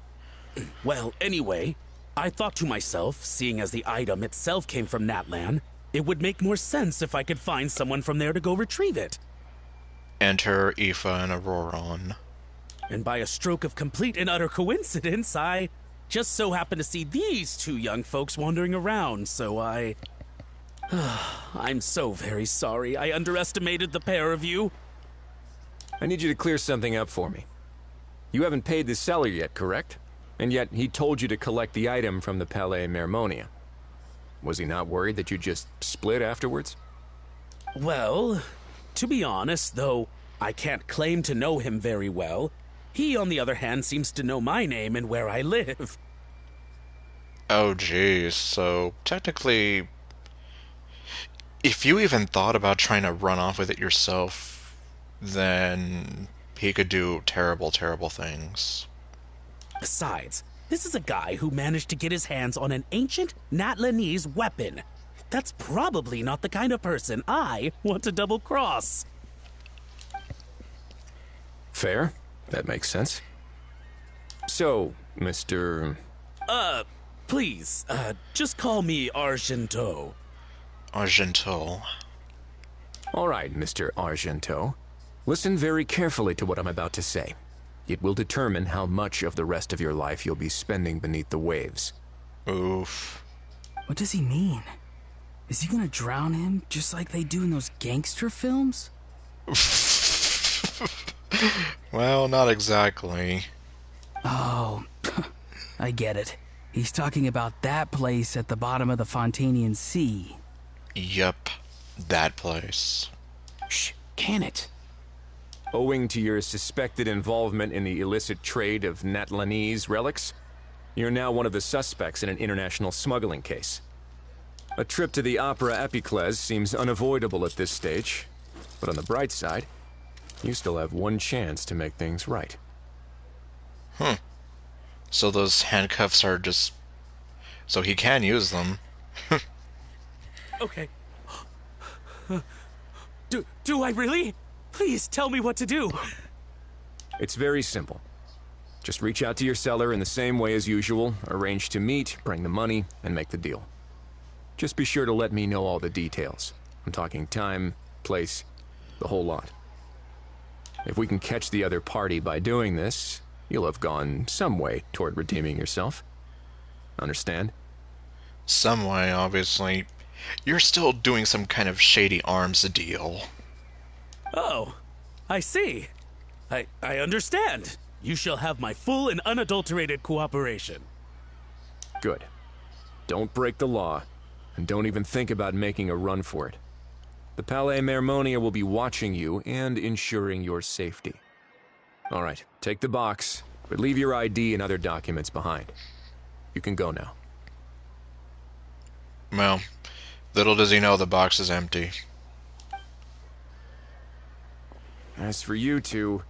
Well, anyway, I thought to myself, seeing as the item itself came from Natlan, it would make more sense if I could find someone from there to go retrieve it. Enter Aoife and Auroron. And by a stroke of complete and utter coincidence, I just so happened to see these two young folks wandering around, so I... I'm so very sorry. I underestimated the pair of you. I need you to clear something up for me. You haven't paid the seller yet, correct? And yet he told you to collect the item from the Palais Mermonia. Was he not worried that you just split afterwards? Well, to be honest, though I can't claim to know him very well, he, on the other hand, seems to know my name and where I live. Oh geez, so technically, if you even thought about trying to run off with it yourself, then he could do terrible, terrible things. Besides, this is a guy who managed to get his hands on an ancient Natlanese weapon. That's probably not the kind of person I want to double-cross. Fair. That makes sense. So, Mr... Please, just call me Argento. Argento. All right, Mr. Argento. Listen very carefully to what I'm about to say. It will determine how much of the rest of your life you'll be spending beneath the waves. Oof. What does he mean? Is he gonna drown him just like they do in those gangster films? Well, not exactly. Oh, I get it. He's talking about that place at the bottom of the Fontanian Sea. Yup, that place. Shh, can it? Owing to your suspected involvement in the illicit trade of Natlanese relics, you're now one of the suspects in an international smuggling case. A trip to the Opera Epiclese seems unavoidable at this stage, but on the bright side, you still have one chance to make things right. So those handcuffs are just... so he can use them. Okay. Do I really? Please tell me what to do. It's very simple. Just reach out to your seller in the same way as usual, arrange to meet, bring the money, and make the deal. Just be sure to let me know all the details. I'm talking time, place, the whole lot. If we can catch the other party by doing this, you'll have gone some way toward redeeming yourself. Understand? Some way, obviously. You're still doing some kind of shady arms deal. Oh, I see. I understand. You shall have my full and unadulterated cooperation. Good. Don't break the law, and don't even think about making a run for it. The Palais Mermonia will be watching you and ensuring your safety. All right, take the box, but leave your ID and other documents behind. You can go now. Well, little does he know the box is empty. As for you two,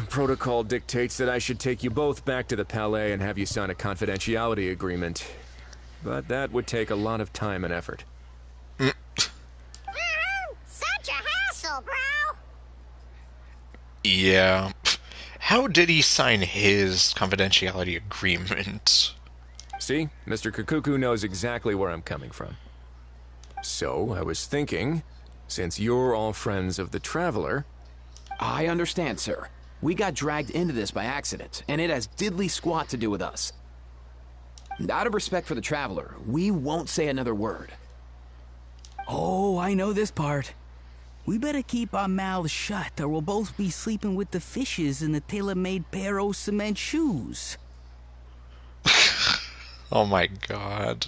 Protocol dictates that I should take you both back to the Palais and have you sign a confidentiality agreement. But that would take a lot of time and effort. Such a hassle, bro! Yeah. How did he sign his confidentiality agreement? See, Mr. Kukuku knows exactly where I'm coming from. So, I was thinking, since you're all friends of the Traveler... I understand, sir. We got dragged into this by accident, and it has diddly squat to do with us. Out of respect for the Traveler, we won't say another word. Oh, I know this part. We better keep our mouths shut, or we'll both be sleeping with the fishes in the tailor-made pair of cement shoes. Oh my god.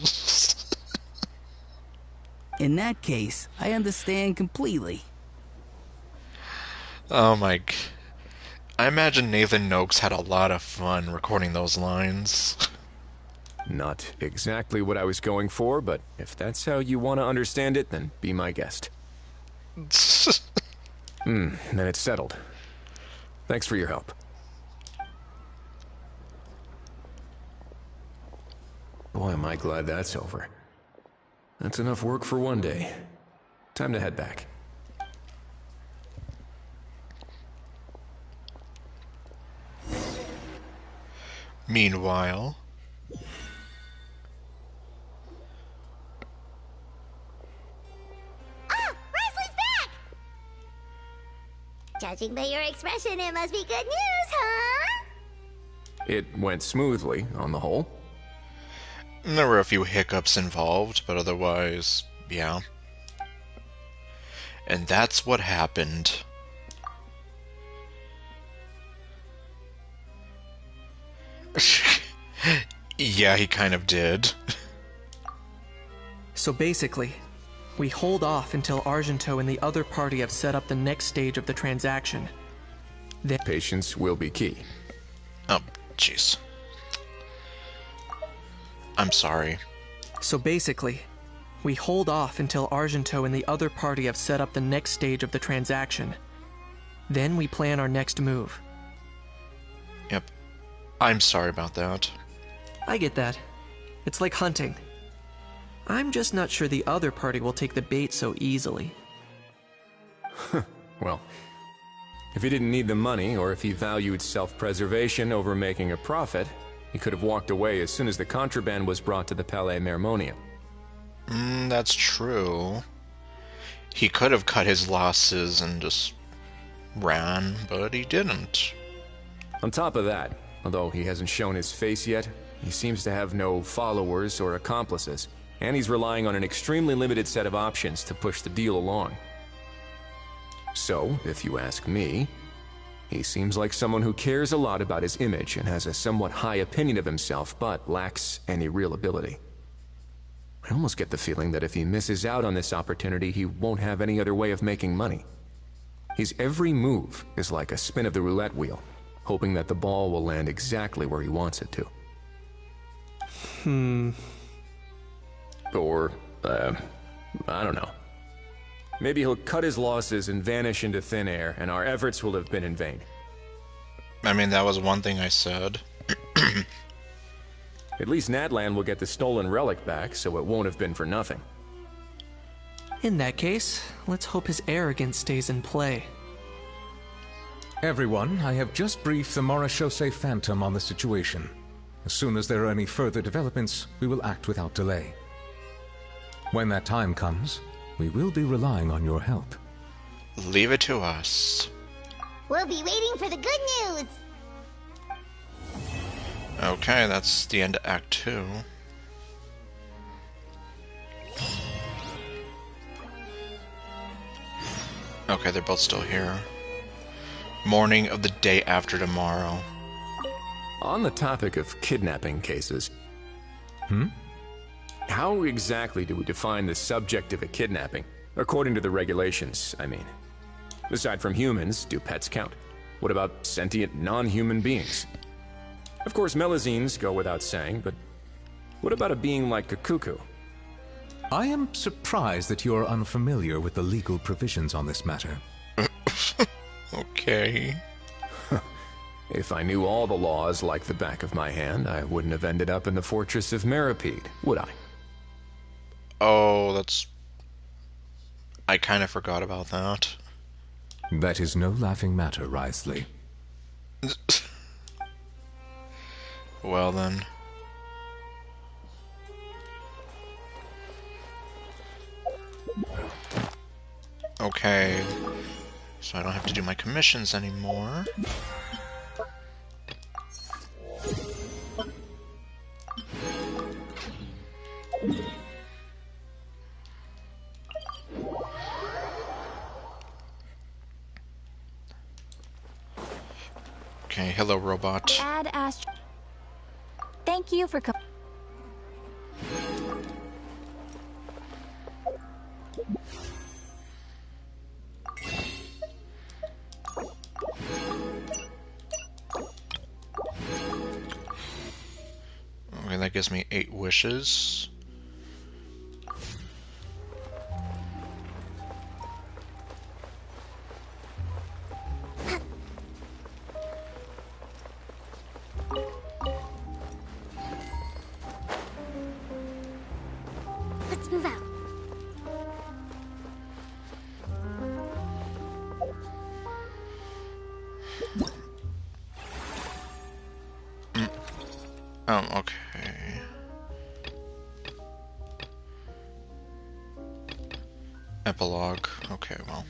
In that case, I understand completely. Oh my... I imagine Nathan Noakes had a lot of fun recording those lines. Not exactly what I was going for, but if that's how you want to understand it, then be my guest. Then it's settled. Thanks for your help. Boy, am I glad that's over. That's enough work for one day. Time to head back. Meanwhile... Ah! Wesley's back! Judging by your expression, it must be good news, huh? It went smoothly, on the whole. There were a few hiccups involved, but otherwise, yeah. And that's what happened. Yeah, he kind of did. So basically, we hold off until Argento and the other party have set up the next stage of the transaction. Then Patience will be key. Oh, jeez. I'm sorry. So basically, we hold off until Argento and the other party have set up the next stage of the transaction. Then we plan our next move. Yep. I'm sorry about that. I get that. It's like hunting. I'm just not sure the other party will take the bait so easily. Well, if he didn't need the money, or if he valued self-preservation over making a profit, he could have walked away as soon as the contraband was brought to the Palais Mermonium. That's true. He could have cut his losses and just ran, but he didn't. On top of that, although he hasn't shown his face yet, he seems to have no followers or accomplices, and he's relying on an extremely limited set of options to push the deal along. So, if you ask me, he seems like someone who cares a lot about his image and has a somewhat high opinion of himself, but lacks any real ability. I almost get the feeling that if he misses out on this opportunity, he won't have any other way of making money. His every move is like a spin of the roulette wheel, hoping that the ball will land exactly where he wants it to. Or, I don't know. Maybe he'll cut his losses and vanish into thin air, and our efforts will have been in vain. I mean, that was one thing I said. At least Natlan will get the stolen relic back, so it won't have been for nothing. In that case, let's hope his arrogance stays in play. Everyone, I have just briefed the Marechaussee Phantom on the situation. As soon as there are any further developments, we will act without delay. When that time comes, we will be relying on your help. Leave it to us. We'll be waiting for the good news. Okay, that's the end of Act 2. Okay, they're both still here. Morning of the day after tomorrow. On the topic of kidnapping cases... How exactly do we define the subject of a kidnapping? According to the regulations, I mean. Aside from humans, do pets count? What about sentient non-human beings? Of course, Melazines go without saying, but what about a being like Kukuku? I am surprised that you are unfamiliar with the legal provisions on this matter. Okay. If I knew all the laws like the back of my hand, I wouldn't have ended up in the fortress of Meripede, would I? Oh, that's... I kind of forgot about that. That is no laughing matter, Wriothesley. Well then. Okay. So I don't have to do my commissions anymore. Okay, hello robot. Ad Ast. Thank you for Okay, that gives me 8 wishes. Let's move out. Okay. Epilogue. Okay, well.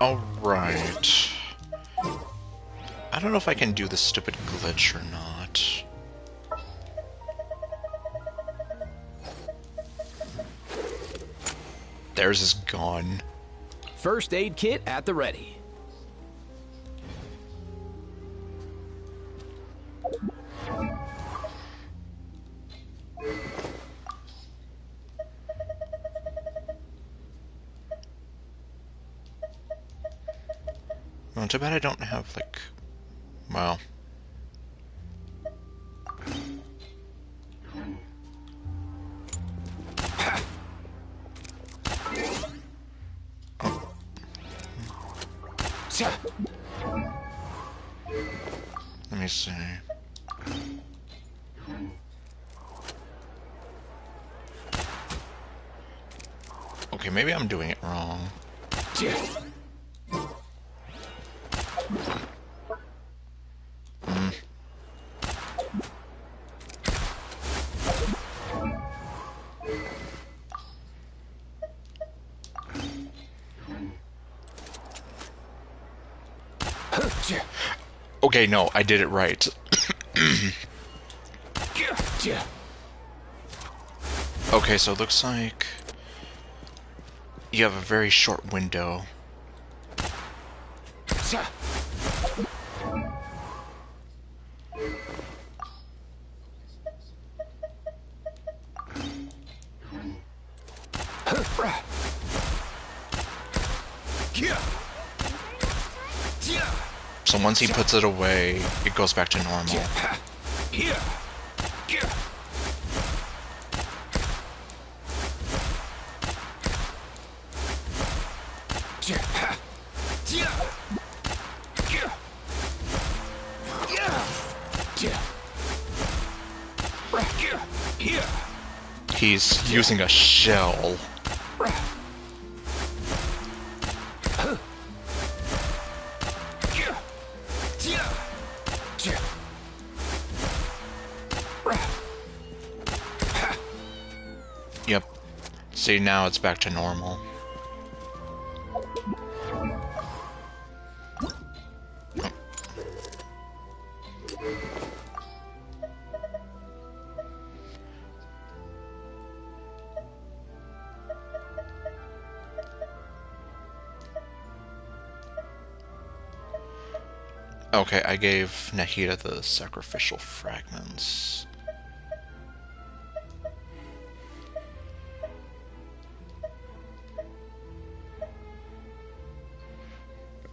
Alright. I don't know if I can do this stupid glitch or not. Theirs is gone. First aid kit at the ready. Well, too bad I don't have, like... Well... Let me see. Okay, maybe I'm doing it wrong. Okay, no, I did it right. Okay, so it looks like you have a very short window. So once he puts it away, it goes back to normal. He's using a shell. Yep. See, now it's back to normal. Okay, I gave Nahida the sacrificial fragments.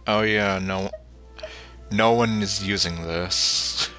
Oh yeah, no. No one is using this.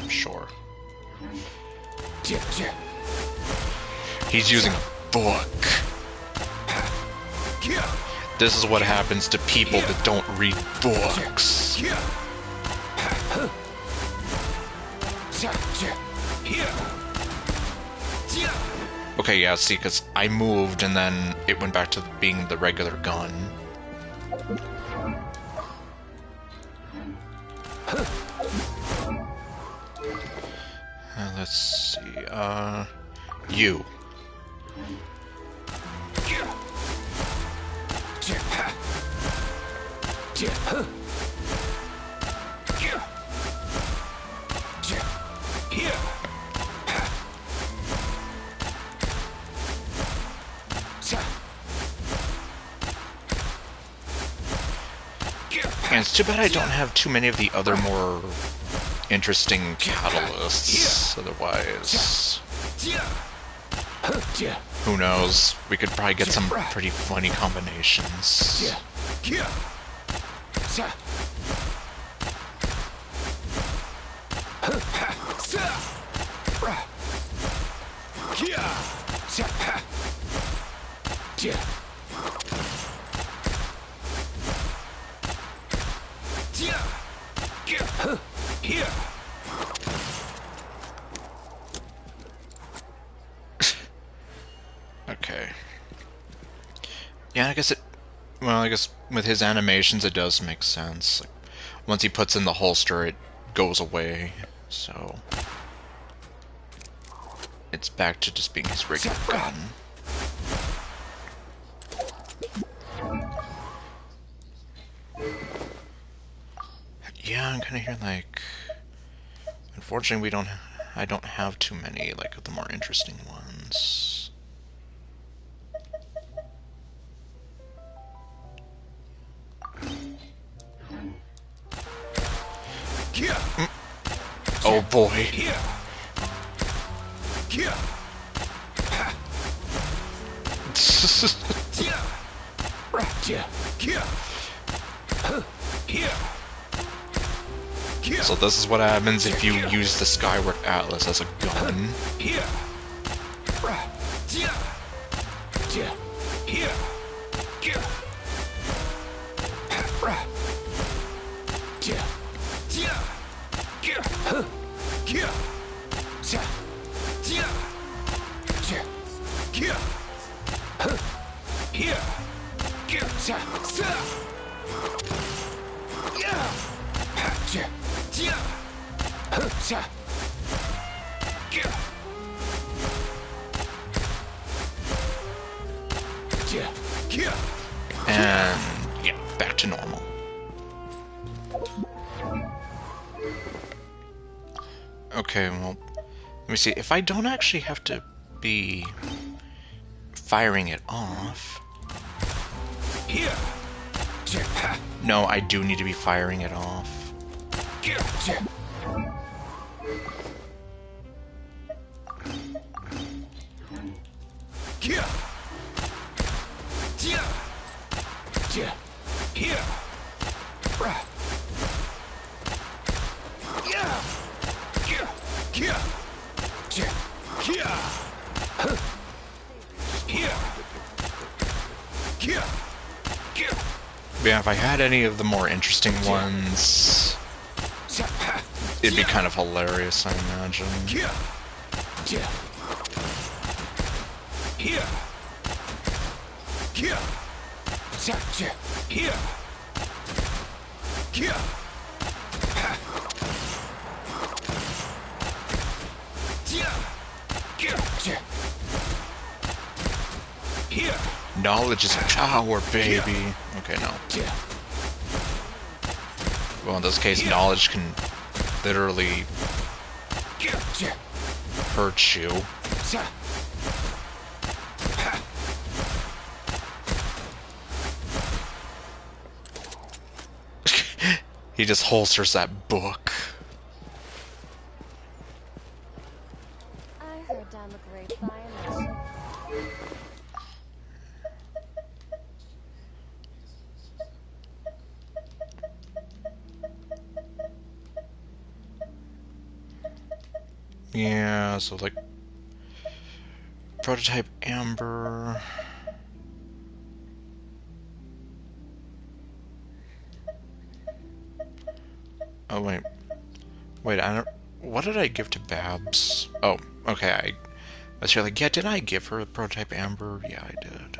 Sure. He's using a book. This is what happens to people that don't read books. Okay, yeah, see, because I moved and then it went back to being the regular gun. Let's see, you. And it's too bad I don't have too many of the other more interesting catalysts, otherwise... Who knows? We could probably get some pretty funny combinations. Okay. Yeah, I guess it... Well, I guess with his animations it does make sense. Like, once he puts in the holster, it goes away, so... It's back to just being his regular gun. Yeah, I'm kind of hearing, like... Unfortunately, I don't have too many, like, of the more interesting ones. Oh boy. So this is what happens if you use the Skyward Atlas as a gun. And yeah, back to normal. Okay, well, let me see. If I don't actually have to be firing it off... No, I do need to be firing it off. Yeah, if I had any of the more interesting ones, it'd be kind of hilarious, I imagine. Knowledge is power, baby. Okay, no. Well, in this case, knowledge can literally hurt you. He just holsters that book. I heard down the grapevine. Yeah, so like prototype Amber. Oh wait, I don't. What did I give to Babs? Oh, okay. I was like, yeah, did I give her a prototype Amber? Yeah, I did.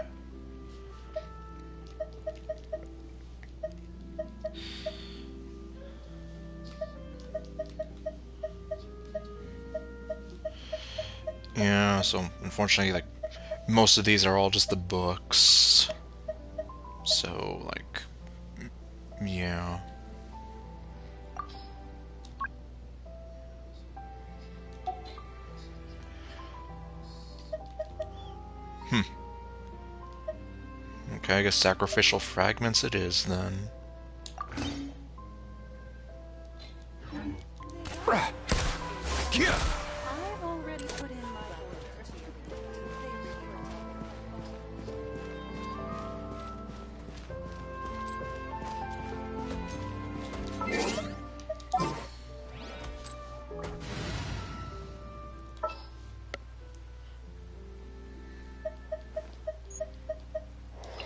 Yeah, so unfortunately, like, most of these are all just the books. So, like, yeah. Okay, I guess sacrificial fragments it is then. I've already put in my orders.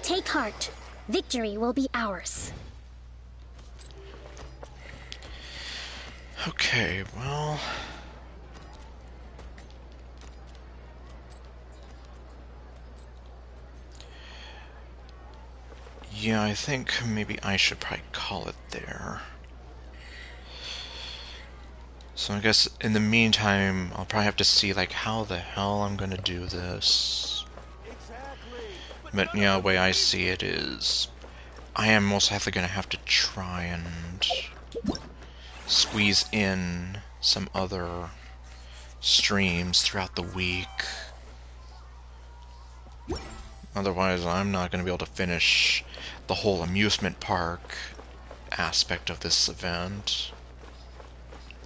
Take heart. Victory will be ours. Okay, well... Yeah, I think maybe I should probably call it there. So I guess in the meantime, I'll probably have to see like how the hell I'm gonna do this. But yeah, the way I see it is, I am most likely gonna have to try and squeeze in some other streams throughout the week. Otherwise, I'm not gonna be able to finish the whole amusement park aspect of this event.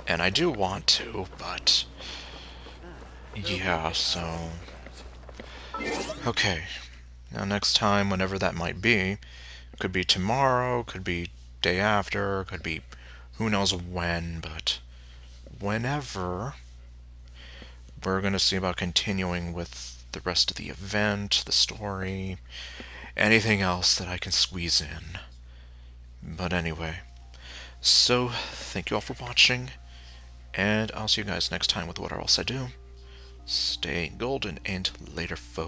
And I do want to, but yeah, so okay. Now next time, whenever that might be, could be tomorrow, could be day after, could be who knows when, but whenever, we're gonna see about continuing with the rest of the event, the story, anything else that I can squeeze in. But anyway, so thank you all for watching, and I'll see you guys next time with what else I do. Stay golden and later, folks.